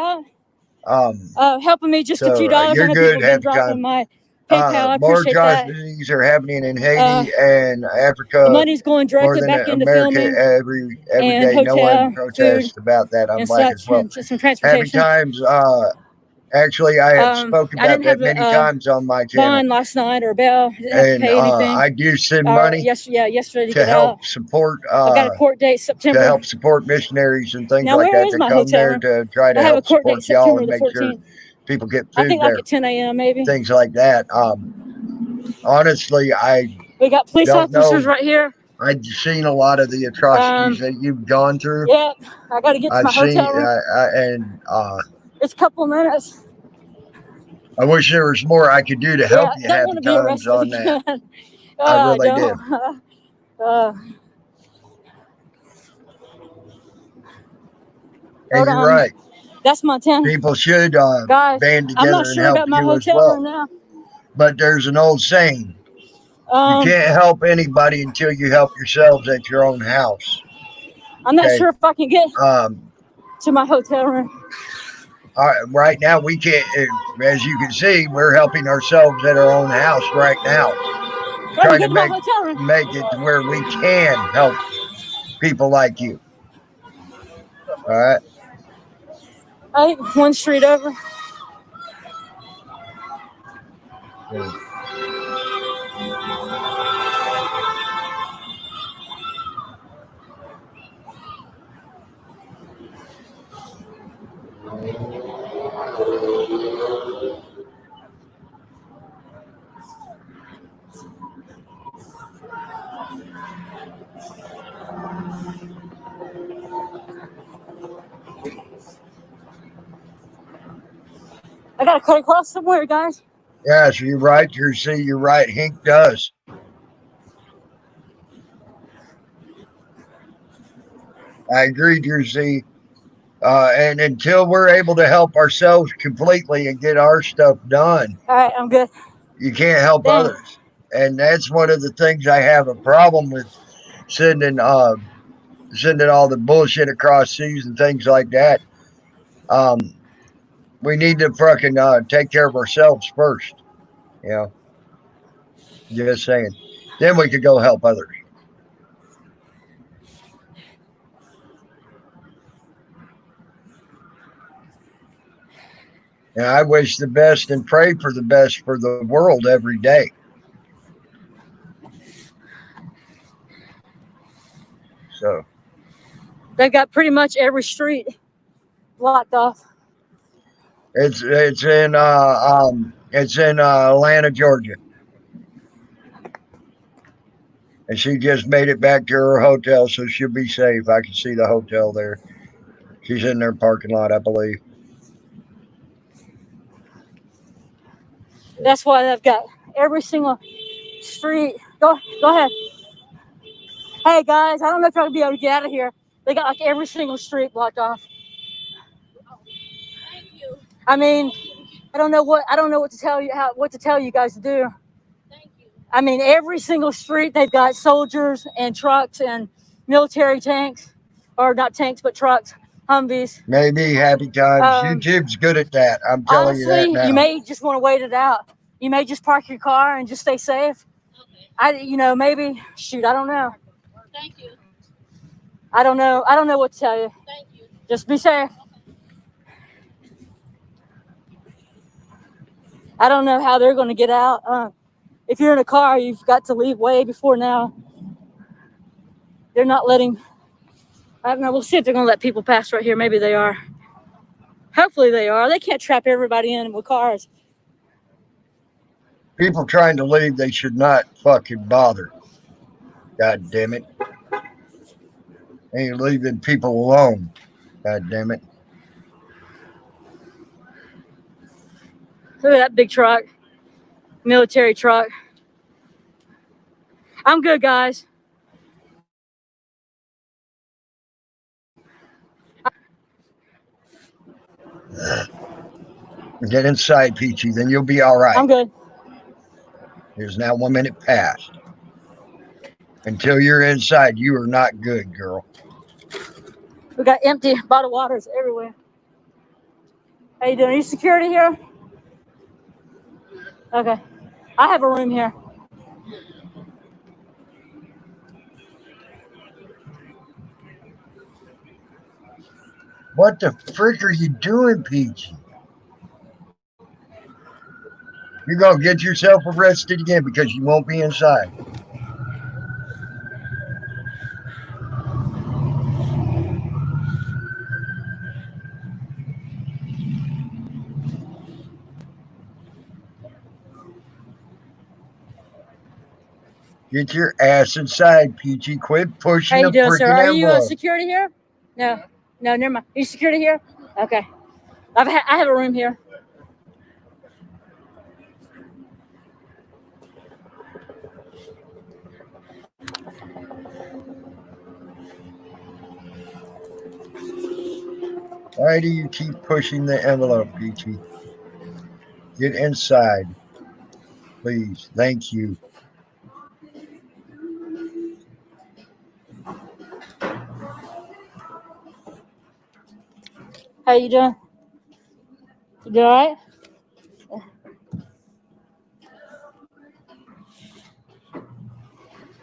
out. Helping me just a few
So
dollars. I
you're
know
good.
people have been
Happy
dropping
time.
my PayPal. I
More
appreciate that.
atrocities are happening in Haiti and Africa.
The money's going
More
directly
than
back into
America
filming
every
and
day. No
hotel,
one protests about that. I'm
and
black
such,
as well.
and just some
Happy
transportation.
times. Actually, I have spoken
I
about
didn't have
that many
a
times on my channel.
bond last night or bail. I didn't have to
And
pay anything.
I do send money
yesterday to
to
get
help
out.
support.
I got a court date September.
To help support missionaries and things
Now,
like
where
that
is
to
my
come
hotel
there
room?
to try to
I have a
help
court date
support y'all
September
and
the
make sure
14th.
people get
I
food
think
there.
like at 10 a.m. maybe.
Things like that. Honestly,
We got police
don't
officers
know.
right here.
I've seen a lot of the atrocities that you've gone through.
Yeah, I got to get to my hotel room. It's a couple minutes.
I wish there was more I could do to help you.
Don't
Happy
want to be
times
arrested
on
again.
that. I really do. And you're right.
That's Montana.
People should
Guys,
band
I'm not
together and
sure
help
about my
you as
hotel
well.
room now.
But there's an old saying. You can't help anybody until you help yourselves at your own house.
I'm not sure if I can get to my hotel room.
Right now, we can't. As you can see, we're helping ourselves at our own house right now. Trying to make it to where we can help people like you. All right.
One street over.
Yeah.
I gotta cut across somewhere, guys.
Yeah, so you're right. You're right. Hank does. I agree, Jersey. And until we're able to help ourselves completely and get our stuff done,
all right, I'm good.
You can't help others, and that's one of the things I have a problem with sending all the bullshit across seas and things like that. We need to fucking take care of ourselves first. You know, just saying. Then we could go help others. And I wish the best and pray for the best for the world every day. So
they've got pretty much every street blocked off.
It's in Atlanta, Georgia. And she just made it back to her hotel, so she'll be safe. I can see the hotel there. She's in their parking lot, I believe.
That's why they've got every single street. Go ahead. Hey guys, I don't know if I'll be able to get out of here. They got like every single street blocked off.
Thank you.
I mean, I don't know what to tell you guys to do.
Thank you.
I mean, every single street they've got soldiers and trucks and military tanks, or not tanks but trucks, Humvees.
Maybe happy times. YouTube's good at that. I'm telling you that now.
You may just want to wait it out. You may just park your car and just stay safe.
Okay.
Maybe shoot. I don't know.
Thank you.
I don't know what to tell you.
Thank you.
Just be safe. I don't know how they're going to get out. If you're in a car, you've got to leave way before now. They're not letting. I don't know. We'll see if they're going to let people pass right here. Maybe they are. Hopefully they are. They can't trap everybody in with cars.
People trying to leave, they should not fucking bother. God damn it. Ain't leaving people alone. God damn it.
Look at that big truck. Military truck. I'm good, guys.
Get inside, Peachy, then you'll be all right.
I'm good.
There's now 1 minute past. Until you're inside, you are not good, girl.
We got empty bottled waters everywhere. How you doing? Are you security here? Okay. I have a room here.
What the frick are you doing, Peachy? You're going to get yourself arrested again because you won't be inside. Get your ass inside, Peachy. Quit pushing
How you
the
doing, sir?
freaking
Are you
envelope.
security here? No. No, never mind. Are you security here? Okay. I have a room here.
Why do you keep pushing the envelope, Peachy? Get inside. Please. Thank you.
How you doing? You doing all right?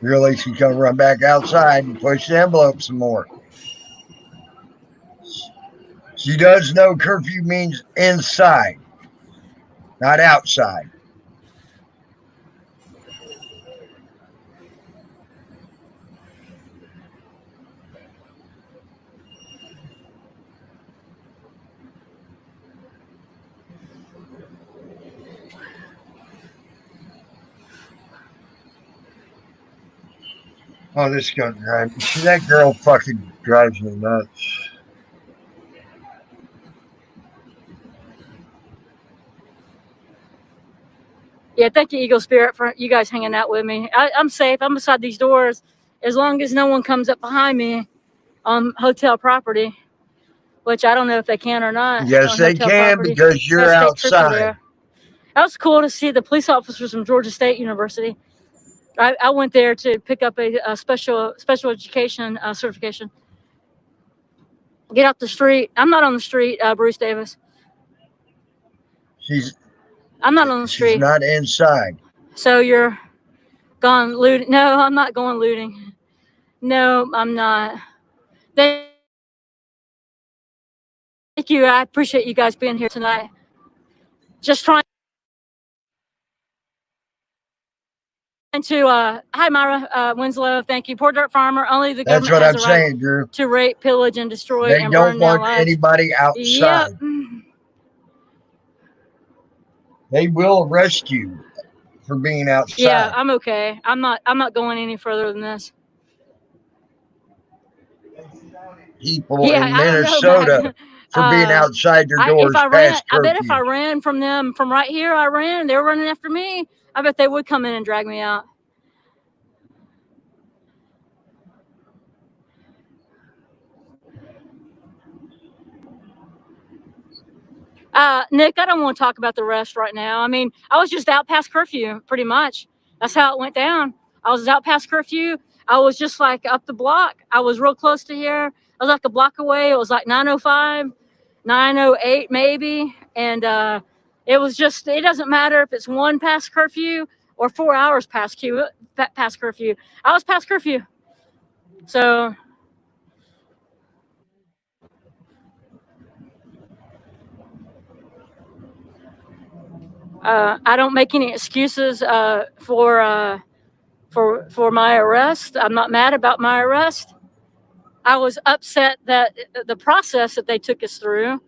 Really, she's going to run back outside and push the envelope some more. She does know curfew means inside, not outside. Oh, this is going to drive me. See, that girl fucking drives me nuts.
Yeah, thank you, Eagle Spirit, for you guys hanging out with me. I'm safe. I'm beside these doors as long as no one comes up behind me on hotel property, which I don't know if they can or not.
Yes,
on
they
hotel
can
property.
because you're
Gotta stay trooper
outside.
there. That was cool to see the police officers from Georgia State University. I went there to pick up a special education certification. Get off the street. I'm not on the street, Bruce Davis. I'm not on the street.
She's not inside.
So you're gone looting? No, I'm not going looting. No, I'm not. Thank you. I appreciate you guys being here tonight. Just trying to hi Myra Winslow. Thank you. Poor dirt farmer. Only the
That's
government
what
has
I'm
the right
saying, Drew.
to rape, pillage, and destroy
They
and
don't
burn down
want
lives.
anybody outside.
Yep.
They will arrest you for being outside.
Yeah, I'm okay. I'm not going any further than this.
People in Minnesota for being outside their doors past curfew.
I bet if I ran from them from right here, they were running after me. I bet they would come in and drag me out. Nick, I don't want to talk about the rest right now. I mean, I was just out past curfew, pretty much. That's how it went down. I was out past curfew. I was just like up the block. I was real close to here. I was like a block away. It was like 9:05, 9:08 maybe. And it was just, it doesn't matter if it's one past curfew or 4 hours past curfew. I was past curfew. So I don't make any excuses for my arrest. I'm not mad about my arrest. I was upset that the process that they took us through,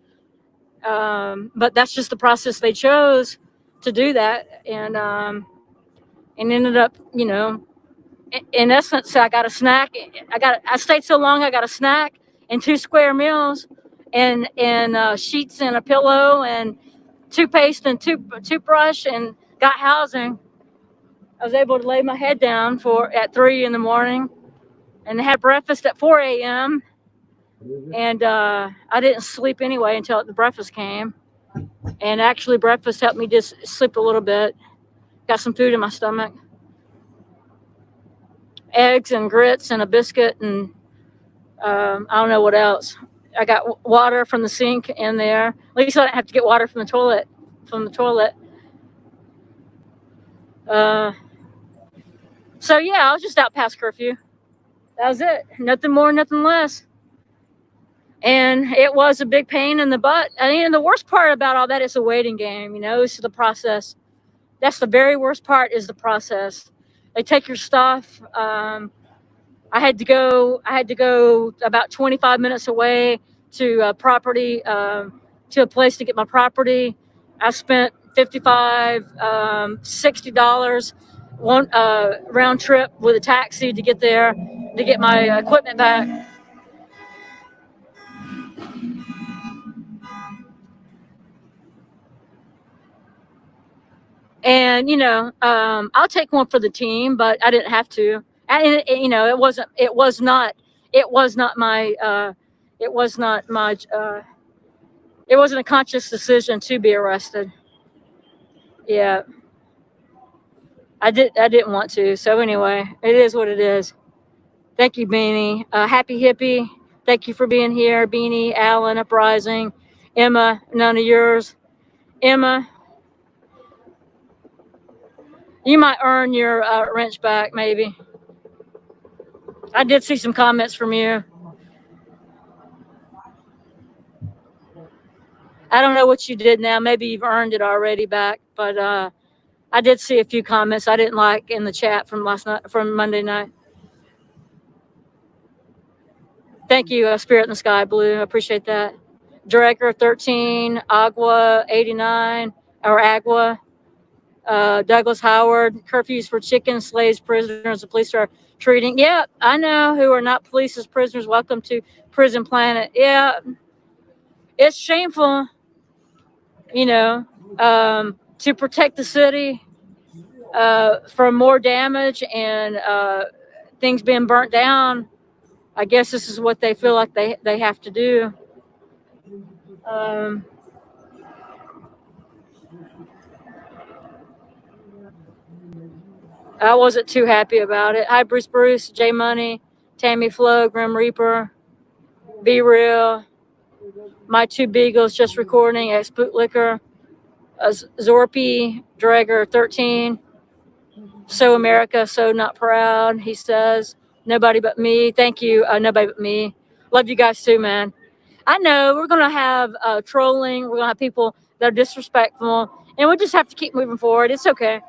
but that's just the process they chose to do that, and ended up, in essence, I got a snack. I stayed so long, I got a snack and 2 square meals and sheets and a pillow and toothpaste and toothbrush and got housing. I was able to lay my head down at 3 in the morning and had breakfast at 4 a.m. And I didn't sleep anyway until the breakfast came. And actually, breakfast helped me just sleep a little bit. Got some food in my stomach. Eggs and grits and a biscuit and I don't know what else. I got water from the sink in there. At least I didn't have to get water from the toilet. So yeah, I was just out past curfew. That was it. Nothing more, nothing less. And it was a big pain in the butt. And the worst part about all that is the waiting game. It's the process. That's the very worst part, is the process. They take your stuff. I had to go about 25 minutes away to a property, to a place to get my property. I spent $55, $60 one round trip with a taxi to get there to get my equipment back. And I'll take one for the team, but I didn't have to. And it was not it wasn't a conscious decision to be arrested. Yeah, I didn't want to. So anyway, it is what it is. Thank you, Beanie. Happy Hippie. Thank you for being here, Beanie, Alan, Uprising, Emma. None of yours, Emma. You might earn your wrench back, maybe. I did see some comments from you. I don't know what you did now. Maybe you've earned it already back. But I did see a few comments I didn't like in the chat from Monday night. Thank you, Spirit in the Sky Blue. I appreciate that. Drecker 13, Agua 89, or Agua. Douglas Howard, curfews for chickens, slaves, prisoners, the police are treating. Yeah, I know, who are not police as prisoners. Welcome to Prison Planet. Yeah, it's shameful, to protect the city from more damage and things being burnt down. I guess this is what they feel like they have to do. I wasn't too happy about it. Hi, Bruce, J Money, Tammy Flo, Grim Reaper, Be Real, My Two Beagles just recording, Ex Bootlicker, Zorpy, Drager 13, So America, So Not Proud, he says. Nobody but me. Thank you, nobody but me. Love you guys too, man. I know we're going to have trolling. We're going to have people that are disrespectful. And we just have to keep moving forward. It's okay.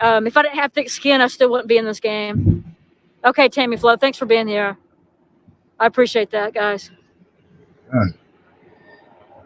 If I didn't have thick skin, I still wouldn't be in this game. Okay, Tammy Flo, thanks for being here. I appreciate that, guys.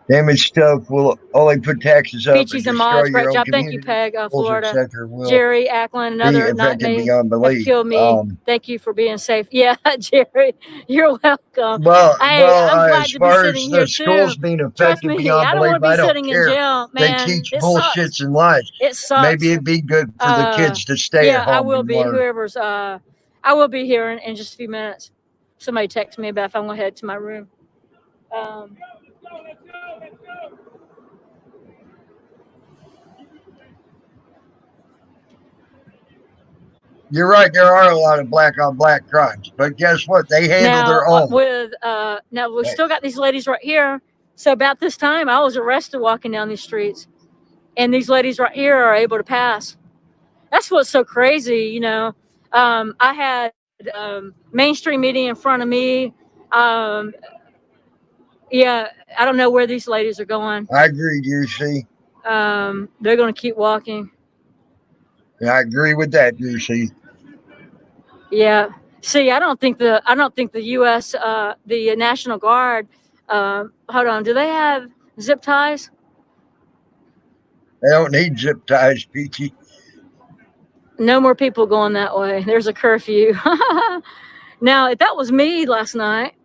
Damaged stuff will only put taxes up
Peachy's
and
and
destroy
mods,
your
great
own
job. Thank
community.
you, Peg, Florida.
Sector will
Jerry Ackland, another nightmare, have killed me. Thank you for being safe. Yeah, Jerry, you're welcome.
Well,
I'm glad
as
to be
far as
sitting
the
here
schools
too.
being
Trust
affected
me,
beyond
I don't
belief,
want to
I
be
don't
sitting in
care.
jail,
They
man.
teach
It
bullshits
sucks.
and lies.
It sucks.
Maybe it'd be good for the kids to stay at home.
Yeah, I will
and
be.
learn.
Whoever's, I will be here in just a few minutes. Somebody text me about if I'm going to head to my room.
You're right. There are a lot of black on black crimes, but guess what? They handle their own.
Now we still got these ladies right here. So about this time, I was arrested walking down these streets, and these ladies right here are able to pass. That's what's so crazy, I had mainstream media in front of me. Yeah, I don't know where these ladies are going.
I agree, Juicy.
They're going to keep walking.
Yeah, I agree with that, Juicy.
Yeah. See, I don't think the U.S. The National Guard. Hold on. Do they have zip ties?
They don't need zip ties, Peachy.
No more people going that way. There's a curfew. Now, if that was me last night,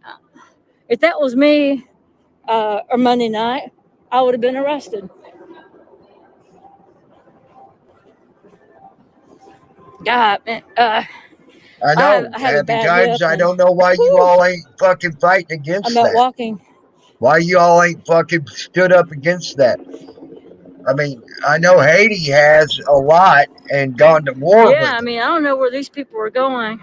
or Monday night, I would have been arrested. God, man,
I know.
I have a
Happy
bad
times.
hip
I
and
don't know why you
whew,
all ain't fucking fighting
I'm
against
out
that.
walking.
Why you all ain't fucking stood up against that? I mean, I know Haiti has a lot and gone to war
Yeah,
with
I
them.
mean, I don't know where these people are going.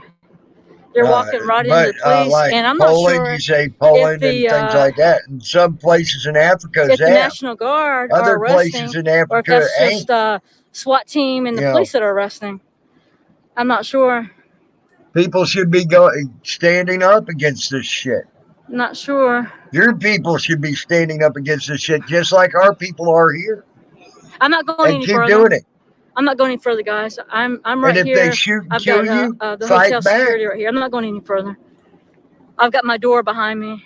They're walking right into
But
the police,
like
and I'm not
Poland,
sure
you say
if
Poland and things like that. And some places in Africa
if the
have.
National Guard are
Other
arresting,
places in
or if
Africa
that's
ain't.
just SWAT team and the police that are arresting. I'm not sure.
People should be standing up against this shit.
Not sure.
Your people should be standing up against this shit, just like our people are here.
I'm not going any further.
And keep doing it.
I'm not going any further, guys. I'm right
and if
here.
they shoot and
I've
kill
got
you,
the
fight
hotel
back.
security right here. I'm not going any further. I've got my door behind me.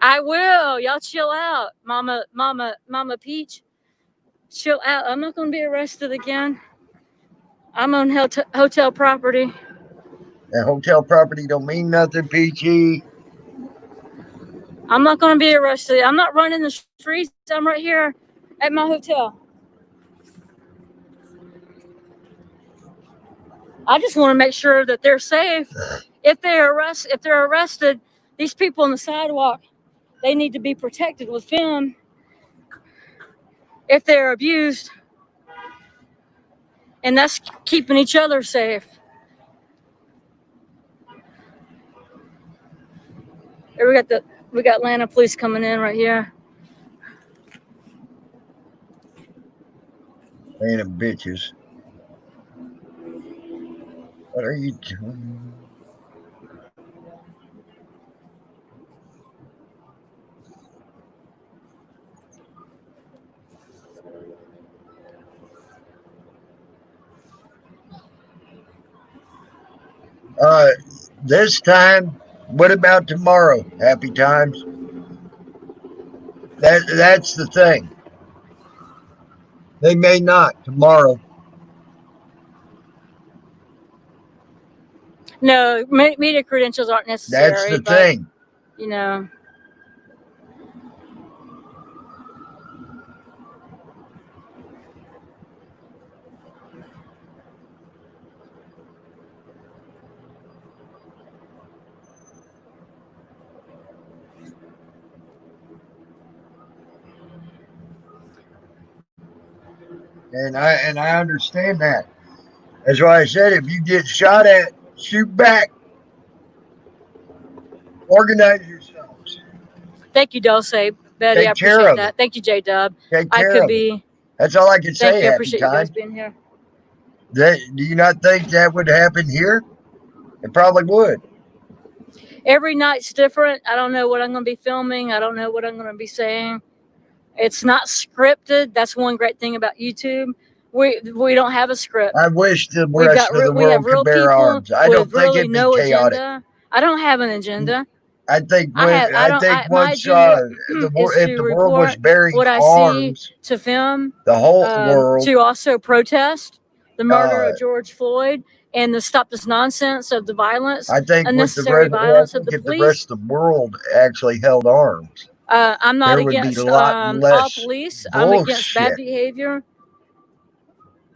I will. Y'all chill out, Mama Peach. Chill out. I'm not going to be arrested again. I'm on hotel property.
That hotel property don't mean nothing, Peachy.
I'm not going to be arrested. I'm not running the streets. I'm right here at my hotel. I just want to make sure that they're safe. If they're arrested, these people on the sidewalk, they need to be protected with film. If they're abused, and that's keeping each other safe. Here we got Atlanta police coming in right here.
Random bitches. What are you doing? This time, what about tomorrow? Happy times. That's the thing. They may not tomorrow.
No, media credentials aren't necessary.
That's the thing.
You know.
And I understand that. That's why I said if you get shot at, shoot back. Organize yourselves.
Thank you, Dulce. Betty,
Take
I appreciate that.
It.
Thank you, J Dub.
Take care of it. That's all I can say.
Thank you. I appreciate you guys being here.
Do you not think that would happen here? It probably would.
Every night's different. I don't know what I'm going to be filming. I don't know what I'm going to be saying. It's not scripted. That's one great thing about YouTube. We don't have a script.
I wish the rest of the world could bear arms. I don't think it'd be chaotic.
Agenda. I don't have an agenda.
I think once if the world was bearing
what I
arms
see to film,
the whole world
to also protest the murder of George Floyd and to stop this nonsense of the violence,
I think
unnecessary violence of the police.
The rest of the world actually held arms.
I'm not against all police. I'm against bad behavior.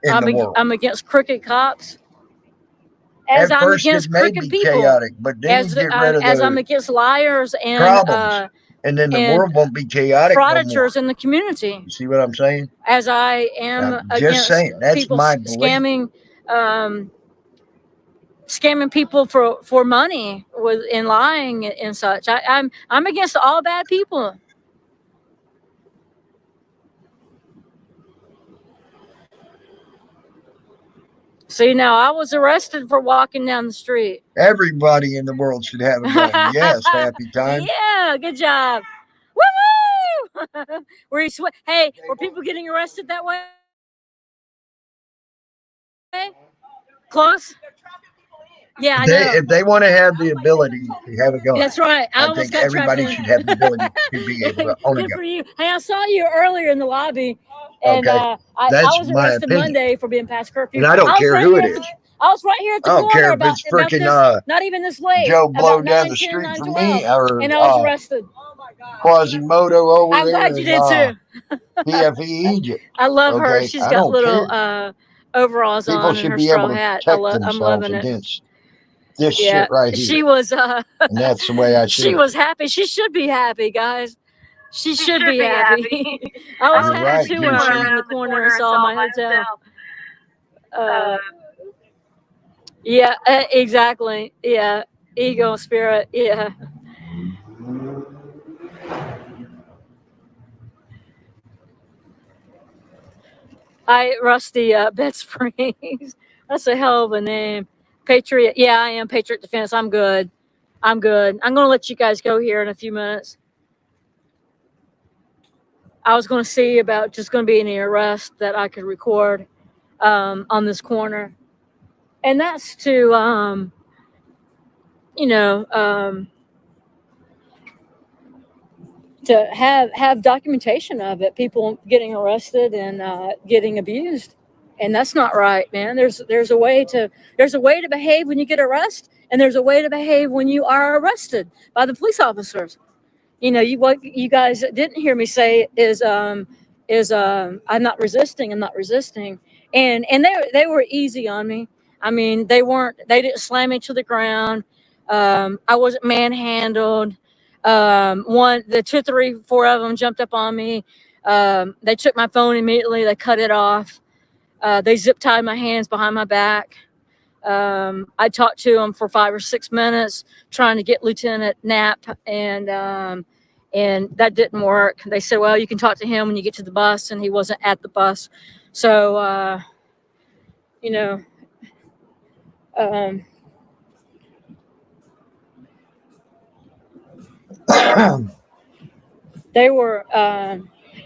I'm against crooked cops. As I'm against crooked people.
Chaotic, but then you get rid of
as I'm against liars and
problems. And then the world won't be chaotic.
Frauditors in the community.
You see what I'm saying?
As I am against people scamming people for money and lying and such. I'm against all bad people. See, now I was arrested for walking down the street.
Everybody in the world should have a gun. Yes, happy time.
Yeah, good job. Woo-hoo! Hey, were people getting arrested that way? Close? Yeah, I know.
If they want to have the ability to have a gun.
That's right.
I think everybody should have the ability to be able to own a gun.
Good for you. Hey, I saw you earlier in the lobby. And I was arrested Monday for being past curfew.
And I don't care who it is.
I was right here at the
I don't
corner
care if
about
it's freaking
not even this late.
Joe Blow
About
down
9,
the
10,
street
9,
from
12,
me, or
and I was arrested.
Quasimodo over
I'm
there
glad you did
in
too.
PFE Egypt.
I love her.
Okay,
She's
I
got
don't
little
care.
overalls
People
on and
should
her
be able
straw
to
hat.
protect
I'm
themselves
loving it.
against this
Yeah,
shit right
she
here,
was.
and that's the way I see
She
it.
was happy. She should be happy, guys. She should be happy. I was
You're
happy
right,
too when I
Juicy.
went around the corner and saw my hotel. Yeah, exactly. Yeah, ego and spirit. Yeah. Rusty Bed Springs. That's a hell of a name. Patriot. Yeah, I am Patriot Defense. I'm good. I'm good. I'm going to let you guys go here in a few minutes. I was going to see about just going to be any arrest that I could record on this corner. And that's to, you know, to have documentation of it, people getting arrested and getting abused, and that's not right, man. There's a way to behave when you get arrested, and there's a way to behave when you are arrested by the police officers. You know, what you guys didn't hear me say is I'm not resisting. I'm not resisting, and they were easy on me. I mean, they didn't slam me to the ground. I wasn't manhandled. The 2, 3, 4 of them jumped up on me. They took my phone immediately. They cut it off. They zip tied my hands behind my back. I talked to them for 5 or 6 minutes trying to get Lieutenant Knapp, and that didn't work. They said, well, you can talk to him when you get to the bus, and he wasn't at the bus. So, you know, they were,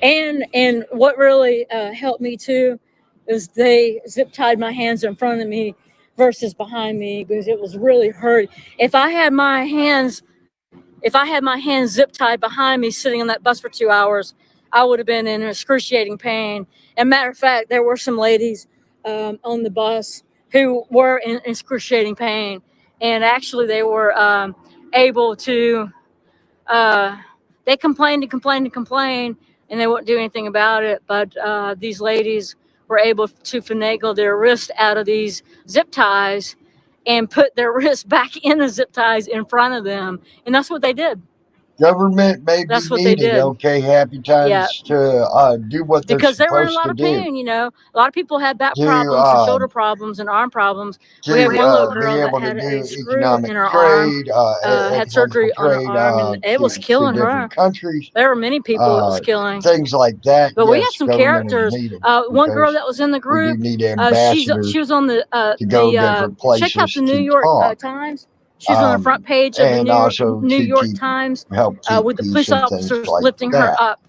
and what really helped me too is they zip tied my hands in front of me versus behind me, because it was really hurt. If I had my hands zip tied behind me sitting on that bus for 2 hours, I would have been in excruciating pain. And matter of fact, there were some ladies on the bus who were in excruciating pain, and actually they were able to. They complained and complained and complained, and they wouldn't do anything about it. But these ladies were able to finagle their wrist out of these zip ties and put their wrist back in the zip ties in front of them. And that's what they did.
Government may
That's
be
what they
needed,
did.
okay, happy times, to do what they're
Because they were in a
supposed
lot
to
of
do.
pain, you know. A lot of people had back
To
problems and shoulder problems and arm problems. We had one little
be
girl that
able to
had
do
a screw
economic
in her arm,
trade,
had
economical
surgery on her
trade
arm, and it was
to
killing her.
different countries,
There were many people it was killing.
things like that.
But we had
Yes,
some
government is
characters.
needed
One girl
because
that was in the
we do
group,
need
she
ambassadors
was on the
to go different
check out
places
the New
to
York
talk,
Times. She's on the front page of the
and also
New
to
York
keep
Times
help keep
with the
peace
police
and things
officers
like
lifting her
that.
up.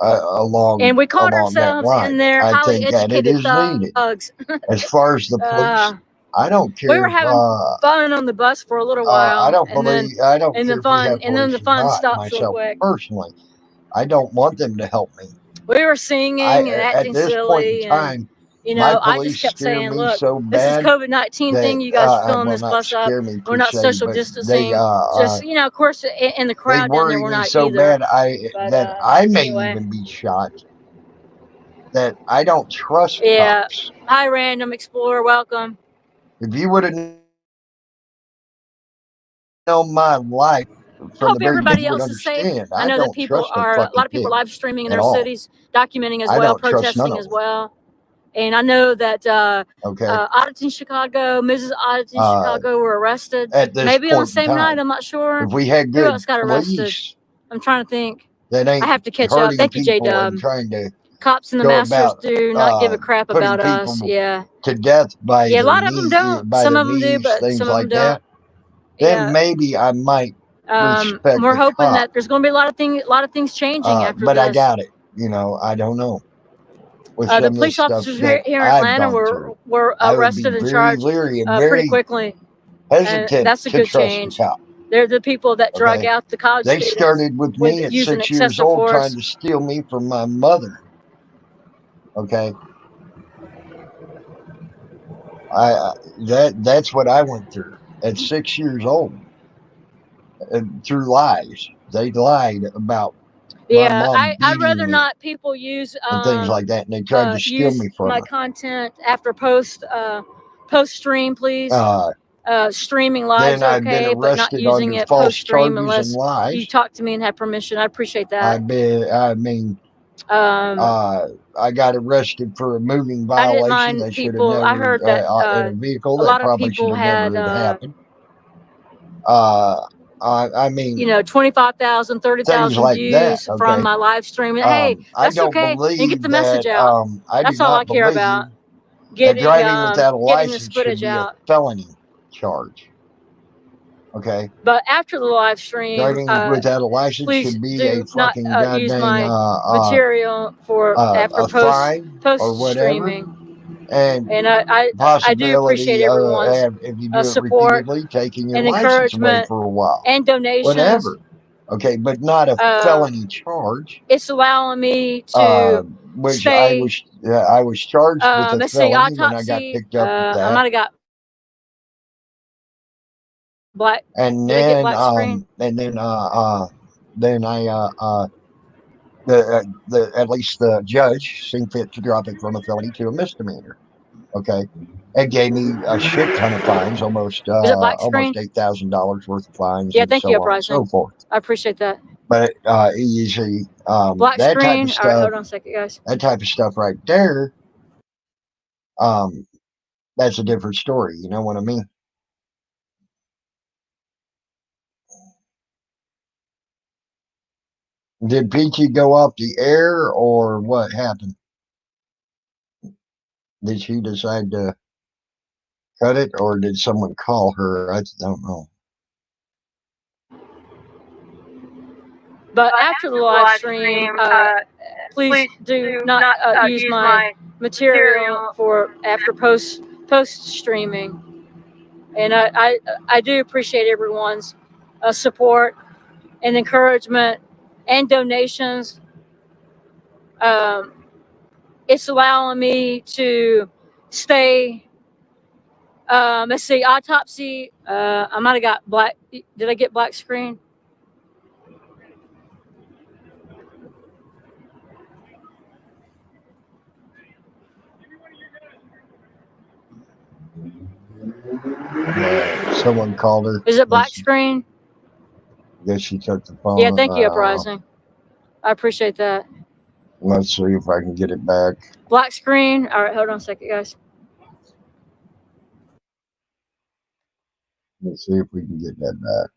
Along
And we caught
that
ourselves
line,
in there,
I
highly
think that it
educated
is needed.
thugs.
As far as the police, I don't care.
We were having fun on the bus for a little while.
I don't
and
believe.
then,
I don't
and
care
the
if we
fun,
have
and then the
police or
fun
not.
stops real
Myself
quick.
personally, I don't want them to help me.
We were singing and
At
acting
this
silly,
point in
and
time,
you
my
know, I
police
just kept
scare
saying,
me
"Look,
so
this is
bad
COVID-19
that
thing. You guys are filling
well,
this
not
bus up.
scare me per
We're not
se,
social
but
distancing.
they
Just you know, of course, in the
they
crowd down there,
worry
we're
me
not
so
either.
bad
But
I may
anyway,
even be shot. That I don't trust
yeah.
cops.
Hi, Random Explorer. Welcome.
If you would have known my life
I
from the
hope
very beginning,
everybody
you would
else is safe.
understand.
I
I
know that
don't
people
trust no
are, a lot
fucking
of people
pig
live streaming in
at
their
all.
cities, documenting as
I
well,
don't trust none
protesting
of
as
them.
well. And I know that
Okay.
Auditon Chicago, Mrs. Auditon Chicago were arrested.
At this
Maybe on the
point in
same night.
time,
I'm not sure.
if we had
Who
good
else got arrested?
police
I'm trying to think.
that ain't
I have to catch up.
hurting
Thank you, J
people and
Dub.
trying to
Cops and the
go
masters
about
do not give a crap
putting
about us.
people
Yeah.
to death by
Yeah, a
their
lot of them don't.
by
Some
their
of them do,
knees,
but
things
some of them
like that,
don't.
then
Yeah.
maybe I might respect
We're
the
hoping that
cop.
there's going to be a lot of things changing after
But
this.
I doubt it. You know, I don't know. With
The
some of
police
the stuff
officers
that
here in
I've
Atlanta
gone through,
were
I would
arrested
be
and
very
charged
leery and
pretty
very
quickly.
hesitant
And that's a
to
good
trust
change.
the cop.
They're the people that drag
Okay,
out the college
they
students
started with me at
using
6 years
excessive
old,
force.
trying to steal me from my mother. Okay, That's what I went through at 6 years old, through lies. They lied about my
Yeah,
mom
I'd
beating
rather
me
not people use
and things like that, and they tried to steal
use
me from
my
her.
content after post stream, please. Streaming live's
Then I've been
okay, but not
arrested
using
under
it
false
post stream
charges and
unless you
lies.
talk to me and have permission. I appreciate that.
I mean,
Um,
I got arrested for a moving
I didn't
violation.
mind
That should have
people. I
never,
heard that
in a vehicle,
a
that
lot of
probably should
people
have
had,
never had happened. I mean,
25,000,
things
30,000
like that.
views from
Okay.
my live stream. And hey,
I
that's
don't
okay. And get
believe
the message
that,
out.
I do
That's all I
not
care
believe
about.
that driving without a
Getting this
license should
footage
be a
out.
felony charge. Okay.
But after the live stream,
Driving without a license
please
should be a
do not
fucking
use
goddamn
my material for after
a fine or
post
whatever,
streaming.
and
And I do appreciate
possibility
everyone's
if you do it
support
repeatedly, taking your
and
license away
encouragement
for a while,
and donations.
whatever. Okay, but not a felony charge.
It's allowing me to
Which
stay.
I was charged with a
Let's see,
felony when I got
autopsy.
picked up with
I
that,
might have got black.
and
Did I get
then
black screen?
then I the at least the judge seemed fit to drop it from a felony to a misdemeanor. Okay, it gave me a shit ton of fines, almost
Is it black screen?
$8,000 worth of fines,
Yeah,
and
thank
so
you,
on and so
Uprising.
forth.
I appreciate that.
But easy,
Black
that type of
screen. All right,
stuff,
hold on a second, guys.
that type of stuff right there, um, that's a different story. You know what I mean? Did Peachy go off the air, or what happened? Did she decide to cut it, or did someone call her? I don't know.
But after the live stream, please do not use my material for after post streaming. And I do appreciate everyone's support and encouragement and donations. It's allowing me to stay. Let's see, autopsy. I might have got black. Did I get black screen?
Someone called her.
Is it black screen?
I guess she took the phone.
Yeah, thank you, Uprising. I appreciate that.
Let's see if I can get it back.
Black screen. All right, hold on a second, guys.
Let's see if we can get that back.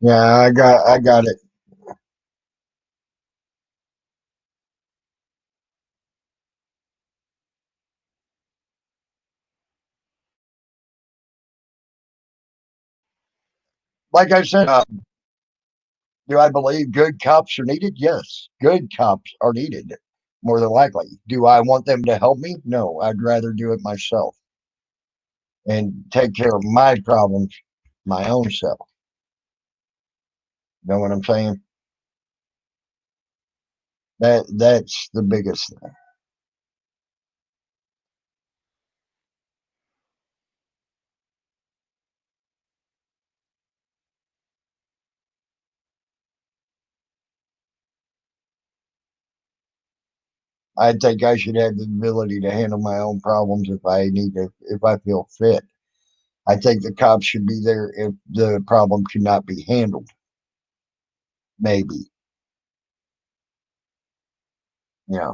Yeah, I got it. Like I said, do I believe good cops are needed? Yes, good cops are needed, more than likely. Do I want them to help me? No, I'd rather do it myself and take care of my problems my own self. Know what I'm saying? That's the biggest thing. I think I should have the ability to handle my own problems if I need to, if I feel fit. I think the cops should be there if the problem cannot be handled. maybe. Yeah.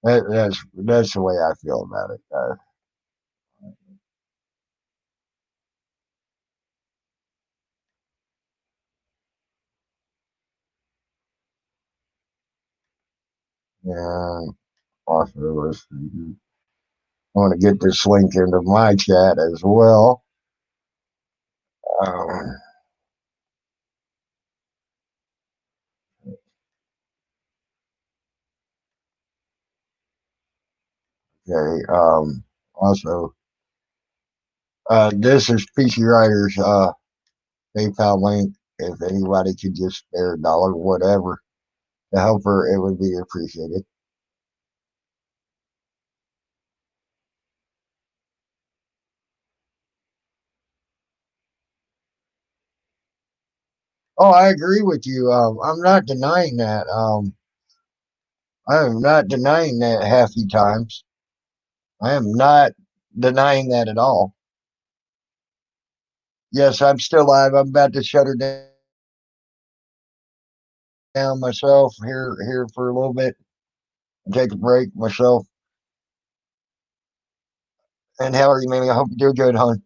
That's the way I feel about it. Yeah. Also, I want to get this link into my chat as well. Um, okay. Also, this is PC Writer's PayPal link. If anybody could just spare $1, whatever, to help her, it would be appreciated. Oh, I agree with you. I'm not denying that. I am not denying that half the times. I am not denying that at all. Yes, I'm still live. I'm about to shut her down myself here for a little bit and take a break myself. And how are you, Mamie? I hope you're good, hon.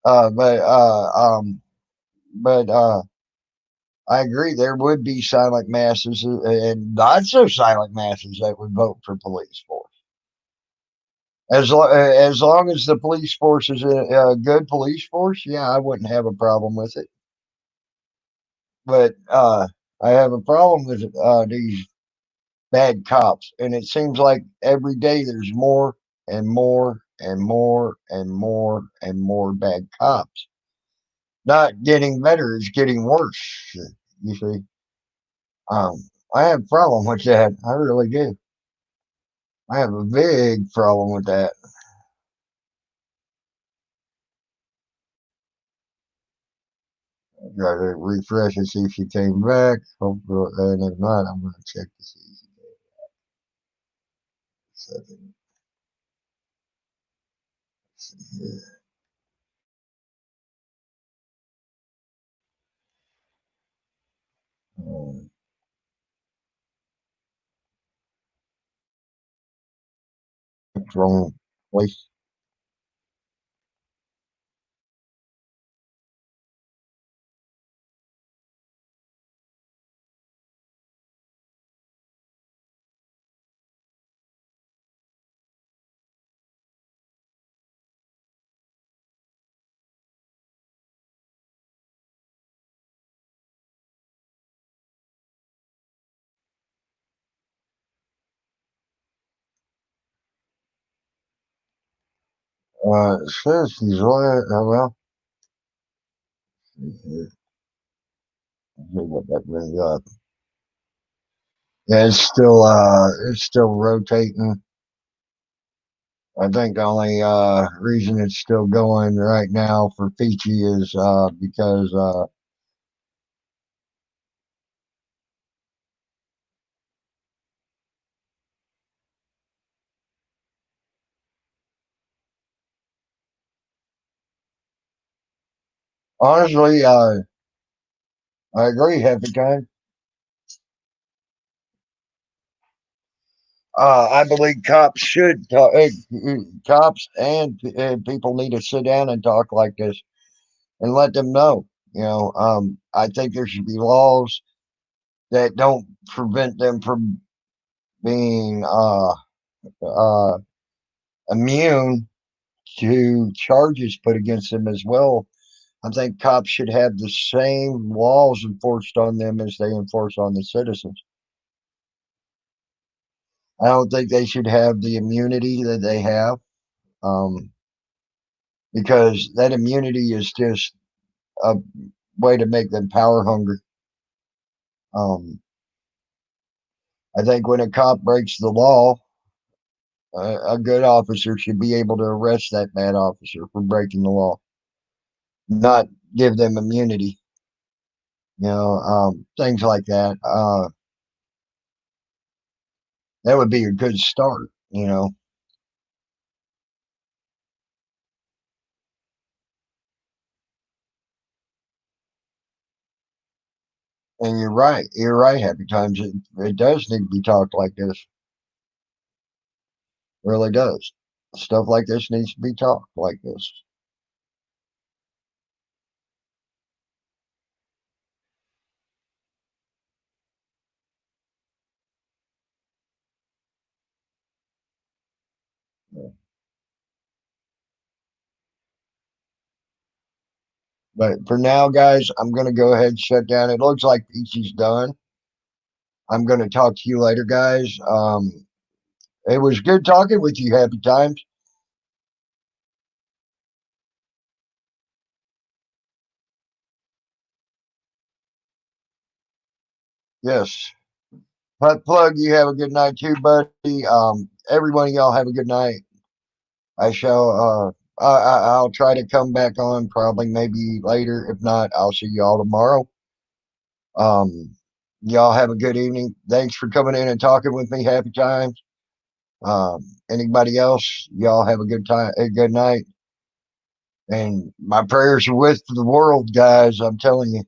Uh, but uh, um, but I agree. There would be silent masses and not so silent masses that would vote for police force. As long as the police force is a good police force, yeah, I wouldn't have a problem with it. But I have a problem with these bad cops, and it seems like every day there's more and more and more and more and more bad cops. Not getting better, it's getting worse. You see, I have a problem with that. I really do. I have a big problem with that. Got to refresh and see if she came back. Hopefully, and if not, I'm going to check to see if she came back. Second. Um, wrong place. It says she's on. Well, let's see what that brings up. Yeah, it's still rotating. I think the only reason it's still going right now for Peachy is because honestly, I agree half the time. I believe cops should talk. Cops and people need to sit down and talk like this and let them know. I think there should be laws that don't prevent them from being uh, immune to charges put against them as well. I think cops should have the same laws enforced on them as they enforce on the citizens. I don't think they should have the immunity that they have, um, because that immunity is just a way to make them power hungry. Um, I think when a cop breaks the law, a good officer should be able to arrest that bad officer for breaking the law, not give them immunity. Things like that. That would be a good start, you know. And you're right. You're right. Happy times. It does need to be talked like this. Really does. Stuff like this needs to be talked like this. But for now, guys, I'm going to go ahead and shut down. It looks like Peachy's done. I'm going to talk to you later, guys. It was good talking with you. Happy times. Yes. Putt plug, you have a good night too, buddy. Every one of y'all have a good night. I shall. I'll try to come back on probably maybe later. If not, I'll see y'all tomorrow. Y'all have a good evening. Thanks for coming in and talking with me. Happy times. Anybody else? Y'all have a good time. A good night. And my prayers are with the world, guys. I'm telling you.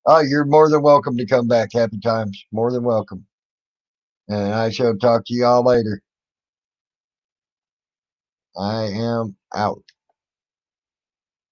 Oh, you're more than welcome to come back. Happy times. More than welcome. And I shall talk to y'all later. I am out.